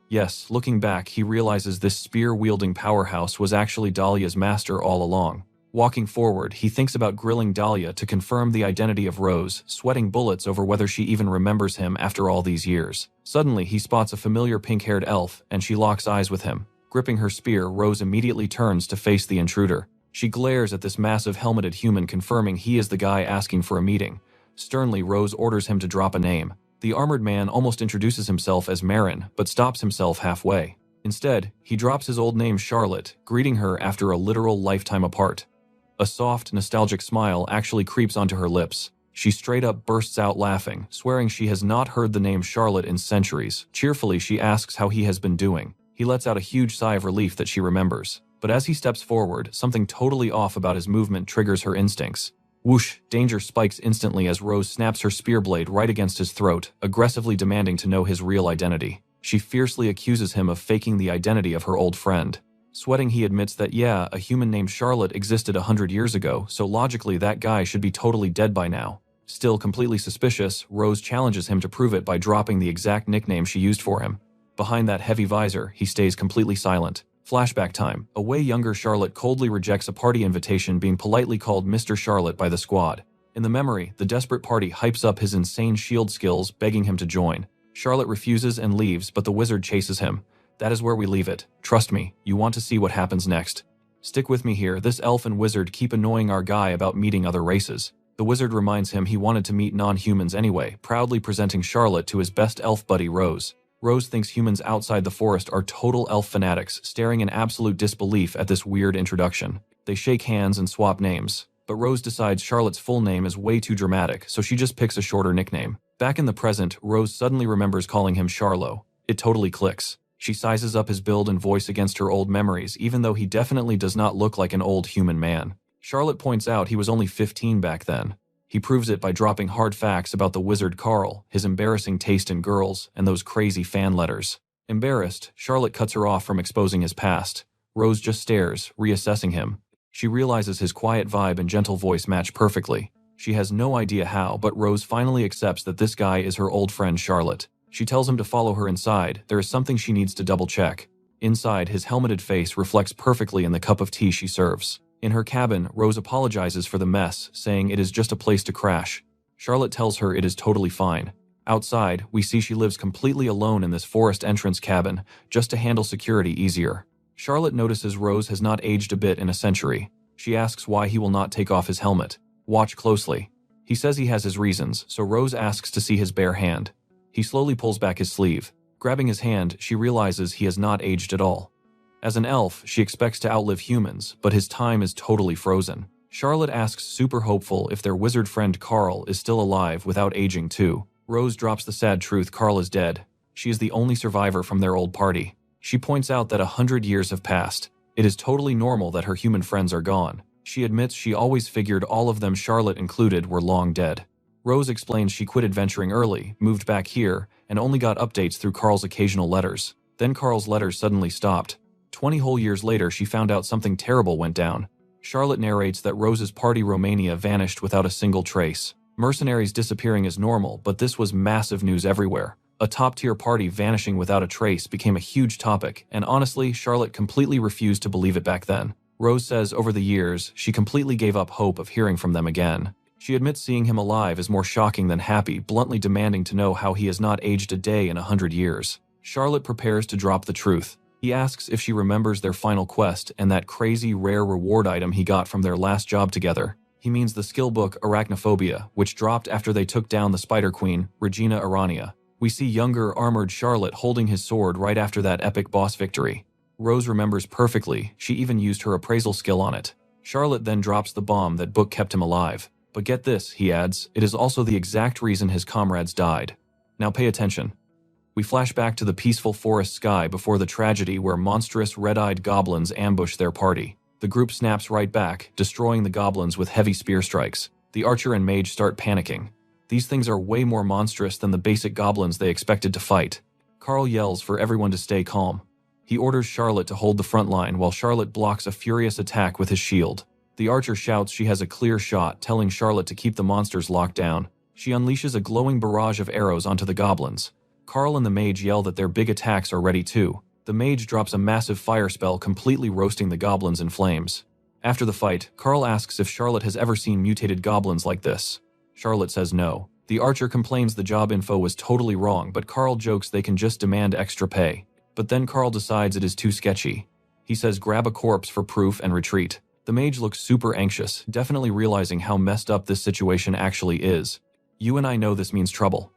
Yes, looking back, he realizes this spear-wielding powerhouse was actually Dahlia's master all along. Walking forward, he thinks about grilling Dahlia to confirm the identity of Rose, sweating bullets over whether she even remembers him after all these years. Suddenly, he spots a familiar pink-haired elf, and she locks eyes with him. Gripping her spear, Rose immediately turns to face the intruder. She glares at this massive helmeted human, confirming he is the guy asking for a meeting. Sternly, Rose orders him to drop a name. The armored man almost introduces himself as Marin, but stops himself halfway. Instead, he drops his old name Charlotte, greeting her after a literal lifetime apart. A soft, nostalgic smile actually creeps onto her lips. She straight up bursts out laughing, swearing she has not heard the name Charlotte in centuries. Cheerfully, she asks how he has been doing. He lets out a huge sigh of relief that she remembers. But as he steps forward, something totally off about his movement triggers her instincts. Whoosh! Danger spikes instantly as Rose snaps her spear blade right against his throat, aggressively demanding to know his real identity. She fiercely accuses him of faking the identity of her old friend. Sweating, he admits that yeah, a human named Charlotte existed 100 years ago, so logically that guy should be totally dead by now. Still completely suspicious, Rose challenges him to prove it by dropping the exact nickname she used for him. Behind that heavy visor, he stays completely silent. Flashback time. A way younger Charlotte coldly rejects a party invitation, being politely called Mr. Charlotte by the squad. In the memory, the desperate party hypes up his insane shield skills, begging him to join. Charlotte refuses and leaves, but the wizard chases him. That is where we leave it. Trust me, you want to see what happens next. Stick with me here. This elf and wizard keep annoying our guy about meeting other races. The wizard reminds him he wanted to meet non-humans anyway, proudly presenting Charlotte to his best elf buddy Rose. Rose thinks humans outside the forest are total elf fanatics, staring in absolute disbelief at this weird introduction. They shake hands and swap names, but Rose decides Charlotte's full name is way too dramatic, so she just picks a shorter nickname. Back in the present, Rose suddenly remembers calling him Charlo. It totally clicks. She sizes up his build and voice against her old memories, even though he definitely does not look like an old human man. Charlotte points out he was only 15 back then. He proves it by dropping hard facts about the wizard Carl, his embarrassing taste in girls, and those crazy fan letters. Embarrassed, Charlotte cuts her off from exposing his past. Rose just stares, reassessing him. She realizes his quiet vibe and gentle voice match perfectly. She has no idea how, but Rose finally accepts that this guy is her old friend Charlotte. She tells him to follow her inside. There is something she needs to double-check. Inside, his helmeted face reflects perfectly in the cup of tea she serves. In her cabin, Rose apologizes for the mess, saying it is just a place to crash. Charlotte tells her it is totally fine. Outside, we see she lives completely alone in this forest entrance cabin, just to handle security easier. Charlotte notices Rose has not aged a bit in a century. She asks why he will not take off his helmet. Watch closely. He says he has his reasons, so Rose asks to see his bare hand. He slowly pulls back his sleeve. Grabbing his hand, she realizes he has not aged at all. As an elf, she expects to outlive humans, but his time is totally frozen. Charlotte asks, super hopeful, if their wizard friend Carl is still alive without aging too. Rose drops the sad truth: Carl is dead. She is the only survivor from their old party. She points out that 100 years have passed. It is totally normal that her human friends are gone. She admits she always figured all of them, Charlotte included, were long dead. Rose explains she quit adventuring early, moved back here, and only got updates through Carl's occasional letters. Then Carl's letters suddenly stopped. 20 whole years later, she found out something terrible went down. Charlotte narrates that Rose's party Romania vanished without a single trace. Mercenaries disappearing is normal, but this was massive news everywhere. A top-tier party vanishing without a trace became a huge topic, and honestly, Charlotte completely refused to believe it back then. Rose says over the years, she completely gave up hope of hearing from them again. She admits seeing him alive is more shocking than happy, bluntly demanding to know how he has not aged a day in 100 years. Charlotte prepares to drop the truth. He asks if she remembers their final quest and that crazy rare reward item he got from their last job together. He means the skill book Arachnophobia, which dropped after they took down the Spider Queen, Regina Arania. We see younger, armored Charlotte holding his sword right after that epic boss victory. Rose remembers perfectly, she even used her appraisal skill on it. Charlotte then drops the bomb that book kept him alive. But get this, he adds, it is also the exact reason his comrades died. Now pay attention. We flash back to the peaceful forest sky before the tragedy where monstrous red-eyed goblins ambush their party. The group snaps right back, destroying the goblins with heavy spear strikes. The archer and mage start panicking. These things are way more monstrous than the basic goblins they expected to fight. Carl yells for everyone to stay calm. He orders Charlotte to hold the front line while Charlotte blocks a furious attack with his shield. The archer shouts she has a clear shot, telling Charlotte to keep the monsters locked down. She unleashes a glowing barrage of arrows onto the goblins. Carl and the mage yell that their big attacks are ready too. The mage drops a massive fire spell, completely roasting the goblins in flames. After the fight, Carl asks if Charlotte has ever seen mutated goblins like this. Charlotte says no. The archer complains the job info was totally wrong, but Carl jokes they can just demand extra pay. But then Carl decides it is too sketchy. He says grab a corpse for proof and retreat. The mage looks super anxious, definitely realizing how messed up this situation actually is. You and I know this means trouble.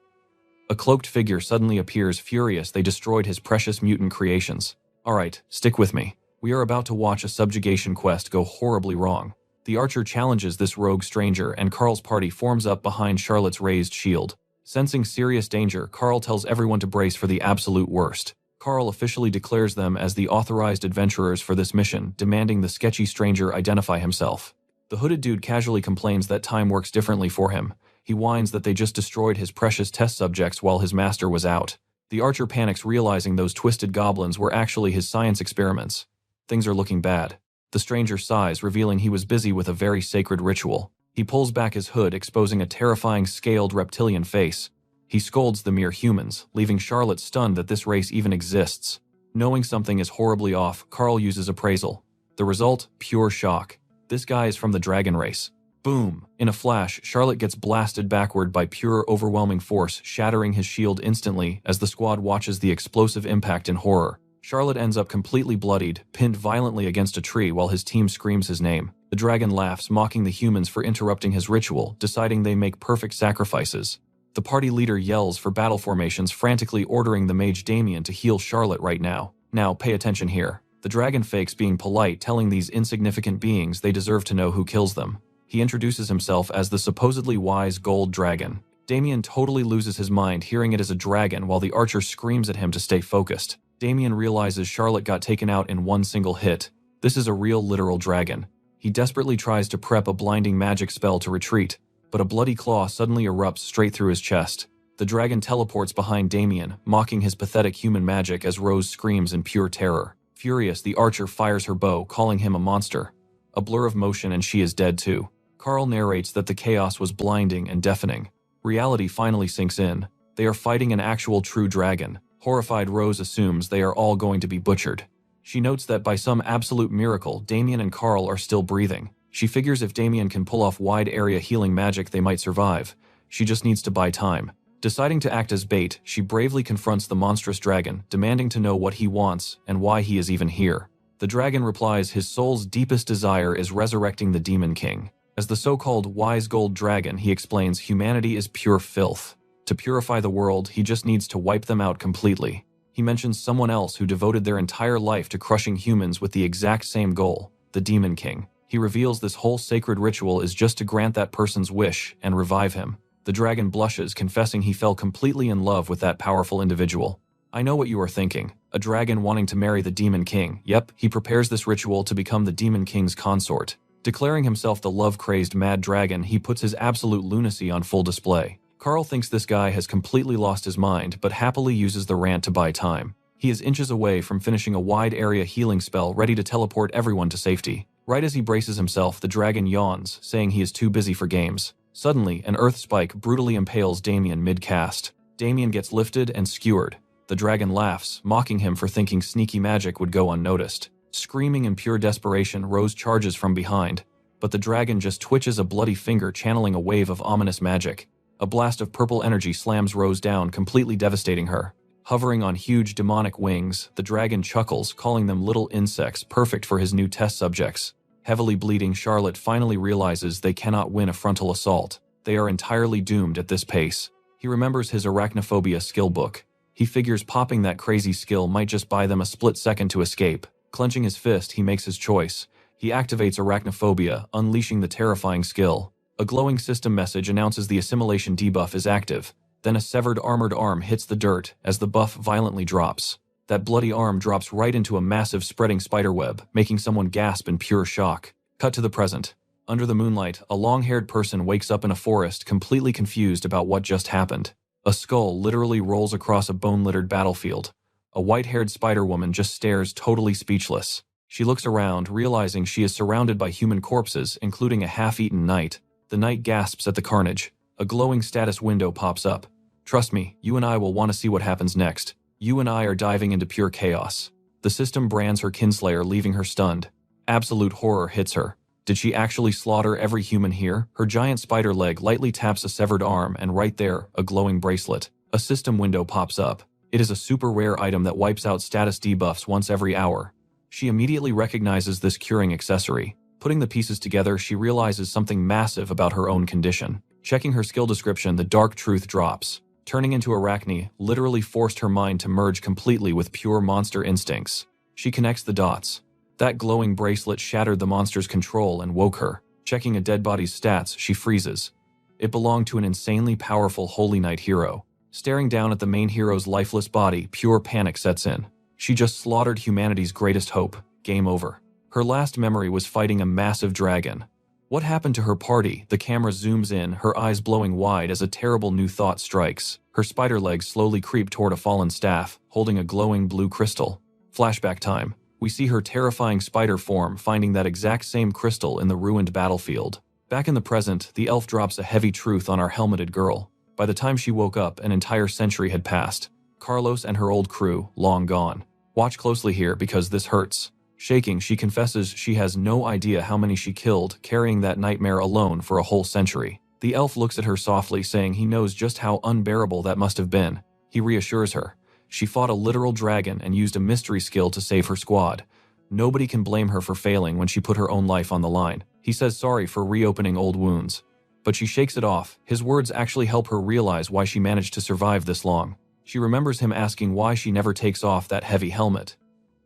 A cloaked figure suddenly appears, furious they destroyed his precious mutant creations. Alright, stick with me. We are about to watch a subjugation quest go horribly wrong. The archer challenges this rogue stranger and Carl's party forms up behind Charlotte's raised shield. Sensing serious danger, Carl tells everyone to brace for the absolute worst. Carl officially declares them as the authorized adventurers for this mission, demanding the sketchy stranger identify himself. The hooded dude casually complains that time works differently for him. He whines that they just destroyed his precious test subjects while his master was out. The archer panics, realizing those twisted goblins were actually his science experiments. Things are looking bad. The stranger sighs, revealing he was busy with a very sacred ritual. He pulls back his hood, exposing a terrifying scaled reptilian face. He scolds the mere humans, leaving Charlotte stunned that this race even exists. Knowing something is horribly off, Carl uses appraisal. The result? Pure shock. This guy is from the dragon race. Boom! In a flash, Charlotte gets blasted backward by pure overwhelming force, shattering his shield instantly as the squad watches the explosive impact in horror. Charlotte ends up completely bloodied, pinned violently against a tree while his team screams his name. The dragon laughs, mocking the humans for interrupting his ritual, deciding they make perfect sacrifices. The party leader yells for battle formations, frantically ordering the mage Damien to heal Charlotte right now. Now, pay attention here. The dragon fakes being polite, telling these insignificant beings they deserve to know who kills them. He introduces himself as the supposedly wise gold dragon. Damien totally loses his mind hearing it as a dragon while the archer screams at him to stay focused. Damien realizes Charlotte got taken out in one single hit. This is a real literal dragon. He desperately tries to prep a blinding magic spell to retreat, but a bloody claw suddenly erupts straight through his chest. The dragon teleports behind Damien, mocking his pathetic human magic as Rose screams in pure terror. Furious, the archer fires her bow, calling him a monster. A blur of motion and she is dead too. Carl narrates that the chaos was blinding and deafening. Reality finally sinks in. They are fighting an actual true dragon. Horrified, Rose assumes they are all going to be butchered. She notes that by some absolute miracle, Damien and Carl are still breathing. She figures if Damien can pull off wide area healing magic, they might survive. She just needs to buy time. Deciding to act as bait, she bravely confronts the monstrous dragon, demanding to know what he wants and why he is even here. The dragon replies his soul's deepest desire is resurrecting the Demon King. As the so-called wise gold dragon, he explains humanity is pure filth. To purify the world, he just needs to wipe them out completely. He mentions someone else who devoted their entire life to crushing humans with the exact same goal, the Demon King. He reveals this whole sacred ritual is just to grant that person's wish and revive him. The dragon blushes, confessing he fell completely in love with that powerful individual. I know what you are thinking. A dragon wanting to marry the Demon King. Yep, he prepares this ritual to become the Demon King's consort. Declaring himself the love-crazed mad dragon, he puts his absolute lunacy on full display. Carl thinks this guy has completely lost his mind, but happily uses the rant to buy time. He is inches away from finishing a wide-area healing spell ready to teleport everyone to safety. Right as he braces himself, the dragon yawns, saying he is too busy for games. Suddenly, an earth spike brutally impales Damien mid-cast. Damien gets lifted and skewered. The dragon laughs, mocking him for thinking sneaky magic would go unnoticed. Screaming in pure desperation, Rose charges from behind, but the dragon just twitches a bloody finger, channeling a wave of ominous magic. A blast of purple energy slams Rose down, completely devastating her. Hovering on huge demonic wings, the dragon chuckles, calling them little insects perfect for his new test subjects. Heavily bleeding, Charlotte finally realizes they cannot win a frontal assault. They are entirely doomed at this pace. He remembers his arachnophobia skill book. He figures popping that crazy skill might just buy them a split second to escape. Clenching his fist, he makes his choice. He activates arachnophobia, unleashing the terrifying skill. A glowing system message announces the assimilation debuff is active. Then a severed armored arm hits the dirt as the buff violently drops. That bloody arm drops right into a massive spreading spiderweb, making someone gasp in pure shock. Cut to the present. Under the moonlight, a long-haired person wakes up in a forest completely confused about what just happened. A skull literally rolls across a bone-littered battlefield. A white-haired spider woman just stares totally speechless. She looks around, realizing she is surrounded by human corpses, including a half-eaten knight. The knight gasps at the carnage. A glowing status window pops up. Trust me, you and I will want to see what happens next. You and I are diving into pure chaos. The system brands her kinslayer, leaving her stunned. Absolute horror hits her. Did she actually slaughter every human here? Her giant spider leg lightly taps a severed arm, and right there, a glowing bracelet. A system window pops up. It is a super rare item that wipes out status debuffs once every hour. She immediately recognizes this curing accessory. Putting the pieces together, she realizes something massive about her own condition. Checking her skill description, the dark truth drops. Turning into Arachne literally forced her mind to merge completely with pure monster instincts. She connects the dots. That glowing bracelet shattered the monster's control and woke her. Checking a dead body's stats, she freezes. It belonged to an insanely powerful Holy Knight hero. Staring down at the main hero's lifeless body, pure panic sets in. She just slaughtered humanity's greatest hope. Game over. Her last memory was fighting a massive dragon. What happened to her party? The camera zooms in, her eyes blowing wide as a terrible new thought strikes. Her spider legs slowly creep toward a fallen staff, holding a glowing blue crystal. Flashback time. We see her terrifying spider form finding that exact same crystal in the ruined battlefield. Back in the present, the elf drops a heavy truth on our helmeted girl. By the time she woke up, an entire century had passed. Carlos and her old crew, long gone. Watch closely here because this hurts. Shaking, she confesses she has no idea how many she killed, carrying that nightmare alone for a whole century. The elf looks at her softly, saying he knows just how unbearable that must have been. He reassures her. She fought a literal dragon and used a mystery skill to save her squad. Nobody can blame her for failing when she put her own life on the line. He says sorry for reopening old wounds. But she shakes it off. His words actually help her realize why she managed to survive this long. She remembers him asking why she never takes off that heavy helmet.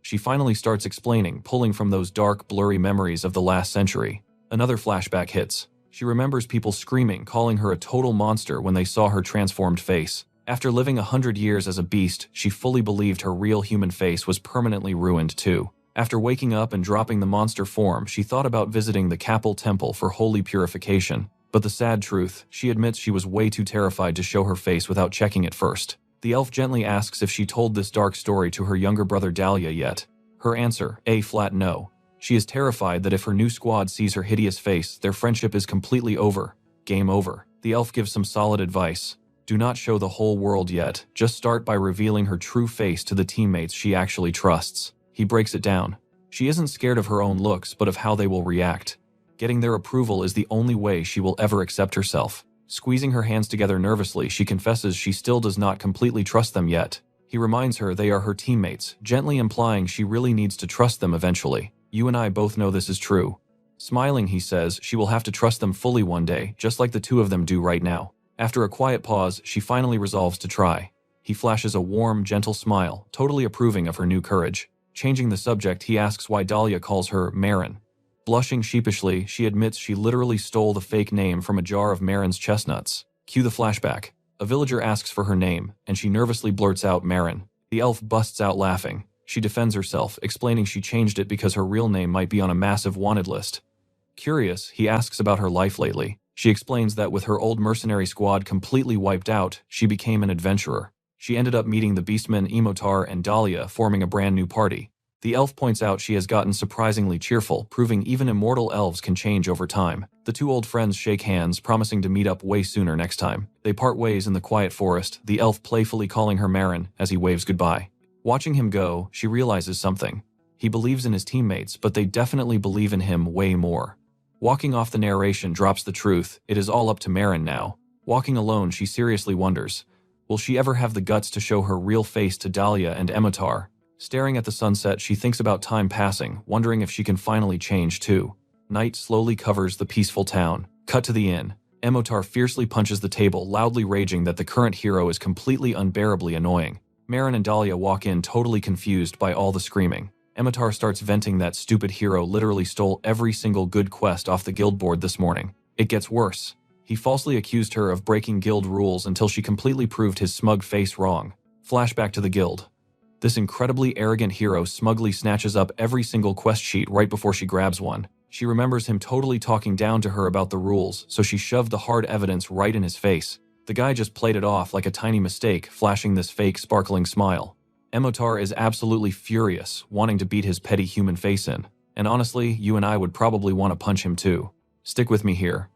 She finally starts explaining, pulling from those dark, blurry memories of the last century. Another flashback hits. She remembers people screaming, calling her a total monster when they saw her transformed face. After living 100 years as a beast, she fully believed her real human face was permanently ruined too. After waking up and dropping the monster form, she thought about visiting the Kapil temple for holy purification. But the sad truth, she admits she was way too terrified to show her face without checking it first. The elf gently asks if she told this dark story to her younger brother Dahlia yet. Her answer, a flat no. She is terrified that if her new squad sees her hideous face, their friendship is completely over. Game over. The elf gives some solid advice. Do not show the whole world yet, just start by revealing her true face to the teammates she actually trusts. He breaks it down. She isn't scared of her own looks, but of how they will react. Getting their approval is the only way she will ever accept herself. Squeezing her hands together nervously, she confesses she still does not completely trust them yet. He reminds her they are her teammates, gently implying she really needs to trust them eventually. You and I both know this is true. Smiling, he says she will have to trust them fully one day, just like the two of them do right now. After a quiet pause, she finally resolves to try. He flashes a warm, gentle smile, totally approving of her new courage. Changing the subject, he asks why Dahlia calls her Marin. Blushing sheepishly, she admits she literally stole the fake name from a jar of Marin's chestnuts. Cue the flashback. A villager asks for her name, and she nervously blurts out Marin. The elf busts out laughing. She defends herself, explaining she changed it because her real name might be on a massive wanted list. Curious, he asks about her life lately. She explains that with her old mercenary squad completely wiped out, she became an adventurer. She ended up meeting the beastmen Emotar and Dahlia, forming a brand new party. The elf points out she has gotten surprisingly cheerful, proving even immortal elves can change over time. The two old friends shake hands, promising to meet up way sooner next time. They part ways in the quiet forest, the elf playfully calling her Marin as he waves goodbye. Watching him go, she realizes something. He believes in his teammates, but they definitely believe in him way more. Walking off, the narration drops the truth. It is all up to Marin now. Walking alone, she seriously wonders, will she ever have the guts to show her real face to Dahlia and Emotar? Staring at the sunset, she thinks about time passing, wondering if she can finally change too. Night slowly covers the peaceful town. Cut to the inn. Emotar fiercely punches the table, loudly raging that the current hero is completely unbearably annoying. Marin and Dahlia walk in totally confused by all the screaming. Emotar starts venting that stupid hero literally stole every single good quest off the guild board this morning. It gets worse. He falsely accused her of breaking guild rules until she completely proved his smug face wrong. Flashback to the guild. This incredibly arrogant hero smugly snatches up every single quest sheet right before she grabs one. She remembers him totally talking down to her about the rules, so she shoved the hard evidence right in his face. The guy just played it off like a tiny mistake, flashing this fake, sparkling smile. Emotar is absolutely furious, wanting to beat his petty human face in. And honestly, you and I would probably want to punch him too. Stick with me here.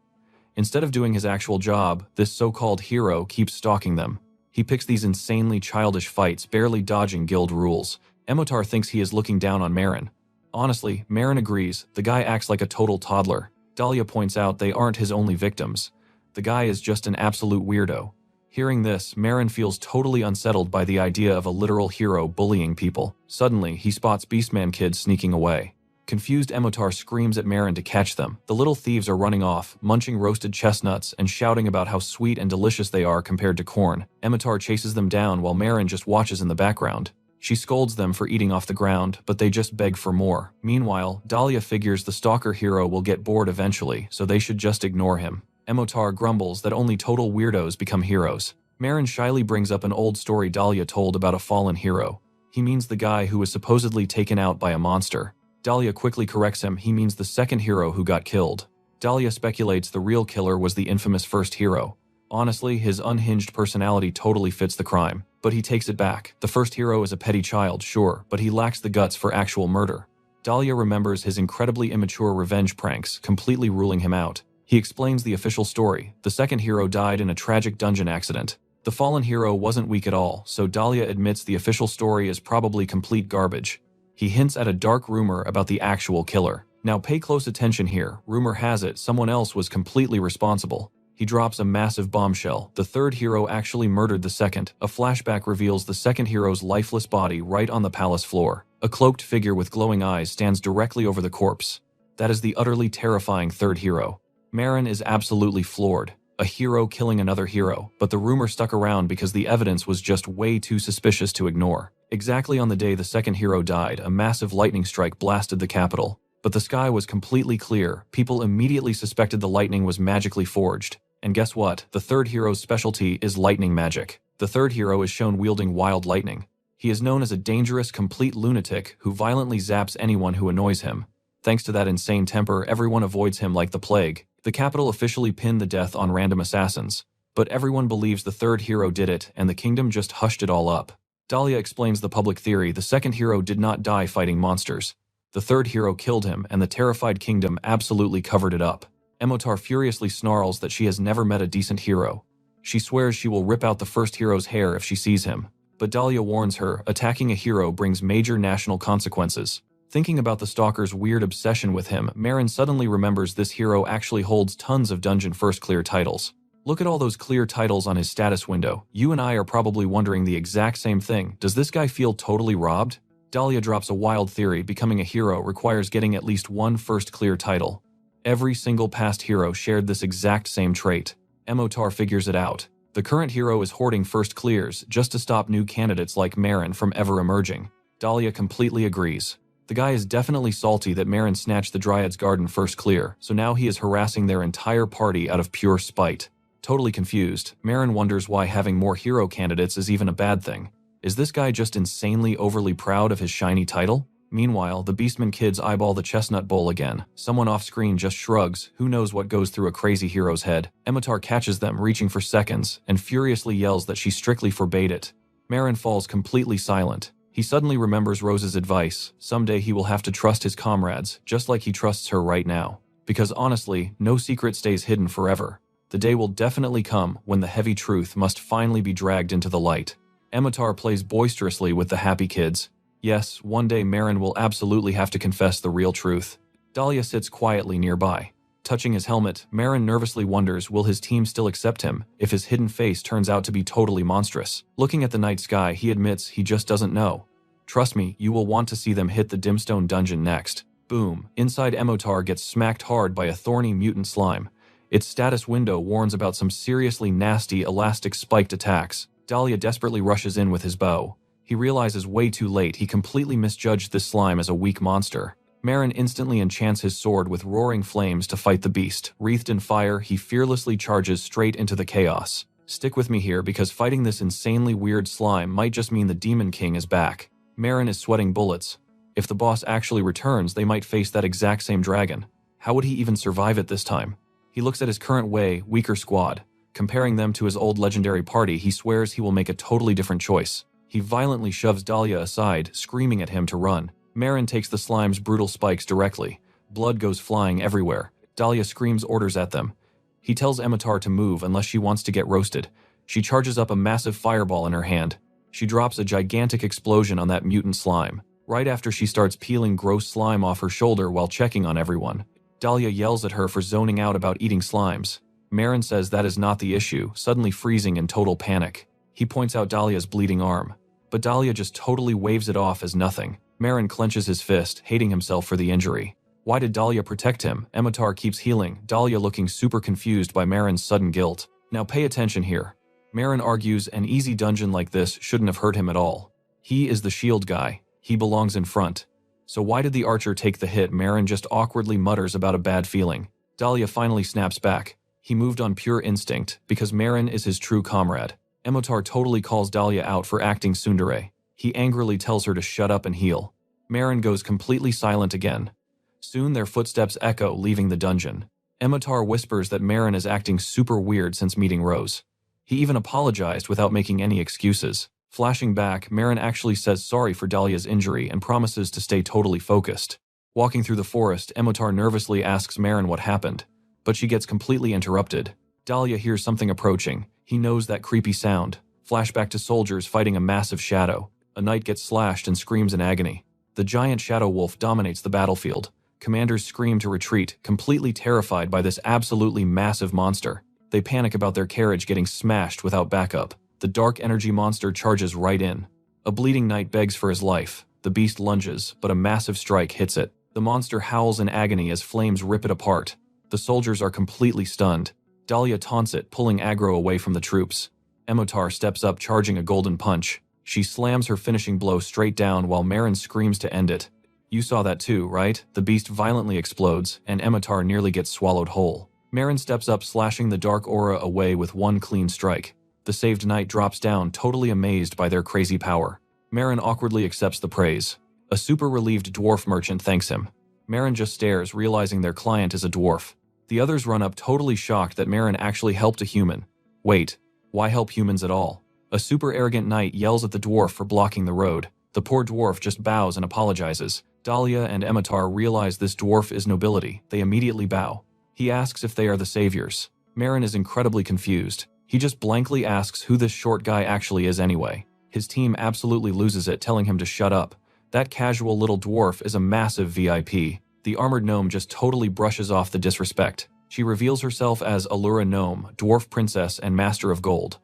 Instead of doing his actual job, this so-called hero keeps stalking them. He picks these insanely childish fights, barely dodging guild rules. Emotar thinks he is looking down on Marin. Honestly, Marin agrees, the guy acts like a total toddler. Dahlia points out they aren't his only victims. The guy is just an absolute weirdo. Hearing this, Marin feels totally unsettled by the idea of a literal hero bullying people. Suddenly, he spots Beastman kids sneaking away. Confused Emotar screams at Marin to catch them. The little thieves are running off, munching roasted chestnuts and shouting about how sweet and delicious they are compared to corn. Emotar chases them down while Marin just watches in the background. She scolds them for eating off the ground, but they just beg for more. Meanwhile, Dahlia figures the stalker hero will get bored eventually, so they should just ignore him. Emotar grumbles that only total weirdos become heroes. Marin shyly brings up an old story Dahlia told about a fallen hero. He means the guy who was supposedly taken out by a monster. Dahlia quickly corrects him, he means the second hero who got killed. Dahlia speculates the real killer was the infamous first hero. Honestly, his unhinged personality totally fits the crime. But he takes it back. The first hero is a petty child, sure, but he lacks the guts for actual murder. Dahlia remembers his incredibly immature revenge pranks, completely ruling him out. He explains the official story. The second hero died in a tragic dungeon accident. The fallen hero wasn't weak at all, so Dahlia admits the official story is probably complete garbage. He hints at a dark rumor about the actual killer. Now pay close attention here. Rumor has it someone else was completely responsible. He drops a massive bombshell. The third hero actually murdered the second. A flashback reveals the second hero's lifeless body right on the palace floor. A cloaked figure with glowing eyes stands directly over the corpse. That is the utterly terrifying third hero. Marin is absolutely floored. A hero killing another hero, but the rumor stuck around because the evidence was just way too suspicious to ignore. Exactly on the day the second hero died, a massive lightning strike blasted the capital. But the sky was completely clear. People immediately suspected the lightning was magically forged. And guess what? The third hero's specialty is lightning magic. The third hero is shown wielding wild lightning. He is known as a dangerous, complete lunatic who violently zaps anyone who annoys him. Thanks to that insane temper, everyone avoids him like the plague. The capital officially pinned the death on random assassins. But everyone believes the third hero did it, and the kingdom just hushed it all up. Dahlia explains the public theory the second hero did not die fighting monsters. The third hero killed him, and the terrified kingdom absolutely covered it up. Emotar furiously snarls that she has never met a decent hero. She swears she will rip out the first hero's hair if she sees him. But Dahlia warns her, attacking a hero brings major national consequences. Thinking about the stalker's weird obsession with him, Marin suddenly remembers this hero actually holds tons of dungeon first clear titles. Look at all those clear titles on his status window. You and I are probably wondering the exact same thing. Does this guy feel totally robbed? Dahlia drops a wild theory. Becoming a hero requires getting at least one first clear title. Every single past hero shared this exact same trait. Emotar figures it out. The current hero is hoarding first clears just to stop new candidates like Marin from ever emerging. Dahlia completely agrees. The guy is definitely salty that Marin snatched the Dryad's Garden first clear, so now he is harassing their entire party out of pure spite. Totally confused, Marin wonders why having more hero candidates is even a bad thing. Is this guy just insanely overly proud of his shiny title? Meanwhile, the Beastman kids eyeball the chestnut bowl again. Someone off-screen just shrugs, who knows what goes through a crazy hero's head. Emotar catches them, reaching for seconds, and furiously yells that she strictly forbade it. Marin falls completely silent. He suddenly remembers Rose's advice. Someday he will have to trust his comrades, just like he trusts her right now. Because honestly, no secret stays hidden forever. The day will definitely come when the heavy truth must finally be dragged into the light. Emotar plays boisterously with the happy kids. Yes, one day Marin will absolutely have to confess the real truth. Dahlia sits quietly nearby. Touching his helmet, Marin nervously wonders will his team still accept him if his hidden face turns out to be totally monstrous. Looking at the night sky, he admits he just doesn't know. Trust me, you will want to see them hit the Dimstone dungeon next. Boom. Inside, Emotar gets smacked hard by a thorny mutant slime. Its status window warns about some seriously nasty elastic spiked attacks. Dahlia desperately rushes in with his bow. He realizes way too late he completely misjudged this slime as a weak monster. Marin instantly enchants his sword with roaring flames to fight the beast. Wreathed in fire, he fearlessly charges straight into the chaos. Stick with me here because fighting this insanely weird slime might just mean the Demon King is back. Marin is sweating bullets. If the boss actually returns, they might face that exact same dragon. How would he even survive it this time? He looks at his current way, weaker squad. Comparing them to his old legendary party, he swears he will make a totally different choice. He violently shoves Dahlia aside, screaming at him to run. Marin takes the slime's brutal spikes directly. Blood goes flying everywhere. Dahlia screams orders at them. He tells Emitar to move unless she wants to get roasted. She charges up a massive fireball in her hand. She drops a gigantic explosion on that mutant slime. Right after she starts peeling gross slime off her shoulder while checking on everyone. Dahlia yells at her for zoning out about eating slimes. Marin says that is not the issue, suddenly freezing in total panic. He points out Dahlia's bleeding arm. But Dahlia just totally waves it off as nothing. Marin clenches his fist, hating himself for the injury. Why did Dahlia protect him? Emitar keeps healing, Dahlia looking super confused by Marin's sudden guilt. Now pay attention here. Marin argues an easy dungeon like this shouldn't have hurt him at all. He is the shield guy. He belongs in front. So why did the archer take the hit? Marin just awkwardly mutters about a bad feeling. Dahlia finally snaps back. He moved on pure instinct, because Marin is his true comrade. Emitar totally calls Dahlia out for acting tsundere. He angrily tells her to shut up and heal. Marin goes completely silent again. Soon their footsteps echo, leaving the dungeon. Emitar whispers that Marin is acting super weird since meeting Rose. He even apologized without making any excuses. Flashing back, Marin actually says sorry for Dahlia's injury and promises to stay totally focused. Walking through the forest, Emitar nervously asks Marin what happened, but she gets completely interrupted. Dahlia hears something approaching. He knows that creepy sound. Flashback to soldiers fighting a massive shadow. A knight gets slashed and screams in agony. The giant shadow wolf dominates the battlefield. Commanders scream to retreat, completely terrified by this absolutely massive monster. They panic about their carriage getting smashed without backup. The dark energy monster charges right in. A bleeding knight begs for his life. The beast lunges, but a massive strike hits it. The monster howls in agony as flames rip it apart. The soldiers are completely stunned. Dahlia taunts it, pulling aggro away from the troops. Emitar steps up, charging a golden punch. She slams her finishing blow straight down while Marin screams to end it. You saw that too, right? The beast violently explodes, and Emitar nearly gets swallowed whole. Marin steps up, slashing the dark aura away with one clean strike. The saved knight drops down, totally amazed by their crazy power. Marin awkwardly accepts the praise. A super relieved dwarf merchant thanks him. Marin just stares, realizing their client is a dwarf. The others run up, totally shocked that Marin actually helped a human. Wait, why help humans at all? A super arrogant knight yells at the dwarf for blocking the road. The poor dwarf just bows and apologizes. Dahlia and Emitar realize this dwarf is nobility. They immediately bow. He asks if they are the saviors. Marin is incredibly confused. He just blankly asks who this short guy actually is anyway. His team absolutely loses it, telling him to shut up. That casual little dwarf is a massive VIP. The armored gnome just totally brushes off the disrespect. She reveals herself as Allura Gnome, dwarf princess and master of gold.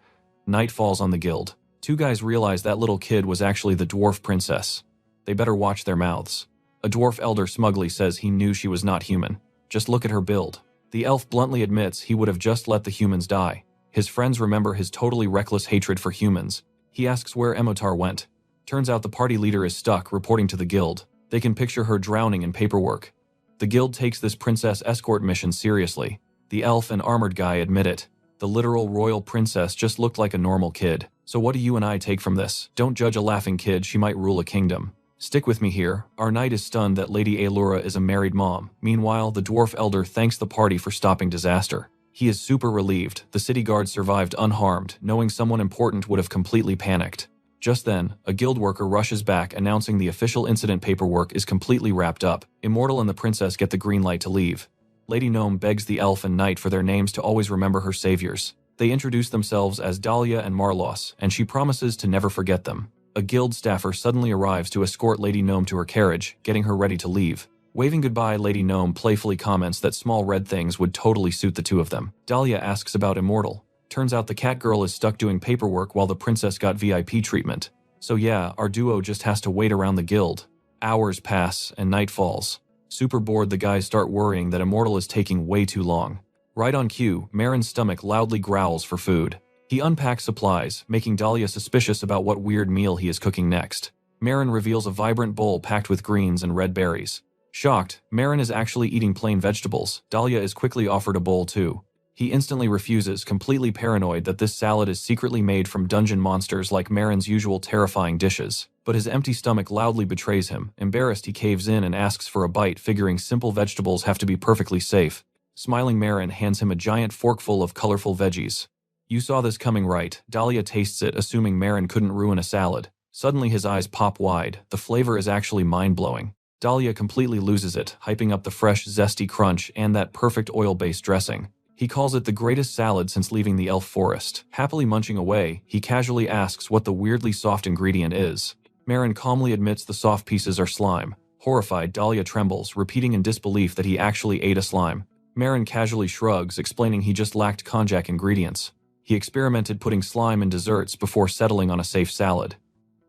Night falls on the guild. Two guys realize that little kid was actually the dwarf princess. They better watch their mouths. A dwarf elder smugly says he knew she was not human. Just look at her build. The elf bluntly admits he would have just let the humans die. His friends remember his totally reckless hatred for humans. He asks where Emitar went. Turns out the party leader is stuck, reporting to the guild. They can picture her drowning in paperwork. The guild takes this princess escort mission seriously. The elf and armored guy admit it. The literal royal princess just looked like a normal kid. So what do you and I take from this? Don't judge a laughing kid, she might rule a kingdom. Stick with me here. Our knight is stunned that Lady Allura is a married mom. Meanwhile, the dwarf elder thanks the party for stopping disaster. He is super relieved. The city guard survived unharmed, knowing someone important would have completely panicked. Just then, a guild worker rushes back, announcing the official incident paperwork is completely wrapped up. Immortal and the princess get the green light to leave. Lady Gnome begs the elf and knight for their names to always remember her saviors. They introduce themselves as Dahlia and Marlos, and she promises to never forget them. A guild staffer suddenly arrives to escort Lady Gnome to her carriage, getting her ready to leave. Waving goodbye, Lady Gnome playfully comments that small red things would totally suit the two of them. Dahlia asks about Immortal. Turns out the cat girl is stuck doing paperwork while the princess got VIP treatment. So yeah, our duo just has to wait around the guild. Hours pass, and night falls. Super bored, the guys start worrying that Immortal is taking way too long. Right on cue, Marin's stomach loudly growls for food. He unpacks supplies, making Dahlia suspicious about what weird meal he is cooking next. Marin reveals a vibrant bowl packed with greens and red berries. Shocked, Marin is actually eating plain vegetables. Dahlia is quickly offered a bowl too. He instantly refuses, completely paranoid that this salad is secretly made from dungeon monsters like Marin's usual terrifying dishes. But his empty stomach loudly betrays him. Embarrassed, he caves in and asks for a bite, figuring simple vegetables have to be perfectly safe. Smiling, Marin hands him a giant forkful of colorful veggies. You saw this coming, right? Dahlia tastes it, assuming Marin couldn't ruin a salad. Suddenly his eyes pop wide. The flavor is actually mind-blowing. Dahlia completely loses it, hyping up the fresh, zesty crunch and that perfect oil-based dressing. He calls it the greatest salad since leaving the elf forest. Happily munching away, he casually asks what the weirdly soft ingredient is. Marin calmly admits the soft pieces are slime. Horrified, Dahlia trembles, repeating in disbelief that he actually ate a slime. Marin casually shrugs, explaining he just lacked konjac ingredients. He experimented putting slime in desserts before settling on a safe salad.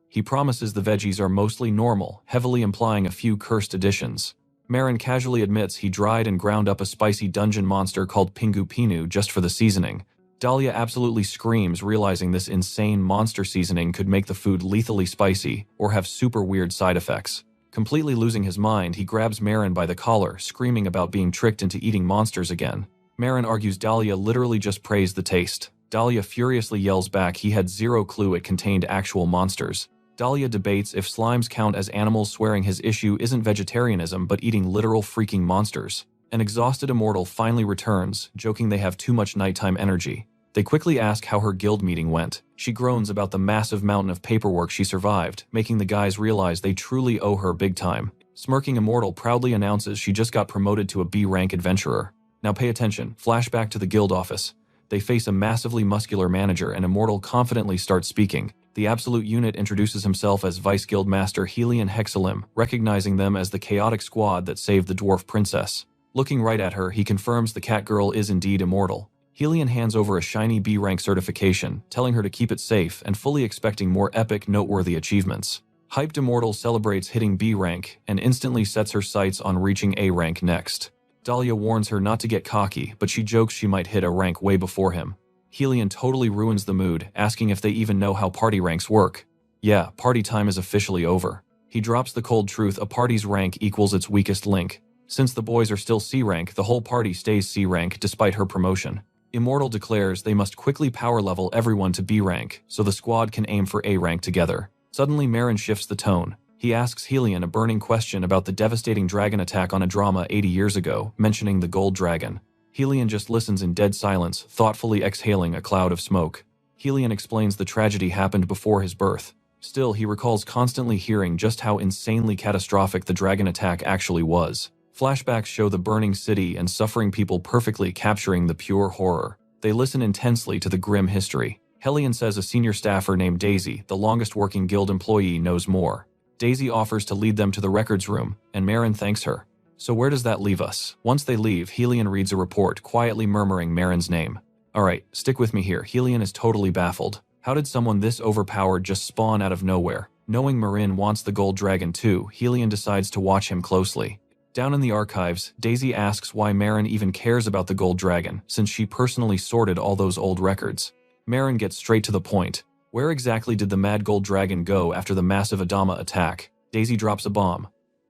He promises the veggies are mostly normal, heavily implying a few cursed additions. Marin casually admits he dried and ground up a spicy dungeon monster called Pingu Pinu just for the seasoning. Dahlia absolutely screams, realizing this insane monster seasoning could make the food lethally spicy or have super weird side effects. Completely losing his mind, he grabs Marin by the collar, screaming about being tricked into eating monsters again. Marin argues Dahlia literally just praised the taste. Dahlia furiously yells back he had zero clue it contained actual monsters. Dahlia debates if slimes count as animals, swearing his issue isn't vegetarianism but eating literal freaking monsters. An exhausted immortal finally returns, joking they have too much nighttime energy. They quickly ask how her guild meeting went. She groans about the massive mountain of paperwork she survived, making the guys realize they truly owe her big time. Smirking, Immortal proudly announces she just got promoted to a B-rank adventurer. Now pay attention, flashback to the guild office. They face a massively muscular manager and Immortal confidently starts speaking. The Absolute Unit introduces himself as Vice Guild Master Helion Hexalim, recognizing them as the chaotic squad that saved the dwarf princess. Looking right at her, he confirms the cat girl is indeed immortal. Helion hands over a shiny B-rank certification, telling her to keep it safe and fully expecting more epic, noteworthy achievements. Hyped Immortal celebrates hitting B rank and instantly sets her sights on reaching A rank next. Dahlia warns her not to get cocky, but she jokes she might hit a rank way before him. Helion totally ruins the mood, asking if they even know how party ranks work. Yeah, party time is officially over. He drops the cold truth: a party's rank equals its weakest link. Since the boys are still C rank, the whole party stays C rank despite her promotion. Immortal declares they must quickly power level everyone to B rank, so the squad can aim for A rank together. Suddenly Marin shifts the tone. He asks Helion a burning question about the devastating dragon attack on a drama 80 years ago, mentioning the gold dragon. Helion just listens in dead silence, thoughtfully exhaling a cloud of smoke. Helion explains the tragedy happened before his birth. Still, he recalls constantly hearing just how insanely catastrophic the dragon attack actually was. Flashbacks show the burning city and suffering people, perfectly capturing the pure horror. They listen intensely to the grim history. Helion says a senior staffer named Daisy, the longest working guild employee, knows more. Daisy offers to lead them to the records room, and Marin thanks her. So where does that leave us? Once they leave, Helion reads a report, quietly murmuring Marin's name. Alright, stick with me here. Helion is totally baffled. How did someone this overpowered just spawn out of nowhere? Knowing Marin wants the gold dragon too, Helion decides to watch him closely. Down in the archives, Daisy asks why Marin even cares about the gold dragon, since she personally sorted all those old records. Marin gets straight to the point. Where exactly did the mad gold dragon go after the massive Adama attack? Daisy drops a bomb.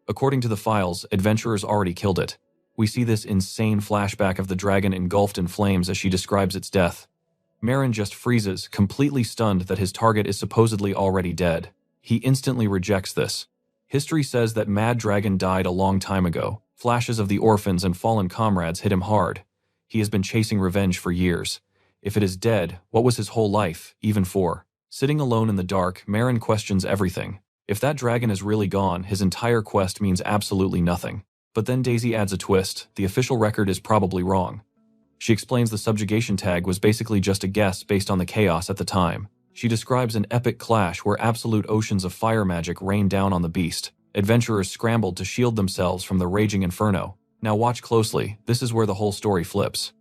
According to the files, adventurers already killed it. We see this insane flashback of the dragon engulfed in flames as she describes its death. Marin just freezes, completely stunned that his target is supposedly already dead. He instantly rejects this. History says that Mad Dragon died a long time ago. Flashes of the orphans and fallen comrades hit him hard. He has been chasing revenge for years. If it is dead, what was his whole life, even for? Sitting alone in the dark, Marin questions everything. If that dragon is really gone, his entire quest means absolutely nothing. But then Daisy adds a twist: the official record is probably wrong. She explains the subjugation tag was basically just a guess based on the chaos at the time. She describes an epic clash where absolute oceans of fire magic rained down on the beast. Adventurers scrambled to shield themselves from the raging inferno. Now watch closely, this is where the whole story flips.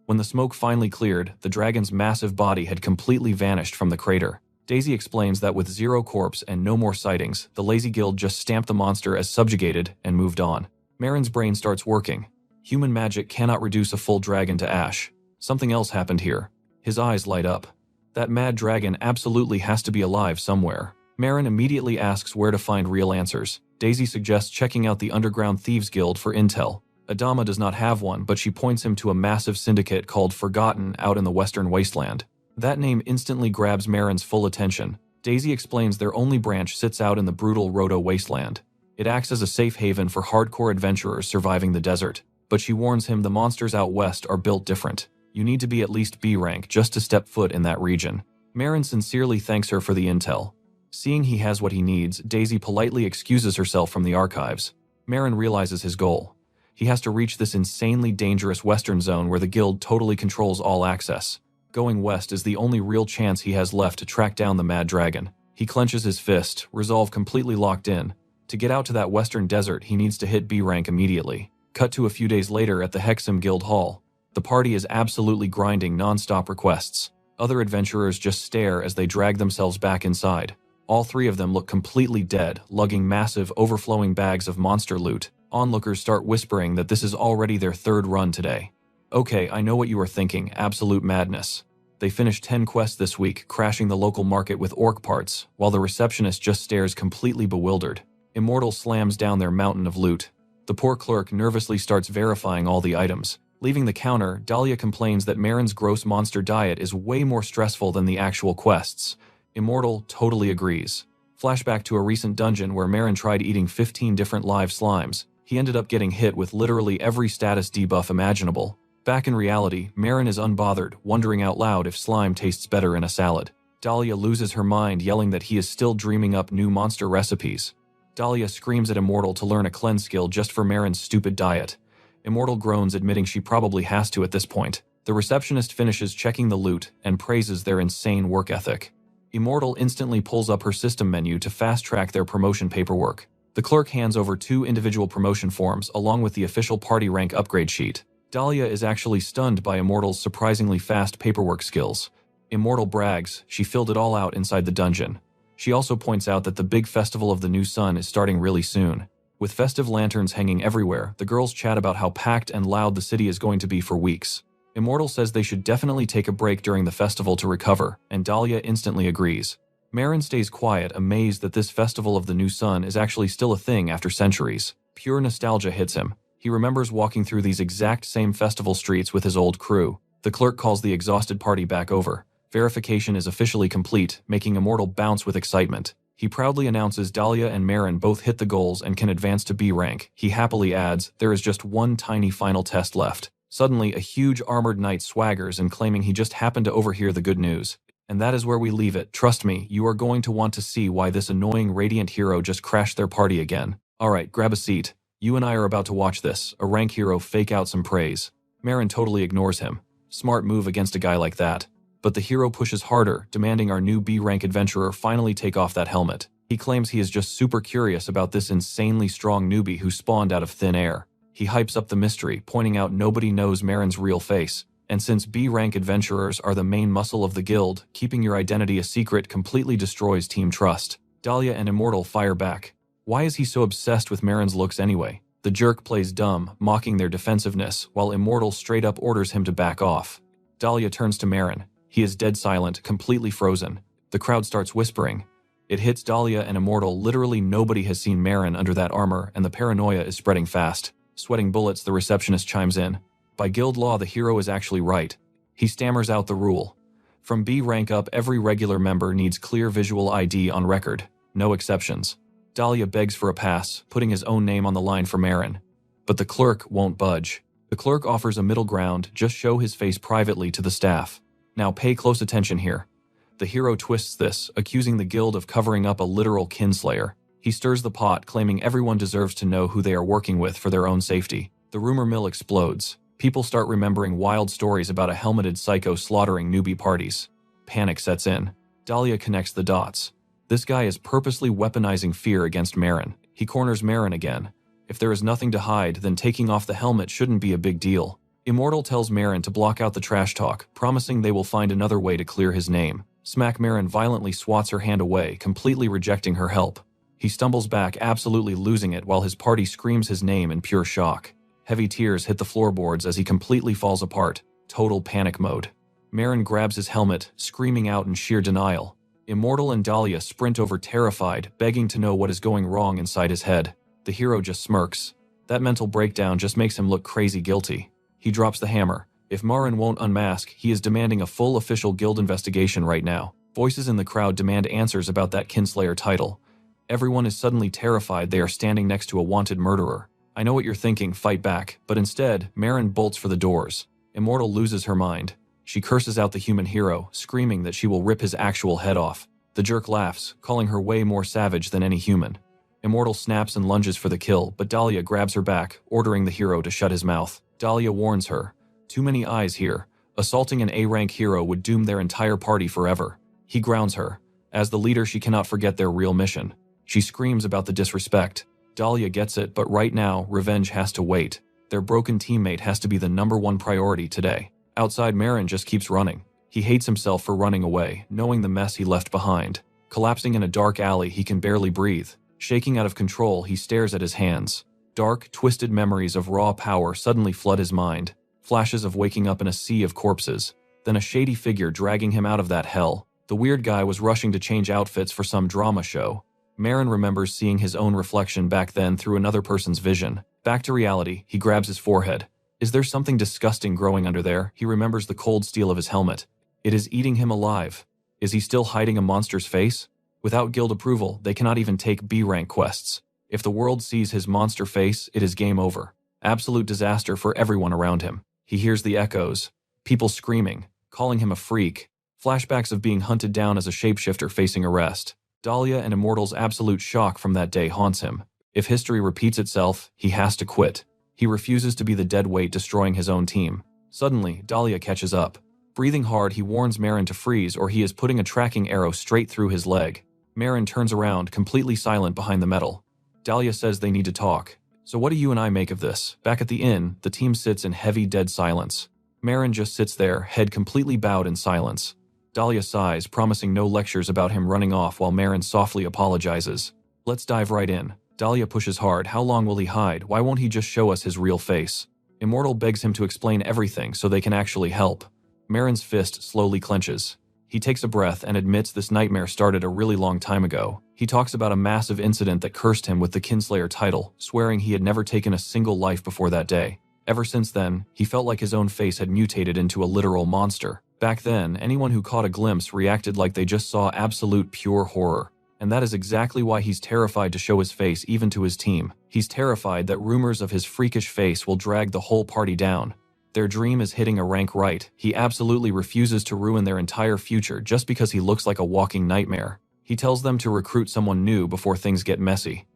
When the smoke finally cleared, the dragon's massive body had completely vanished from the crater. Daisy explains that with zero corpse and no more sightings, the Lazy Guild just stamped the monster as subjugated and moved on. Marin's brain starts working. Human magic cannot reduce a full dragon to ash. Something else happened here. His eyes light up. That mad dragon absolutely has to be alive somewhere. Marin immediately asks where to find real answers. Daisy suggests checking out the Underground Thieves Guild for intel. Adama does not have one, but she points him to a massive syndicate called Forgotten out in the western wasteland. That name instantly grabs Marin's full attention. Daisy explains their only branch sits out in the brutal Roto wasteland. It acts as a safe haven for hardcore adventurers surviving the desert. But she warns him the monsters out west are built different. You need to be at least B rank just to step foot in that region. Marin sincerely thanks her for the intel. Seeing he has what he needs, Daisy politely excuses herself from the archives. Marin realizes his goal. He has to reach this insanely dangerous western zone where the guild totally controls all access. Going west is the only real chance he has left to track down the mad dragon. He clenches his fist, resolve completely locked in. To get out to that western desert, he needs to hit B rank immediately. Cut to a few days later at the Hexam Guild Hall. The party is absolutely grinding non-stop requests. Other adventurers just stare as they drag themselves back inside. All three of them look completely dead, lugging massive, overflowing bags of monster loot. Onlookers start whispering that this is already their third run today. Okay, I know what you are thinking, absolute madness. They finished 10 quests this week, crashing the local market with orc parts, while the receptionist just stares completely bewildered. Immortal slams down their mountain of loot. The poor clerk nervously starts verifying all the items. Leaving the counter, Dahlia complains that Marin's gross monster diet is way more stressful than the actual quests. Immortal totally agrees. Flashback to a recent dungeon where Marin tried eating 15 different live slimes. He ended up getting hit with literally every status debuff imaginable. Back in reality, Marin is unbothered, wondering out loud if slime tastes better in a salad. Dahlia loses her mind, yelling that he is still dreaming up new monster recipes. Dahlia screams at Immortal to learn a cleanse skill just for Marin's stupid diet. Immortal groans, admitting she probably has to at this point. The receptionist finishes checking the loot and praises their insane work ethic. Immortal instantly pulls up her system menu to fast-track their promotion paperwork. The clerk hands over 2 individual promotion forms along with the official party rank upgrade sheet. Dahlia is actually stunned by Immortal's surprisingly fast paperwork skills. Immortal brags she filled it all out inside the dungeon. She also points out that the big festival of the new sun is starting really soon. With festive lanterns hanging everywhere, the girls chat about how packed and loud the city is going to be for weeks. Immortal says they should definitely take a break during the festival to recover, and Dahlia instantly agrees. Marin stays quiet, amazed that this festival of the new sun is actually still a thing after centuries. Pure nostalgia hits him. He remembers walking through these exact same festival streets with his old crew. The clerk calls the exhausted party back over. Verification is officially complete, making Immortal bounce with excitement. He proudly announces Dahlia and Marin both hit the goals and can advance to B rank. He happily adds, there is just one tiny final test left. Suddenly, a huge armored knight swaggers and claiming he just happened to overhear the good news. And that is where we leave it. Trust me, you are going to want to see why this annoying radiant hero just crashed their party again. Alright, grab a seat. You and I are about to watch this, a rank hero fake out some praise. Marin totally ignores him. Smart move against a guy like that. But the hero pushes harder, demanding our new B-rank adventurer finally take off that helmet. He claims he is just super curious about this insanely strong newbie who spawned out of thin air. He hypes up the mystery, pointing out nobody knows Marin's real face. And since B-rank adventurers are the main muscle of the guild, keeping your identity a secret completely destroys team trust. Dahlia and Immortal fire back. Why is he so obsessed with Marin's looks anyway? The jerk plays dumb, mocking their defensiveness, while Immortal straight up orders him to back off. Dahlia turns to Marin. He is dead silent, completely frozen. The crowd starts whispering. It hits Dahlia and Immortal. Literally nobody has seen Marin under that armor, and the paranoia is spreading fast. Sweating bullets, the receptionist chimes in. By guild law, the hero is actually right. He stammers out the rule. From B rank up, every regular member needs clear visual ID on record. No exceptions. Dahlia begs for a pass, putting his own name on the line for Marin. But the clerk won't budge. The clerk offers a middle ground, just show his face privately to the staff. Now pay close attention here. The hero twists this, accusing the guild of covering up a literal kinslayer. He stirs the pot, claiming everyone deserves to know who they are working with for their own safety. The rumor mill explodes. People start remembering wild stories about a helmeted psycho slaughtering newbie parties. Panic sets in. Dahlia connects the dots. This guy is purposely weaponizing fear against Marin. He corners Marin again. If there is nothing to hide, then taking off the helmet shouldn't be a big deal. Immortal tells Marin to block out the trash talk, promising they will find another way to clear his name. Smack Marin violently swats her hand away, completely rejecting her help. He stumbles back, absolutely losing it, while his party screams his name in pure shock. Heavy tears hit the floorboards as he completely falls apart. Total panic mode. Marin grabs his helmet, screaming out in sheer denial. Immortal and Dahlia sprint over terrified, begging to know what is going wrong inside his head. The hero just smirks. That mental breakdown just makes him look crazy guilty. He drops the hammer. If Marin won't unmask, he is demanding a full official guild investigation right now. Voices in the crowd demand answers about that kinslayer title. Everyone is suddenly terrified they are standing next to a wanted murderer. I know what you're thinking, fight back, but instead, Marin bolts for the doors. Immortal loses her mind. She curses out the human hero, screaming that she will rip his actual head off. The jerk laughs, calling her way more savage than any human. Immortal snaps and lunges for the kill, but Dahlia grabs her back, ordering the hero to shut his mouth. Dahlia warns her. Too many eyes here. Assaulting an A-rank hero would doom their entire party forever. He grounds her. As the leader, she cannot forget their real mission. She screams about the disrespect. Dahlia gets it, but right now, revenge has to wait. Their broken teammate has to be the #1 priority today. Outside, Marin just keeps running. He hates himself for running away, knowing the mess he left behind. Collapsing in a dark alley, he can barely breathe. Shaking out of control, he stares at his hands. Dark, twisted memories of raw power suddenly flood his mind. Flashes of waking up in a sea of corpses. Then a shady figure dragging him out of that hell. The weird guy was rushing to change outfits for some drama show. Marin remembers seeing his own reflection back then through another person's vision. Back to reality, he grabs his forehead. Is there something disgusting growing under there? He remembers the cold steel of his helmet. It is eating him alive. Is he still hiding a monster's face? Without guild approval, they cannot even take B-rank quests. If the world sees his monster face, it is game over. Absolute disaster for everyone around him. He hears the echoes. People screaming, calling him a freak. Flashbacks of being hunted down as a shapeshifter facing arrest. Dahlia and Immortal's absolute shock from that day haunts him. If history repeats itself, he has to quit. He refuses to be the dead weight destroying his own team. Suddenly, Dahlia catches up. Breathing hard, he warns Marin to freeze or he is putting a tracking arrow straight through his leg. Marin turns around, completely silent behind the metal. Dahlia says they need to talk. So what do you and I make of this? Back at the inn, the team sits in heavy, dead silence. Marin just sits there, head completely bowed in silence. Dahlia sighs, promising no lectures about him running off while Marin softly apologizes. Let's dive right in. Dahlia pushes hard. How long will he hide? Why won't he just show us his real face? Immortal begs him to explain everything so they can actually help. Marin's fist slowly clenches. He takes a breath and admits this nightmare started a really long time ago. He talks about a massive incident that cursed him with the Kinslayer title, swearing he had never taken a single life before that day. Ever since then, he felt like his own face had mutated into a literal monster. Back then, anyone who caught a glimpse reacted like they just saw absolute pure horror. And that is exactly why he's terrified to show his face even to his team. He's terrified that rumors of his freakish face will drag the whole party down. Their dream is hitting a rank right. He absolutely refuses to ruin their entire future just because he looks like a walking nightmare. He tells them to recruit someone new before things get messy.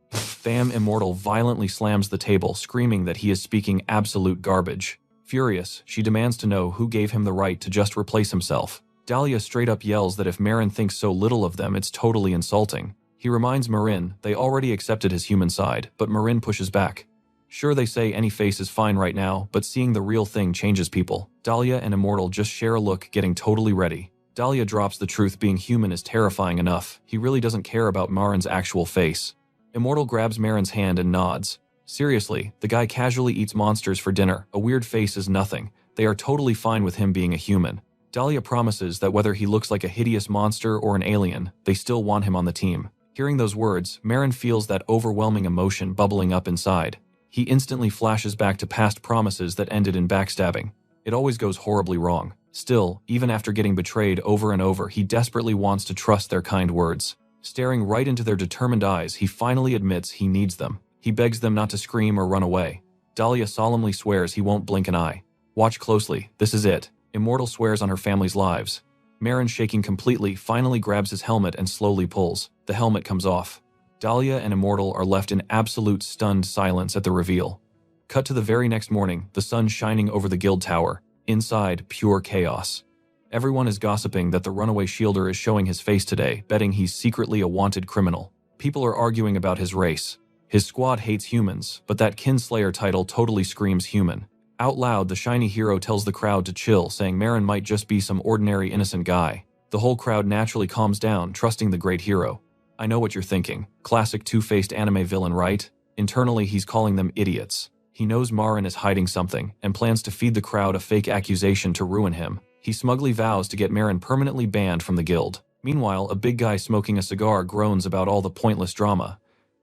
Bam! Immortal violently slams the table, screaming that he is speaking absolute garbage. Furious, she demands to know who gave him the right to just replace himself. Dahlia straight up yells that if Marin thinks so little of them, it's totally insulting. He reminds Marin they already accepted his human side, but Marin pushes back. Sure, they say any face is fine right now, but seeing the real thing changes people. Dahlia and Immortal just share a look, getting totally ready. Dahlia drops the truth being human is terrifying enough. He really doesn't care about Marin's actual face. Immortal grabs Marin's hand and nods. Seriously, the guy casually eats monsters for dinner. A weird face is nothing. They are totally fine with him being a human. Dahlia promises that whether he looks like a hideous monster or an alien, they still want him on the team. Hearing those words, Marin feels that overwhelming emotion bubbling up inside. He instantly flashes back to past promises that ended in backstabbing. It always goes horribly wrong. Still, even after getting betrayed over and over, he desperately wants to trust their kind words. Staring right into their determined eyes, he finally admits he needs them. He begs them not to scream or run away. Dahlia solemnly swears he won't blink an eye. Watch closely, this is it. Immortal swears on her family's lives. Marin, shaking completely, finally grabs his helmet and slowly pulls. The helmet comes off. Dahlia and Immortal are left in absolute stunned silence at the reveal. Cut to the very next morning, the sun shining over the guild tower. Inside, pure chaos. Everyone is gossiping that the runaway shielder is showing his face today, betting he's secretly a wanted criminal. People are arguing about his race. His squad hates humans, but that Kinslayer title totally screams human. Out loud, the shiny hero tells the crowd to chill, saying Marin might just be some ordinary innocent guy. The whole crowd naturally calms down, trusting the great hero. I know what you're thinking. Classic two-faced anime villain, right? Internally, he's calling them idiots. He knows Marin is hiding something, and plans to feed the crowd a fake accusation to ruin him. He smugly vows to get Marin permanently banned from the guild. Meanwhile, a big guy smoking a cigar groans about all the pointless drama.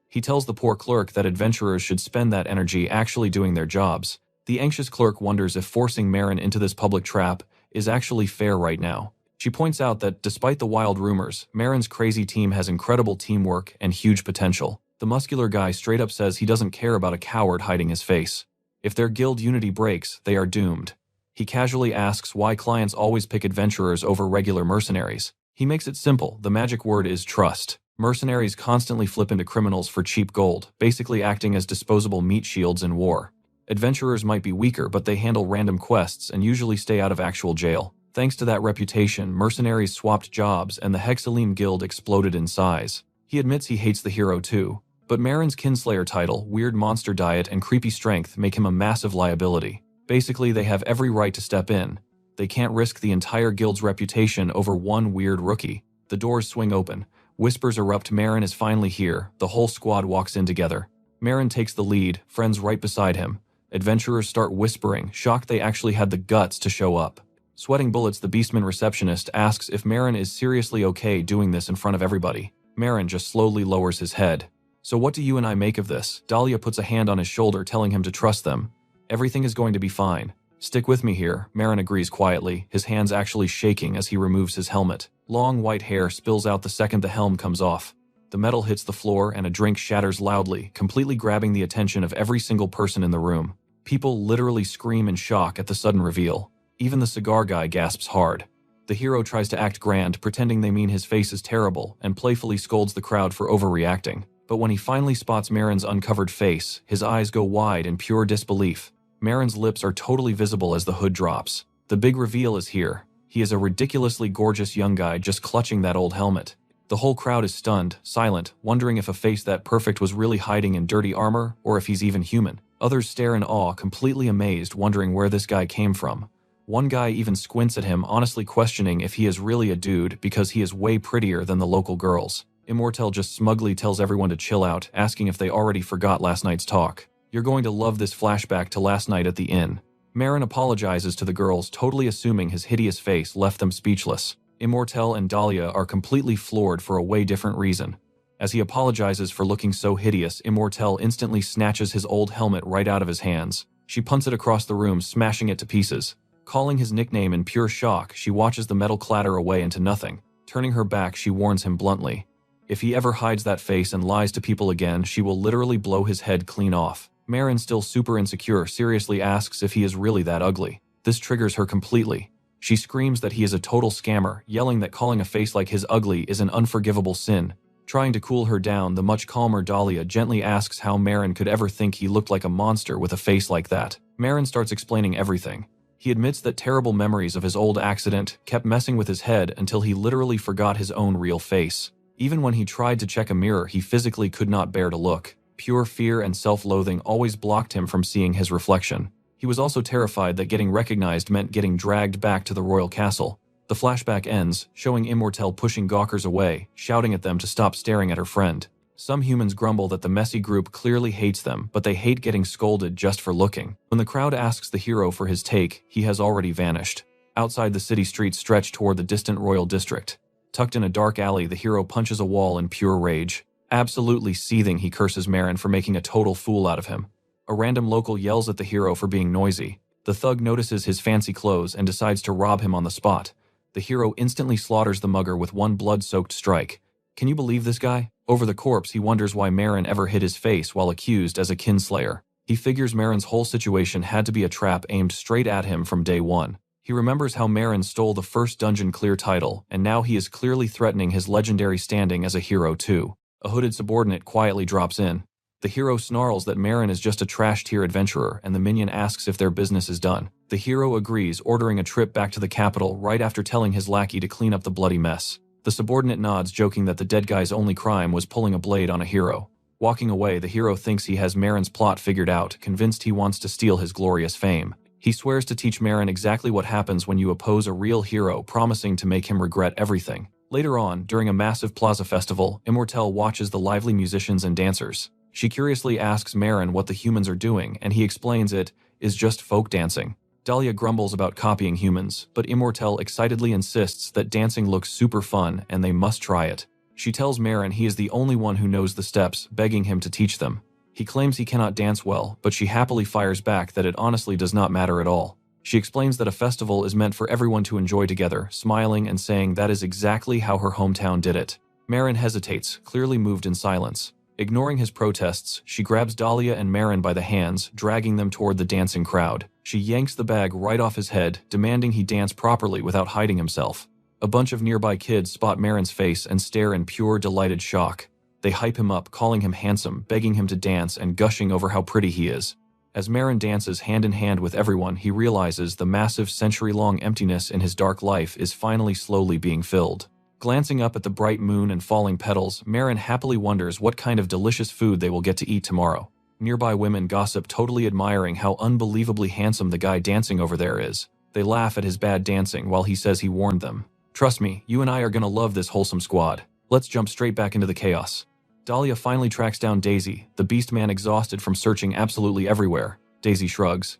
He tells the poor clerk that adventurers should spend that energy actually doing their jobs. The anxious clerk wonders if forcing Marin into this public trap is actually fair right now. She points out that despite the wild rumors, Marin's crazy team has incredible teamwork and huge potential. The muscular guy straight up says he doesn't care about a coward hiding his face. If their guild unity breaks, they are doomed. He casually asks why clients always pick adventurers over regular mercenaries. He makes it simple, the magic word is trust. Mercenaries constantly flip into criminals for cheap gold, basically acting as disposable meat shields in war. Adventurers might be weaker, but they handle random quests and usually stay out of actual jail. Thanks to that reputation, mercenaries swapped jobs and the Hexaleme Guild exploded in size. He admits he hates the hero too, but Marin's Kinslayer title, weird monster diet, and creepy strength make him a massive liability. Basically, they have every right to step in. They can't risk the entire guild's reputation over one weird rookie. The doors swing open. Whispers erupt. Marin is finally here. The whole squad walks in together. Marin takes the lead, friends right beside him. Adventurers start whispering, shocked they actually had the guts to show up. Sweating bullets, the Beastman receptionist asks if Marin is seriously okay doing this in front of everybody. Marin just slowly lowers his head. So what do you and I make of this? Dahlia puts a hand on his shoulder, telling him to trust them. Everything is going to be fine. Stick with me here, Marin agrees quietly, his hands actually shaking as he removes his helmet. Long white hair spills out the second the helm comes off. The metal hits the floor and a drink shatters loudly, completely grabbing the attention of every single person in the room. People literally scream in shock at the sudden reveal. Even the cigar guy gasps hard. The hero tries to act grand, pretending they mean his face is terrible, and playfully scolds the crowd for overreacting. But when he finally spots Marin's uncovered face, his eyes go wide in pure disbelief. Marin's lips are totally visible as the hood drops. The big reveal is here. He is a ridiculously gorgeous young guy just clutching that old helmet. The whole crowd is stunned, silent, wondering if a face that perfect was really hiding in dirty armor, or if he's even human. Others stare in awe, completely amazed, wondering where this guy came from. One guy even squints at him, honestly questioning if he is really a dude because he is way prettier than the local girls. Immortel just smugly tells everyone to chill out, asking if they already forgot last night's talk. You're going to love this flashback to last night at the inn. Marin apologizes to the girls, totally assuming his hideous face left them speechless. Immortel and Dahlia are completely floored for a way different reason. As he apologizes for looking so hideous, Immortel instantly snatches his old helmet right out of his hands. She punts it across the room, smashing it to pieces. Calling his nickname in pure shock, she watches the metal clatter away into nothing. Turning her back, she warns him bluntly. If he ever hides that face and lies to people again, she will literally blow his head clean off. Marin, still super insecure, seriously asks if he is really that ugly. This triggers her completely. She screams that he is a total scammer, yelling that calling a face like his ugly is an unforgivable sin. Trying to cool her down, the much calmer Dahlia gently asks how Marin could ever think he looked like a monster with a face like that. Marin starts explaining everything. He admits that terrible memories of his old accident kept messing with his head until he literally forgot his own real face. Even when he tried to check a mirror, he physically could not bear to look. Pure fear and self-loathing always blocked him from seeing his reflection. He was also terrified that getting recognized meant getting dragged back to the royal castle. The flashback ends, showing Immortel pushing gawkers away, shouting at them to stop staring at her friend. Some humans grumble that the messy group clearly hates them, but they hate getting scolded just for looking. When the crowd asks the hero for his take, he has already vanished. Outside, the city streets stretch toward the distant royal district. Tucked in a dark alley, the hero punches a wall in pure rage. Absolutely seething, he curses Marin for making a total fool out of him. A random local yells at the hero for being noisy. The thug notices his fancy clothes and decides to rob him on the spot. The hero instantly slaughters the mugger with one blood-soaked strike. Can you believe this guy? Over the corpse, he wonders why Marin ever hid his face while accused as a kinslayer. He figures Marin's whole situation had to be a trap aimed straight at him from day one. He remembers how Marin stole the first dungeon clear title, and now he is clearly threatening his legendary standing as a hero too. A hooded subordinate quietly drops in. The hero snarls that Marin is just a trash-tier adventurer, and the minion asks if their business is done. The hero agrees, ordering a trip back to the capital right after telling his lackey to clean up the bloody mess. The subordinate nods, joking that the dead guy's only crime was pulling a blade on a hero. Walking away, the hero thinks he has Marin's plot figured out, convinced he wants to steal his glorious fame. He swears to teach Marin exactly what happens when you oppose a real hero, promising to make him regret everything. Later on, during a massive plaza festival, Immortel watches the lively musicians and dancers. She curiously asks Marin what the humans are doing, and he explains it is just folk dancing. Dahlia grumbles about copying humans, but Immortel excitedly insists that dancing looks super fun and they must try it. She tells Marin he is the only one who knows the steps, begging him to teach them. He claims he cannot dance well, but she happily fires back that it honestly does not matter at all. She explains that a festival is meant for everyone to enjoy together, smiling and saying that is exactly how her hometown did it. Marin hesitates, clearly moved in silence. Ignoring his protests, she grabs Dahlia and Marin by the hands, dragging them toward the dancing crowd. She yanks the bag right off his head, demanding he dance properly without hiding himself. A bunch of nearby kids spot Marin's face and stare in pure, delighted shock. They hype him up, calling him handsome, begging him to dance, and gushing over how pretty he is. As Marin dances hand in hand with everyone, he realizes the massive century-long emptiness in his dark life is finally slowly being filled. Glancing up at the bright moon and falling petals, Marin happily wonders what kind of delicious food they will get to eat tomorrow. Nearby women gossip, totally admiring how unbelievably handsome the guy dancing over there is. They laugh at his bad dancing while he says he warned them. "Trust me, you and I are gonna love this wholesome squad. Let's jump straight back into the chaos." Dahlia finally tracks down Daisy, the beast man exhausted from searching absolutely everywhere. Daisy shrugs.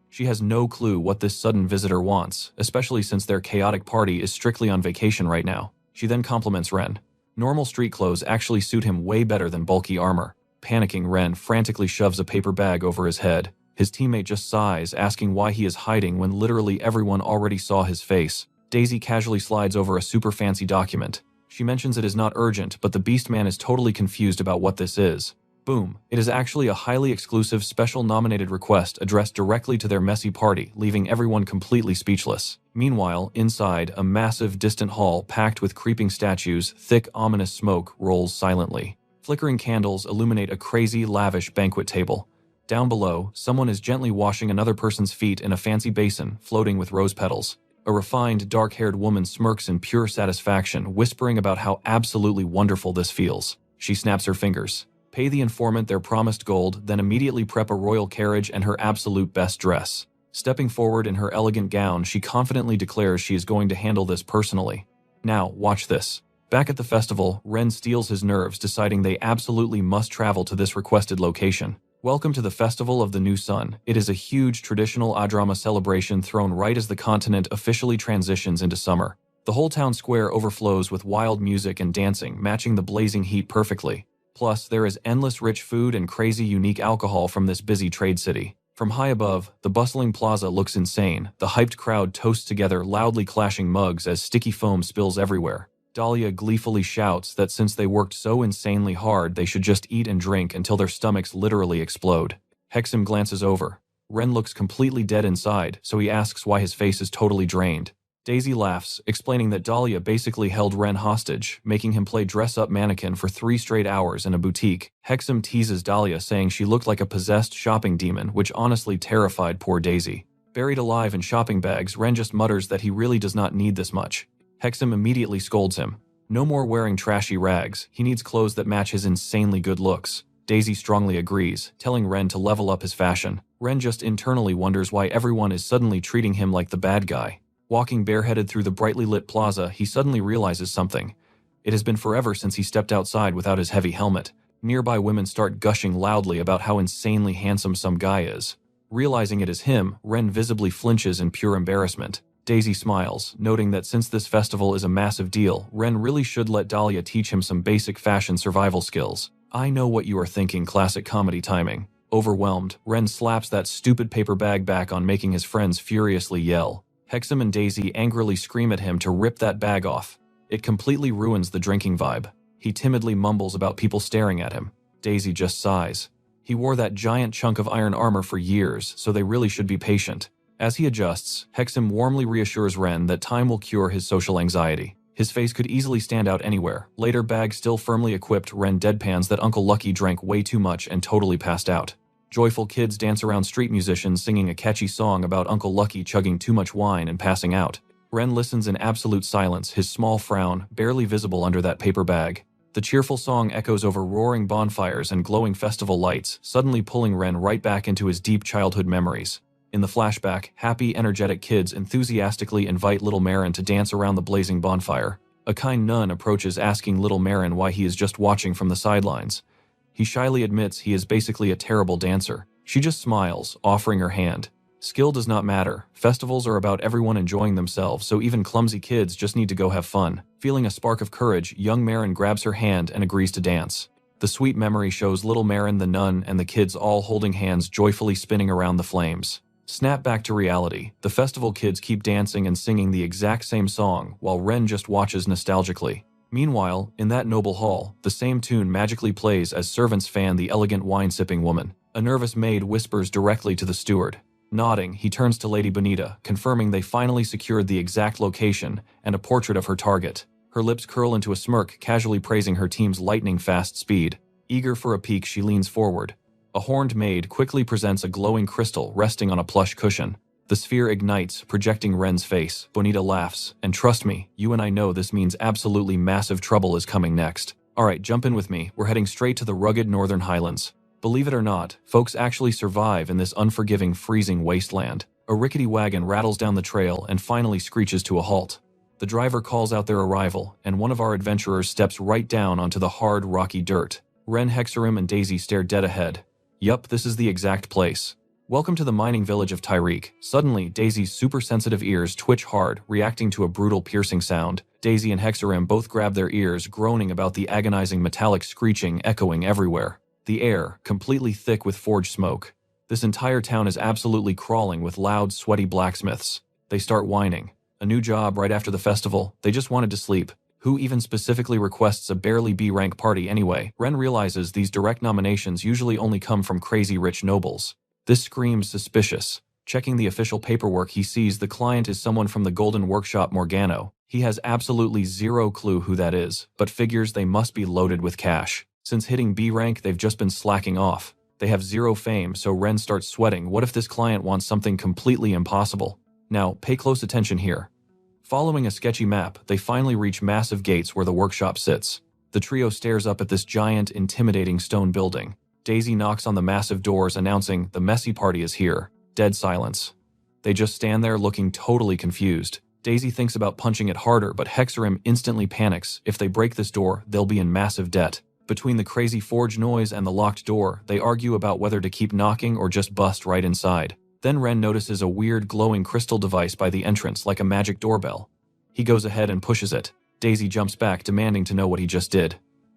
She has no clue what this sudden visitor wants, especially since their chaotic party is strictly on vacation right now. She then compliments Ren. Normal street clothes actually suit him way better than bulky armor. Panicking, Ren frantically shoves a paper bag over his head. His teammate just sighs, asking why he is hiding when literally everyone already saw his face. Daisy casually slides over a super fancy document. She mentions it is not urgent, but the beast man is totally confused about what this is. Boom. It is actually a highly exclusive special nominated request addressed directly to their messy party, leaving everyone completely speechless. Meanwhile, inside, a massive, distant hall packed with creeping statues, thick, ominous smoke rolls silently. Flickering candles illuminate a crazy, lavish banquet table. Down below, someone is gently washing another person's feet in a fancy basin, floating with rose petals. A refined, dark-haired woman smirks in pure satisfaction, whispering about how absolutely wonderful this feels. She snaps her fingers. Pay the informant their promised gold, then immediately prep a royal carriage and her absolute best dress. Stepping forward in her elegant gown, she confidently declares she is going to handle this personally. Now, watch this. Back at the festival, Ren steals his nerves, deciding they absolutely must travel to this requested location. Welcome to the Festival of the New Sun. It is a huge traditional Adrama celebration thrown right as the continent officially transitions into summer. The whole town square overflows with wild music and dancing, matching the blazing heat perfectly. Plus, there is endless rich food and crazy unique alcohol from this busy trade city. From high above, the bustling plaza looks insane. The hyped crowd toasts together, loudly clashing mugs as sticky foam spills everywhere. Dahlia gleefully shouts that since they worked so insanely hard, they should just eat and drink until their stomachs literally explode. Hexam glances over. Ren looks completely dead inside, so he asks why his face is totally drained. Daisy laughs, explaining that Dahlia basically held Ren hostage, making him play dress-up mannequin for 3 straight hours in a boutique. Hexam teases Dahlia, saying she looked like a possessed shopping demon, which honestly terrified poor Daisy. Buried alive in shopping bags, Ren just mutters that he really does not need this much. Hexam immediately scolds him. No more wearing trashy rags, he needs clothes that match his insanely good looks. Daisy strongly agrees, telling Ren to level up his fashion. Ren just internally wonders why everyone is suddenly treating him like the bad guy. Walking bareheaded through the brightly lit plaza, he suddenly realizes something. It has been forever since he stepped outside without his heavy helmet. Nearby women start gushing loudly about how insanely handsome some guy is. Realizing it is him, Ren visibly flinches in pure embarrassment. Daisy smiles, noting that since this festival is a massive deal, Ren really should let Dahlia teach him some basic fashion survival skills. I know what you are thinking, classic comedy timing. Overwhelmed, Ren slaps that stupid paper bag back on, making his friends furiously yell. Hexam and Daisy angrily scream at him to rip that bag off. It completely ruins the drinking vibe. He timidly mumbles about people staring at him. Daisy just sighs. He wore that giant chunk of iron armor for years, so they really should be patient. As he adjusts, Hexam warmly reassures Ren that time will cure his social anxiety. His face could easily stand out anywhere. Later, bag still firmly equipped, Ren deadpans that Uncle Lucky drank way too much and totally passed out. Joyful kids dance around street musicians singing a catchy song about Uncle Lucky chugging too much wine and passing out. Ren listens in absolute silence, his small frown barely visible under that paper bag. The cheerful song echoes over roaring bonfires and glowing festival lights, suddenly pulling Ren right back into his deep childhood memories. In the flashback, happy, energetic kids enthusiastically invite little Marin to dance around the blazing bonfire. A kind nun approaches, asking little Marin why he is just watching from the sidelines. He shyly admits he is basically a terrible dancer. She just smiles, offering her hand. Skill does not matter. Festivals are about everyone enjoying themselves, so even clumsy kids just need to go have fun. Feeling a spark of courage, young Marin grabs her hand and agrees to dance. The sweet memory shows little Marin, the nun, and the kids all holding hands, joyfully spinning around the flames. Snap back to reality. The festival kids keep dancing and singing the exact same song, while Ren just watches nostalgically. Meanwhile, in that noble hall, the same tune magically plays as servants fan the elegant wine-sipping woman. A nervous maid whispers directly to the steward. Nodding, he turns to Lady Bonita, confirming they finally secured the exact location and a portrait of her target. Her lips curl into a smirk, casually praising her team's lightning-fast speed. Eager for a peek, she leans forward. A horned maid quickly presents a glowing crystal resting on a plush cushion. The sphere ignites, projecting Ren's face. Bonita laughs, and trust me, you and I know this means absolutely massive trouble is coming next. Alright, jump in with me, we're heading straight to the rugged northern highlands. Believe it or not, folks actually survive in this unforgiving, freezing wasteland. A rickety wagon rattles down the trail and finally screeches to a halt. The driver calls out their arrival, and one of our adventurers steps right down onto the hard, rocky dirt. Ren, Hexarim, and Daisy stare dead ahead. Yup, this is the exact place. Welcome to the mining village of Tyreek. Suddenly, Daisy's super-sensitive ears twitch hard, reacting to a brutal, piercing sound. Daisy and Hexarim both grab their ears, groaning about the agonizing metallic screeching echoing everywhere. The air, completely thick with forge smoke. This entire town is absolutely crawling with loud, sweaty blacksmiths. They start whining. A new job right after the festival, they just wanted to sleep. Who even specifically requests a barely B-rank party anyway? Ren realizes these direct nominations usually only come from crazy rich nobles. This screams suspicious. Checking the official paperwork, he sees the client is someone from the Golden Workshop Morgano. He has absolutely zero clue who that is, but figures they must be loaded with cash. Since hitting B rank, they've just been slacking off. They have zero fame, so Ren starts sweating. What if this client wants something completely impossible? Now, pay close attention here. Following a sketchy map, they finally reach massive gates where the workshop sits. The trio stares up at this giant, intimidating stone building. Daisy knocks on the massive doors, announcing, "The messy party is here." Dead silence. They just stand there looking totally confused. Daisy thinks about punching it harder, but Hexarim instantly panics. If they break this door, they'll be in massive debt. Between the crazy forge noise and the locked door, they argue about whether to keep knocking or just bust right inside. Then Ren notices a weird glowing crystal device by the entrance, like a magic doorbell. He goes ahead and pushes it. Daisy jumps back, demanding to know what he just did.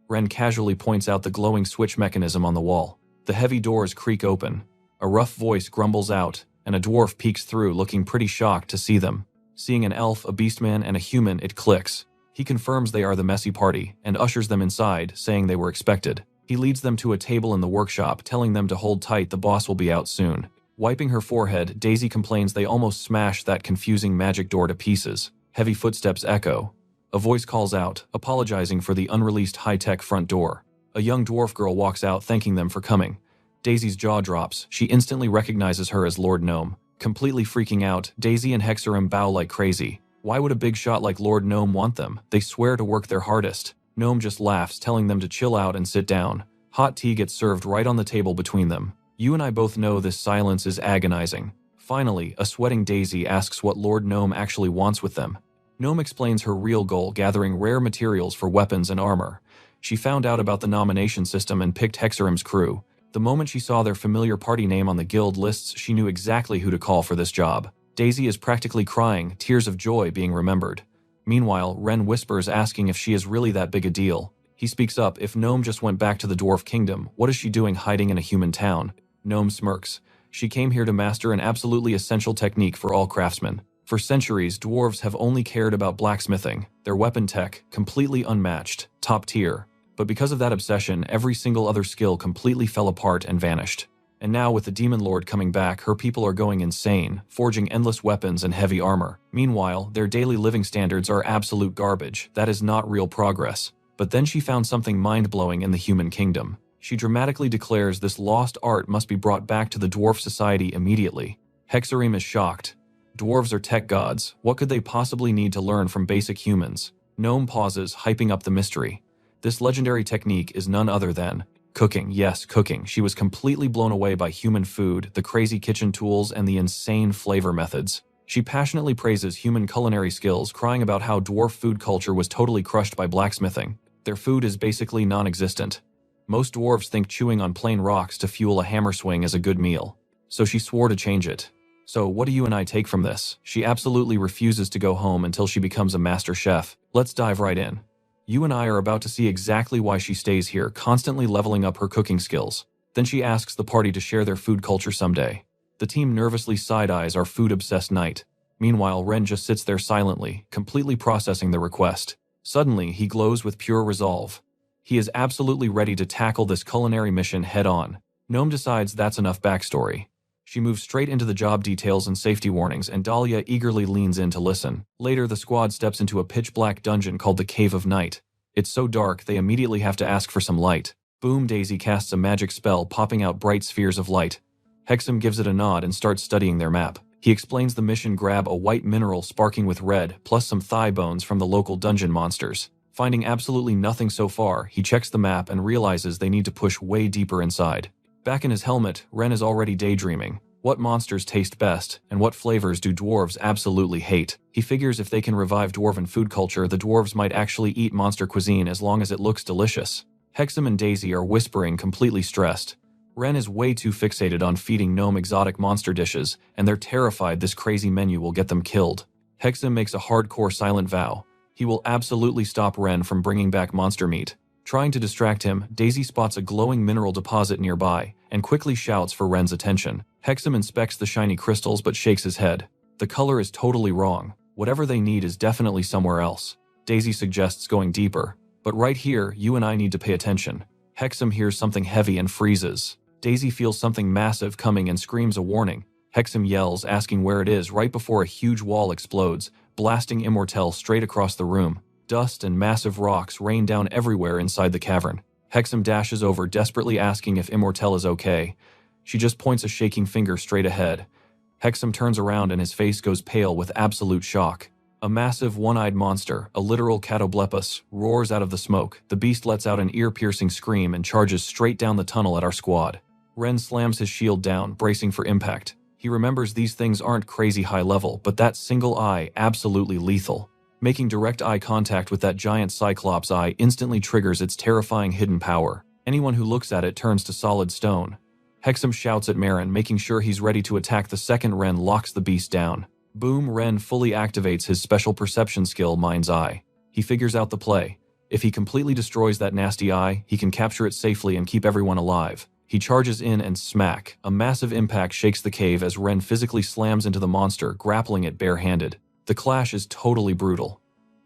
Ren casually points out the glowing switch mechanism on the wall. The heavy doors creak open. A rough voice grumbles out, and a dwarf peeks through, looking pretty shocked to see them. Seeing an elf, a beastman, and a human, it clicks. He confirms they are the messy party, and ushers them inside, saying they were expected. He leads them to a table in the workshop, telling them to hold tight, the boss will be out soon. Wiping her forehead, Daisy complains they almost smashed that confusing magic door to pieces. Heavy footsteps echo. A voice calls out, apologizing for the unreleased high-tech front door. A young dwarf girl walks out, thanking them for coming. Daisy's jaw drops. She instantly recognizes her as Lord Gnome. Completely freaking out, Daisy and Hexarim bow like crazy. Why would a big shot like Lord Gnome want them? They swear to work their hardest. Gnome just laughs, telling them to chill out and sit down. Hot tea gets served right on the table between them. You and I both know this silence is agonizing. Finally, a sweating Daisy asks what Lord Gnome actually wants with them. Gnome explains her real goal, gathering rare materials for weapons and armor. She found out about the nomination system and picked Hexarim's crew. The moment she saw their familiar party name on the guild lists, she knew exactly who to call for this job. Daisy is practically crying, tears of joy being remembered. Meanwhile, Ren whispers, asking if she is really that big a deal. He speaks up, if Gnome just went back to the dwarf kingdom, what is she doing hiding in a human town? Gnome smirks. She came here to master an absolutely essential technique for all craftsmen. For centuries, dwarves have only cared about blacksmithing, their weapon tech, completely unmatched, top tier. But because of that obsession, every single other skill completely fell apart and vanished. And now with the Demon Lord coming back, her people are going insane, forging endless weapons and heavy armor. Meanwhile, their daily living standards are absolute garbage. That is not real progress. But then she found something mind-blowing in the human kingdom. She dramatically declares this lost art must be brought back to the dwarf society immediately. Hexarim is shocked. Dwarves are tech gods. What could they possibly need to learn from basic humans? Gnome pauses, hyping up the mystery. This legendary technique is none other than cooking. Yes, cooking. She was completely blown away by human food, the crazy kitchen tools, and the insane flavor methods. She passionately praises human culinary skills, crying about how dwarf food culture was totally crushed by blacksmithing. Their food is basically non-existent. Most dwarves think chewing on plain rocks to fuel a hammer swing is a good meal. So she swore to change it. So what do you and I take from this? She absolutely refuses to go home until she becomes a master chef. Let's dive right in. You and I are about to see exactly why she stays here, constantly leveling up her cooking skills. Then she asks the party to share their food culture someday. The team nervously side-eyes our food-obsessed knight. Meanwhile, Ren just sits there silently, completely processing the request. Suddenly, he glows with pure resolve. He is absolutely ready to tackle this culinary mission head-on. Gnome decides that's enough backstory. She moves straight into the job details and safety warnings, and Dahlia eagerly leans in to listen. Later, the squad steps into a pitch-black dungeon called the Cave of Night. It's so dark, they immediately have to ask for some light. Boom, Daisy casts a magic spell, popping out bright spheres of light. Hexam gives it a nod and starts studying their map. He explains the mission: grab a white mineral sparking with red, plus some thigh bones from the local dungeon monsters. Finding absolutely nothing so far, he checks the map and realizes they need to push way deeper inside. Back in his helmet, Ren is already daydreaming. What monsters taste best, and what flavors do dwarves absolutely hate? He figures if they can revive dwarven food culture, the dwarves might actually eat monster cuisine as long as it looks delicious. Hexam and Daisy are whispering, completely stressed. Ren is way too fixated on feeding gnome exotic monster dishes, and they're terrified this crazy menu will get them killed. Hexam makes a hardcore silent vow. He will absolutely stop Ren from bringing back monster meat. Trying to distract him, Daisy spots a glowing mineral deposit nearby, and quickly shouts for Ren's attention. Hexam inspects the shiny crystals but shakes his head. The color is totally wrong. Whatever they need is definitely somewhere else. Daisy suggests going deeper. But right here, you and I need to pay attention. Hexam hears something heavy and freezes. Daisy feels something massive coming and screams a warning. Hexam yells, asking where it is, right before a huge wall explodes, blasting Immortelle straight across the room. Dust and massive rocks rain down everywhere inside the cavern. Hexam dashes over, desperately asking if Immortelle is okay. She just points a shaking finger straight ahead. Hexam turns around and his face goes pale with absolute shock. A massive one-eyed monster, a literal catoblepus, roars out of the smoke. The beast lets out an ear-piercing scream and charges straight down the tunnel at our squad. Ren slams his shield down, bracing for impact. He remembers these things aren't crazy high level, but that single eye, absolutely lethal. Making direct eye contact with that giant cyclops eye instantly triggers its terrifying hidden power. Anyone who looks at it turns to solid stone. Hexam shouts at Marin, making sure he's ready to attack the second Ren locks the beast down. Boom, Ren fully activates his special perception skill, Mind's Eye. He figures out the play. If he completely destroys that nasty eye, he can capture it safely and keep everyone alive. He charges in and smack. A massive impact shakes the cave as Ren physically slams into the monster, grappling it barehanded. The clash is totally brutal.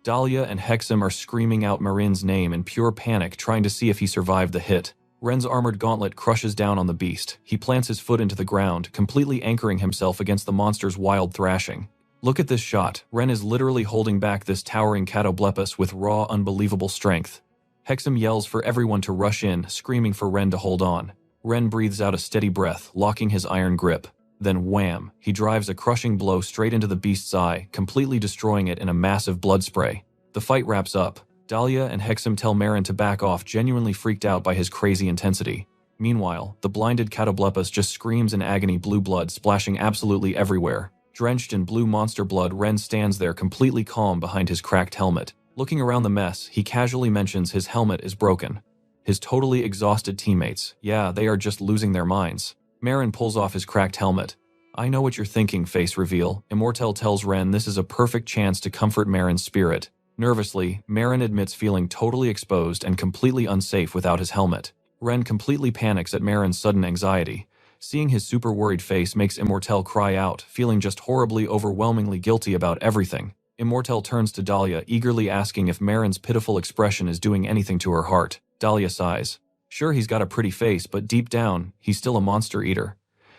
Dahlia and Hexam are screaming out Marin's name in pure panic, trying to see if he survived the hit. Ren's armored gauntlet crushes down on the beast. He plants his foot into the ground, completely anchoring himself against the monster's wild thrashing. Look at this shot. Ren is literally holding back this towering catoblepus with raw, unbelievable strength. Hexam yells for everyone to rush in, screaming for Ren to hold on. Ren breathes out a steady breath, locking his iron grip. Then wham! He drives a crushing blow straight into the beast's eye, completely destroying it in a massive blood spray. The fight wraps up. Dahlia and Hexam tell Marin to back off, genuinely freaked out by his crazy intensity. Meanwhile, the blinded catoblepus just screams in agony, blue blood splashing absolutely everywhere. Drenched in blue monster blood, Ren stands there completely calm behind his cracked helmet. Looking around the mess, he casually mentions his helmet is broken. His totally exhausted teammates, yeah, they are just losing their minds. Marin pulls off his cracked helmet. I know what you're thinking, face reveal. Immortelle tells Ren this is a perfect chance to comfort Marin's spirit. Nervously, Marin admits feeling totally exposed and completely unsafe without his helmet. Ren completely panics at Marin's sudden anxiety. Seeing his super worried face makes Immortelle cry out, feeling just horribly, overwhelmingly guilty about everything. Immortelle turns to Dahlia, eagerly asking if Marin's pitiful expression is doing anything to her heart. Dahlia sighs. Sure, he's got a pretty face, but deep down, he's still a monster eater.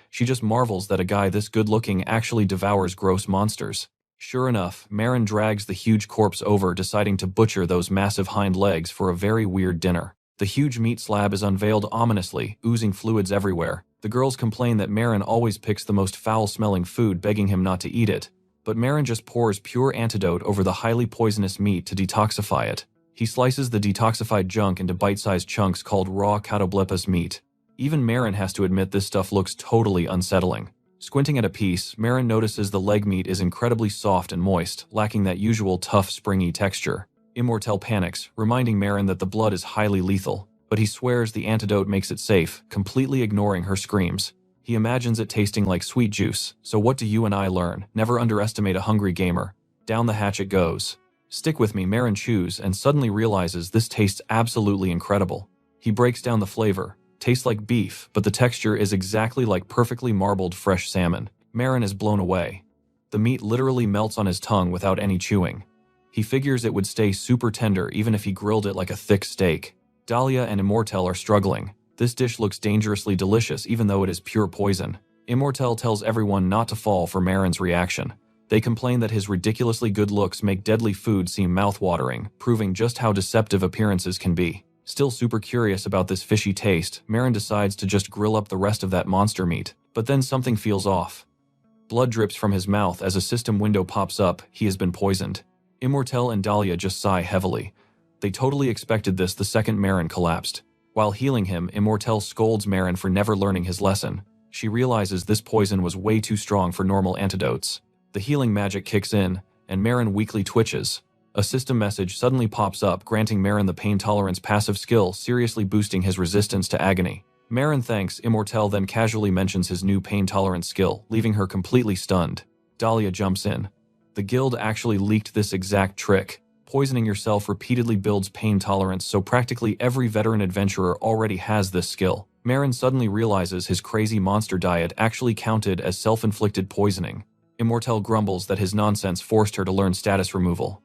She just marvels that a guy this good-looking actually devours gross monsters. Sure enough, Marin drags the huge corpse over, deciding to butcher those massive hind legs for a very weird dinner. The huge meat slab is unveiled ominously, oozing fluids everywhere. The girls complain that Marin always picks the most foul-smelling food, begging him not to eat it. But Marin just pours pure antidote over the highly poisonous meat to detoxify it. He slices the detoxified junk into bite-sized chunks called raw catoblepus meat. Even Marin has to admit this stuff looks totally unsettling. Squinting at a piece, Marin notices the leg meat is incredibly soft and moist, lacking that usual tough, springy texture. Immortelle panics, reminding Marin that the blood is highly lethal, but he swears the antidote makes it safe, completely ignoring her screams. He imagines it tasting like sweet juice. So what do you and I learn? Never underestimate a hungry gamer. Down the hatch it goes. Stick with me, Marin chews and suddenly realizes this tastes absolutely incredible. He breaks down the flavor. Tastes like beef, but the texture is exactly like perfectly marbled fresh salmon. Marin is blown away. The meat literally melts on his tongue without any chewing. He figures it would stay super tender even if he grilled it like a thick steak. Dahlia and Immortel are struggling. This dish looks dangerously delicious even though it is pure poison. Immortel tells everyone not to fall for Marin's reaction. They complain that his ridiculously good looks make deadly food seem mouth-watering, proving just how deceptive appearances can be. Still super curious about this fishy taste, Marin decides to just grill up the rest of that monster meat. But then something feels off. Blood drips from his mouth as a system window pops up. He has been poisoned. Immortel and Dahlia just sigh heavily. They totally expected this the second Marin collapsed. While healing him, Immortel scolds Marin for never learning his lesson. She realizes this poison was way too strong for normal antidotes. The healing magic kicks in, and Marin weakly twitches. A system message suddenly pops up, granting Marin the pain tolerance passive skill, seriously boosting his resistance to agony. Marin thanks Immortel, then casually mentions his new pain tolerance skill, leaving her completely stunned. Dahlia jumps in. The guild actually leaked this exact trick. Poisoning yourself repeatedly builds pain tolerance, so practically every veteran adventurer already has this skill. Marin suddenly realizes his crazy monster diet actually counted as self-inflicted poisoning. Immortel grumbles that his nonsense forced her to learn status removal.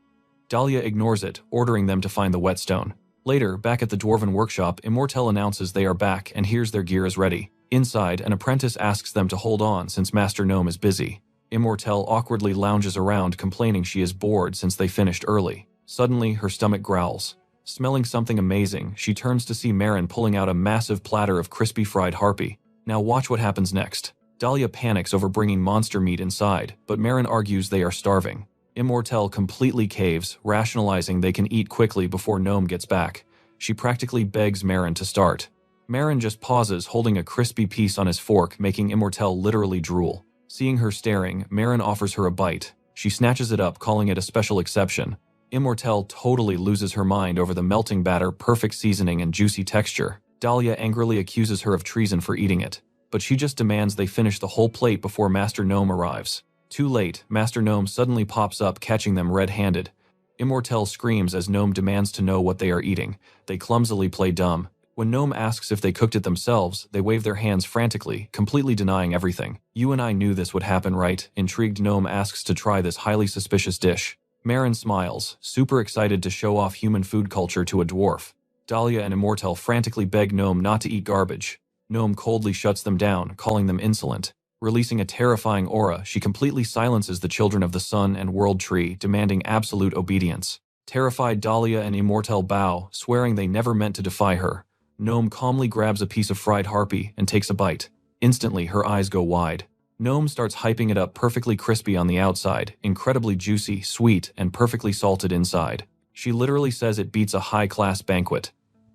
Dahlia ignores it, ordering them to find the whetstone. Later, back at the dwarven workshop, Immortel announces they are back and hears their gear is ready. Inside, an apprentice asks them to hold on since Master Gnome is busy. Immortel awkwardly lounges around, complaining she is bored since they finished early. Suddenly, her stomach growls. Smelling something amazing, she turns to see Marin pulling out a massive platter of crispy fried harpy. Now watch what happens next. Dahlia panics over bringing monster meat inside, but Marin argues they are starving. Immortel completely caves, rationalizing they can eat quickly before Gnome gets back. She practically begs Marin to start. Marin just pauses, holding a crispy piece on his fork, making Immortel literally drool. Seeing her staring, Marin offers her a bite. She snatches it up, calling it a special exception. Immortel totally loses her mind over the melting batter, perfect seasoning, and juicy texture. Dahlia angrily accuses her of treason for eating it, but she just demands they finish the whole plate before Master Gnome arrives. Too late, Master Gnome suddenly pops up, catching them red-handed. Immortel screams as Gnome demands to know what they are eating. They clumsily play dumb. When Gnome asks if they cooked it themselves, they wave their hands frantically, completely denying everything. You and I knew this would happen, right? Intrigued, Gnome asks to try this highly suspicious dish. Marin smiles, super excited to show off human food culture to a dwarf. Dahlia and Immortel frantically beg Gnome not to eat garbage. Gnome coldly shuts them down, calling them insolent. Releasing a terrifying aura, she completely silences the children of the Sun and World Tree, demanding absolute obedience. Terrified, Dahlia and Immortel bow, swearing they never meant to defy her. Gnome calmly grabs a piece of fried harpy and takes a bite. Instantly, her eyes go wide. Gnome starts hyping it up, perfectly crispy on the outside, incredibly juicy, sweet, and perfectly salted inside. She literally says it beats a high-class banquet.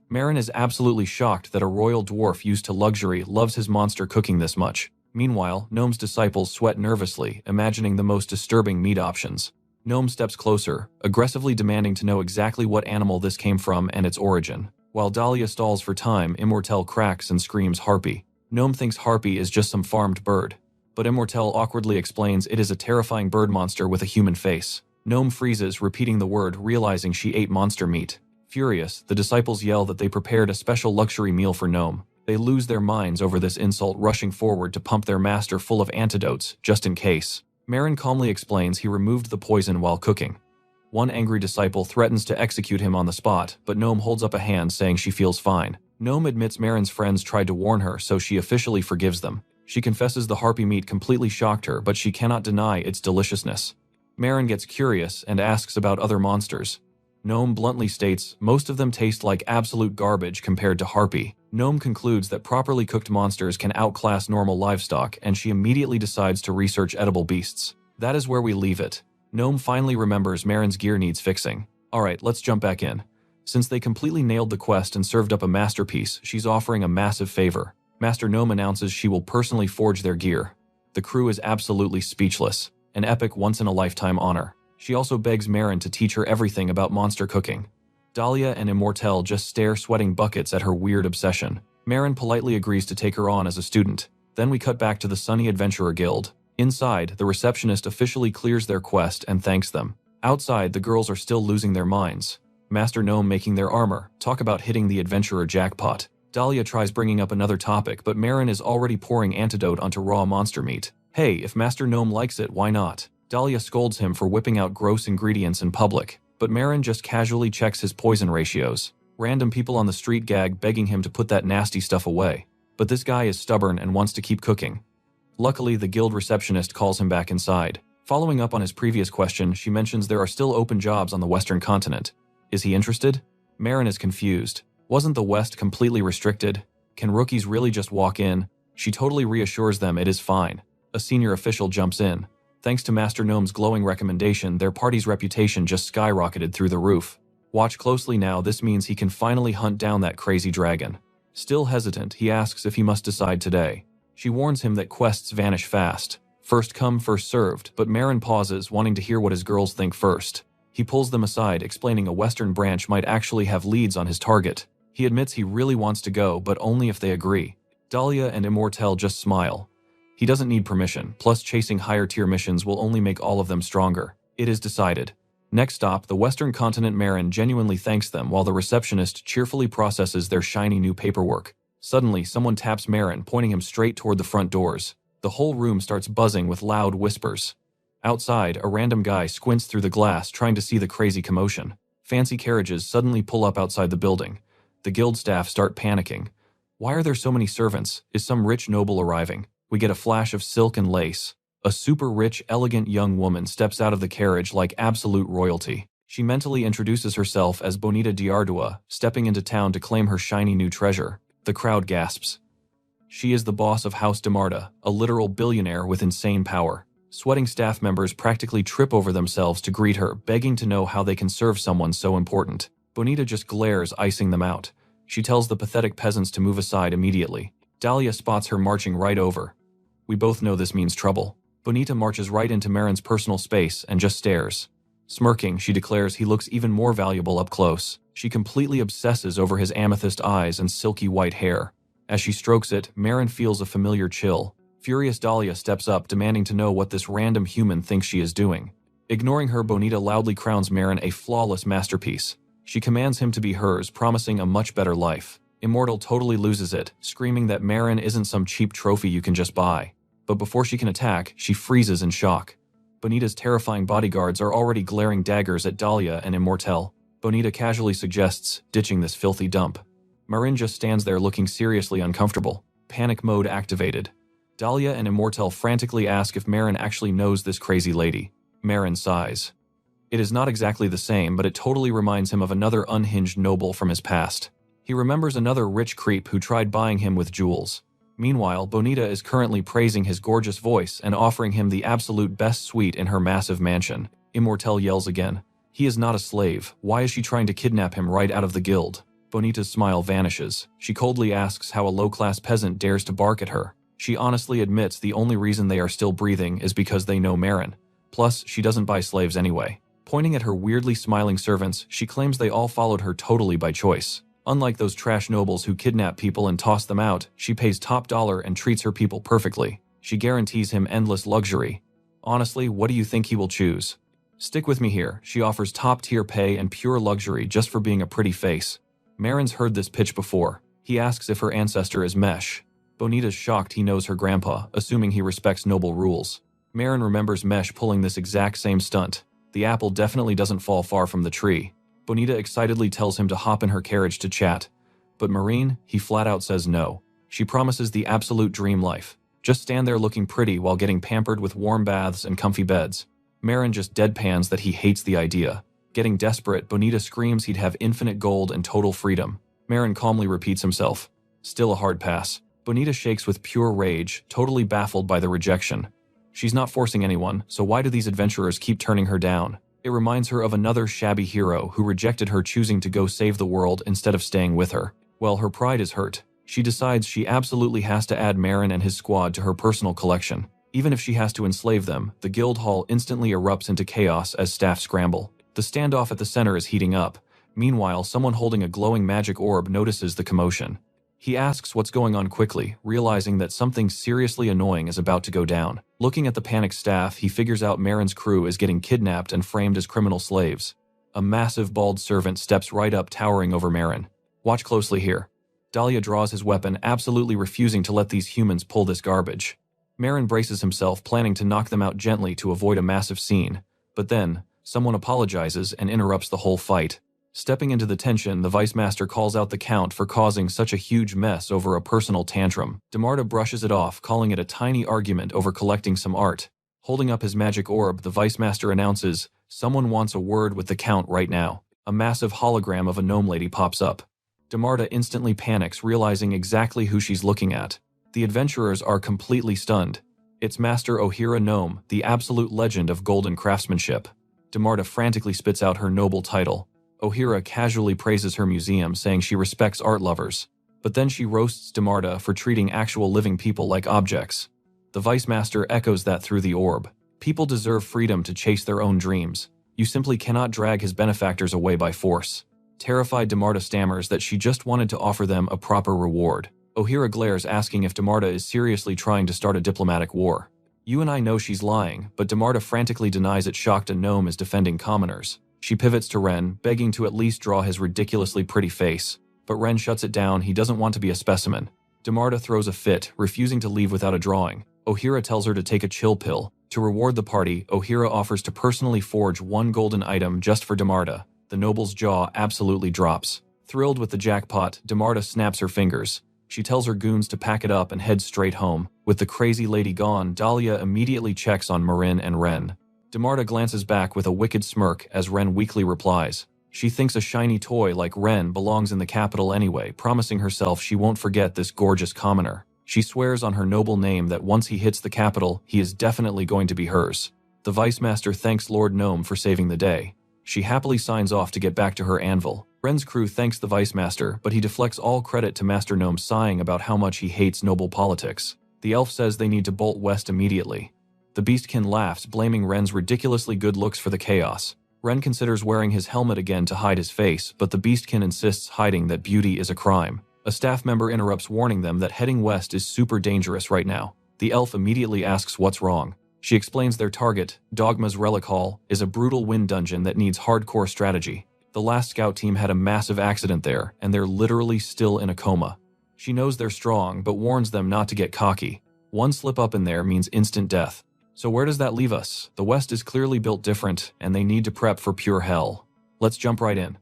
Marin is absolutely shocked that a royal dwarf used to luxury loves his monster cooking this much. Meanwhile, Gnome's disciples sweat nervously, imagining the most disturbing meat options. Gnome steps closer, aggressively demanding to know exactly what animal this came from and its origin. While Dahlia stalls for time, Immortel cracks and screams harpy. Gnome thinks harpy is just some farmed bird, but Immortel awkwardly explains it is a terrifying bird monster with a human face. Gnome freezes, repeating the word, realizing she ate monster meat. Furious, the disciples yell that they prepared a special luxury meal for Gnome. They lose their minds over this insult, rushing forward to pump their master full of antidotes, just in case. Marin calmly explains he removed the poison while cooking. One angry disciple threatens to execute him on the spot, but Gnome holds up a hand, saying she feels fine. Gnome admits Marin's friends tried to warn her, so she officially forgives them. She confesses the harpy meat completely shocked her, but she cannot deny its deliciousness. Marin gets curious and asks about other monsters. Gnome bluntly states most of them taste like absolute garbage compared to harpy. Gnome concludes that properly cooked monsters can outclass normal livestock, and she immediately decides to research edible beasts. That is where we leave it. Gnome finally remembers Marin's gear needs fixing. Alright, let's jump back in. Since they completely nailed the quest and served up a masterpiece, she's offering a massive favor. Master Gnome announces she will personally forge their gear. The crew is absolutely speechless. An epic once-in-a-lifetime honor. She also begs Marin to teach her everything about monster cooking. Dahlia and Immortel just stare, sweating buckets at her weird obsession. Marin politely agrees to take her on as a student. Then we cut back to the Sunny Adventurer Guild. Inside, the receptionist officially clears their quest and thanks them. Outside, the girls are still losing their minds. Master Gnome making their armor. Talk about hitting the adventurer jackpot. Dahlia tries bringing up another topic, but Marin is already pouring antidote onto raw monster meat. Hey, if Master Gnome likes it, why not? Dahlia scolds him for whipping out gross ingredients in public, but Marin just casually checks his poison ratios. Random people on the street gag, begging him to put that nasty stuff away. But this guy is stubborn and wants to keep cooking. Luckily, the guild receptionist calls him back inside. Following up on his previous question, she mentions there are still open jobs on the Western continent. Is he interested? Marin is confused. Wasn't the West completely restricted? Can rookies really just walk in? She totally reassures them it is fine. A senior official jumps in. Thanks to Master Gnome's glowing recommendation, their party's reputation just skyrocketed through the roof. Watch closely now, this means he can finally hunt down that crazy dragon. Still hesitant, he asks if he must decide today. She warns him that quests vanish fast. First come, first served, but Marin pauses, wanting to hear what his girls think first. He pulls them aside, explaining a Western branch might actually have leads on his target. He admits he really wants to go, but only if they agree. Dahlia and Immortelle just smile. He doesn't need permission, plus chasing higher-tier missions will only make all of them stronger. It is decided. Next stop, the Western continent. Marin genuinely thanks them while the receptionist cheerfully processes their shiny new paperwork. Suddenly, someone taps Marin, pointing him straight toward the front doors. The whole room starts buzzing with loud whispers. Outside, a random guy squints through the glass trying to see the crazy commotion. Fancy carriages suddenly pull up outside the building. The guild staff start panicking. Why are there so many servants? Is some rich noble arriving? We get a flash of silk and lace. A super rich, elegant young woman steps out of the carriage like absolute royalty. She mentally introduces herself as Bonita Diardua, stepping into town to claim her shiny new treasure. The crowd gasps. She is the boss of House DeMarta, a literal billionaire with insane power. Sweating staff members practically trip over themselves to greet her, begging to know how they can serve someone so important. Bonita just glares, icing them out. She tells the pathetic peasants to move aside immediately. Dahlia spots her marching right over. We both know this means trouble. Bonita marches right into Marin's personal space and just stares. Smirking, she declares he looks even more valuable up close. She completely obsesses over his amethyst eyes and silky white hair. As she strokes it, Marin feels a familiar chill. Furious Dahlia steps up, demanding to know what this random human thinks she is doing. Ignoring her, Bonita loudly crowns Marin a flawless masterpiece. She commands him to be hers, promising a much better life. Immortelle totally loses it, screaming that Marin isn't some cheap trophy you can just buy. But before she can attack, she freezes in shock. Bonita's terrifying bodyguards are already glaring daggers at Dahlia and Immortelle. Bonita casually suggests ditching this filthy dump. Marin just stands there looking seriously uncomfortable. Panic mode activated. Dahlia and Immortelle frantically ask if Marin actually knows this crazy lady. Marin sighs. It is not exactly the same, but it totally reminds him of another unhinged noble from his past. He remembers another rich creep who tried buying him with jewels. Meanwhile, Bonita is currently praising his gorgeous voice and offering him the absolute best suite in her massive mansion. Immortelle yells again. He is not a slave. Why is she trying to kidnap him right out of the guild? Bonita's smile vanishes. She coldly asks how a low-class peasant dares to bark at her. She honestly admits the only reason they are still breathing is because they know Marin. Plus, she doesn't buy slaves anyway. Pointing at her weirdly smiling servants, she claims they all followed her totally by choice. Unlike those trash nobles who kidnap people and toss them out, she pays top dollar and treats her people perfectly. She guarantees him endless luxury. Honestly, what do you think he will choose? Stick with me here. She offers top-tier pay and pure luxury just for being a pretty face. Marin's heard this pitch before. He asks if her ancestor is Mesh. Bonita's shocked he knows her grandpa, assuming he respects noble rules. Marin remembers Mesh pulling this exact same stunt. The apple definitely doesn't fall far from the tree. Bonita excitedly tells him to hop in her carriage to chat. But Marin, he flat out says no. She promises the absolute dream life. Just stand there looking pretty while getting pampered with warm baths and comfy beds. Marin just deadpans that he hates the idea. Getting desperate, Bonita screams he'd have infinite gold and total freedom. Marin calmly repeats himself. Still a hard pass. Bonita shakes with pure rage, totally baffled by the rejection. She's not forcing anyone, so why do these adventurers keep turning her down? It reminds her of another shabby hero who rejected her, choosing to go save the world instead of staying with her. Well, her pride is hurt. She decides she absolutely has to add Marin and his squad to her personal collection. Even if she has to enslave them, the guild hall instantly erupts into chaos as staff scramble. The standoff at the center is heating up. Meanwhile, someone holding a glowing magic orb notices the commotion. He asks what's going on quickly, realizing that something seriously annoying is about to go down. Looking at the panicked staff, he figures out Marin's crew is getting kidnapped and framed as criminal slaves. A massive bald servant steps right up, towering over Marin. Watch closely here. Dahlia draws his weapon, absolutely refusing to let these humans pull this garbage. Marin braces himself, planning to knock them out gently to avoid a massive scene. But then, someone apologizes and interrupts the whole fight. Stepping into the tension, the Vice Master calls out the Count for causing such a huge mess over a personal tantrum. Demarda brushes it off, calling it a tiny argument over collecting some art. Holding up his magic orb, the Vice Master announces, "Someone wants a word with the Count right now." A massive hologram of a gnome lady pops up. Demarda instantly panics, realizing exactly who she's looking at. The adventurers are completely stunned. It's Master Ohira Gnome, the absolute legend of golden craftsmanship. Demarda frantically spits out her noble title. Ohira casually praises her museum, saying she respects art lovers. But then she roasts Demarda for treating actual living people like objects. The Vice Master echoes that through the orb. People deserve freedom to chase their own dreams. You simply cannot drag his benefactors away by force. Terrified, Demarda stammers that she just wanted to offer them a proper reward. Ohira glares, asking if Demarda is seriously trying to start a diplomatic war. You and I know she's lying, but Demarda frantically denies it, shocked a gnome is defending commoners. She pivots to Ren, begging to at least draw his ridiculously pretty face. But Ren shuts it down, he doesn't want to be a specimen. Demarda throws a fit, refusing to leave without a drawing. Ohira tells her to take a chill pill. To reward the party, Ohira offers to personally forge one golden item just for Demarda. The noble's jaw absolutely drops. Thrilled with the jackpot, Demarda snaps her fingers. She tells her goons to pack it up and head straight home. With the crazy lady gone, Dahlia immediately checks on Marin and Ren. Demarda glances back with a wicked smirk as Ren weakly replies. She thinks a shiny toy like Ren belongs in the capital anyway, promising herself she won't forget this gorgeous commoner. She swears on her noble name that once he hits the capital, he is definitely going to be hers. The Vice Master thanks Lord Gnome for saving the day. She happily signs off to get back to her anvil. Ren's crew thanks the Vice Master, but he deflects all credit to Master Gnome, sighing about how much he hates noble politics. The elf says they need to bolt west immediately. The Beastkin laughs, blaming Ren's ridiculously good looks for the chaos. Ren considers wearing his helmet again to hide his face, but the Beastkin insists hiding that beauty is a crime. A staff member interrupts, warning them that heading west is super dangerous right now. The elf immediately asks what's wrong. She explains their target, Dogma's Relic Hall, is a brutal wind dungeon that needs hardcore strategy. The last scout team had a massive accident there, and they're literally still in a coma. She knows they're strong, but warns them not to get cocky. One slip up in there means instant death. So where does that leave us? The West is clearly built different, and they need to prep for pure hell. Let's jump right in.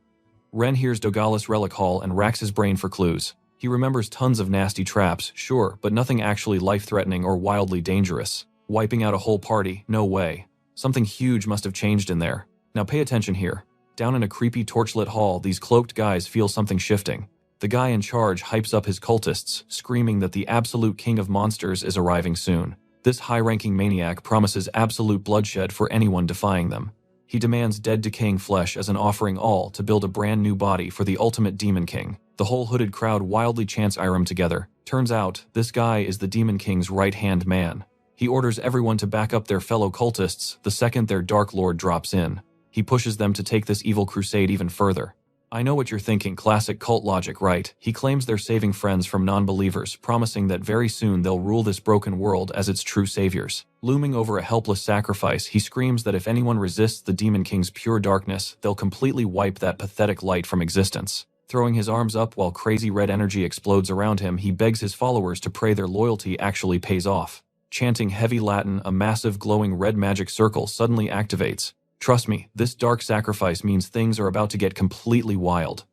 Ren hears Dogala's Relic Hall and racks his brain for clues. He remembers tons of nasty traps, sure, but nothing actually life-threatening or wildly dangerous. Wiping out a whole party? No way. Something huge must have changed in there. Now pay attention here. Down in a creepy torchlit hall, these cloaked guys feel something shifting. The guy in charge hypes up his cultists, screaming that the absolute king of monsters is arriving soon. This high-ranking maniac promises absolute bloodshed for anyone defying them. He demands dead, decaying flesh as an offering, all to build a brand new body for the ultimate Demon King. The whole hooded crowd wildly chants Irem together. Turns out, this guy is the Demon King's right-hand man. He orders everyone to back up their fellow cultists the second their Dark Lord drops in. He pushes them to take this evil crusade even further. I know what you're thinking, classic cult logic, right? He claims they're saving friends from non-believers, promising that very soon they'll rule this broken world as its true saviors. Looming over a helpless sacrifice, he screams that if anyone resists the Demon King's pure darkness, they'll completely wipe that pathetic light from existence. Throwing his arms up while crazy red energy explodes around him, he begs his followers to pray their loyalty actually pays off. Chanting heavy Latin, a massive glowing red magic circle suddenly activates. Trust me, this dark sacrifice means things are about to get completely wild.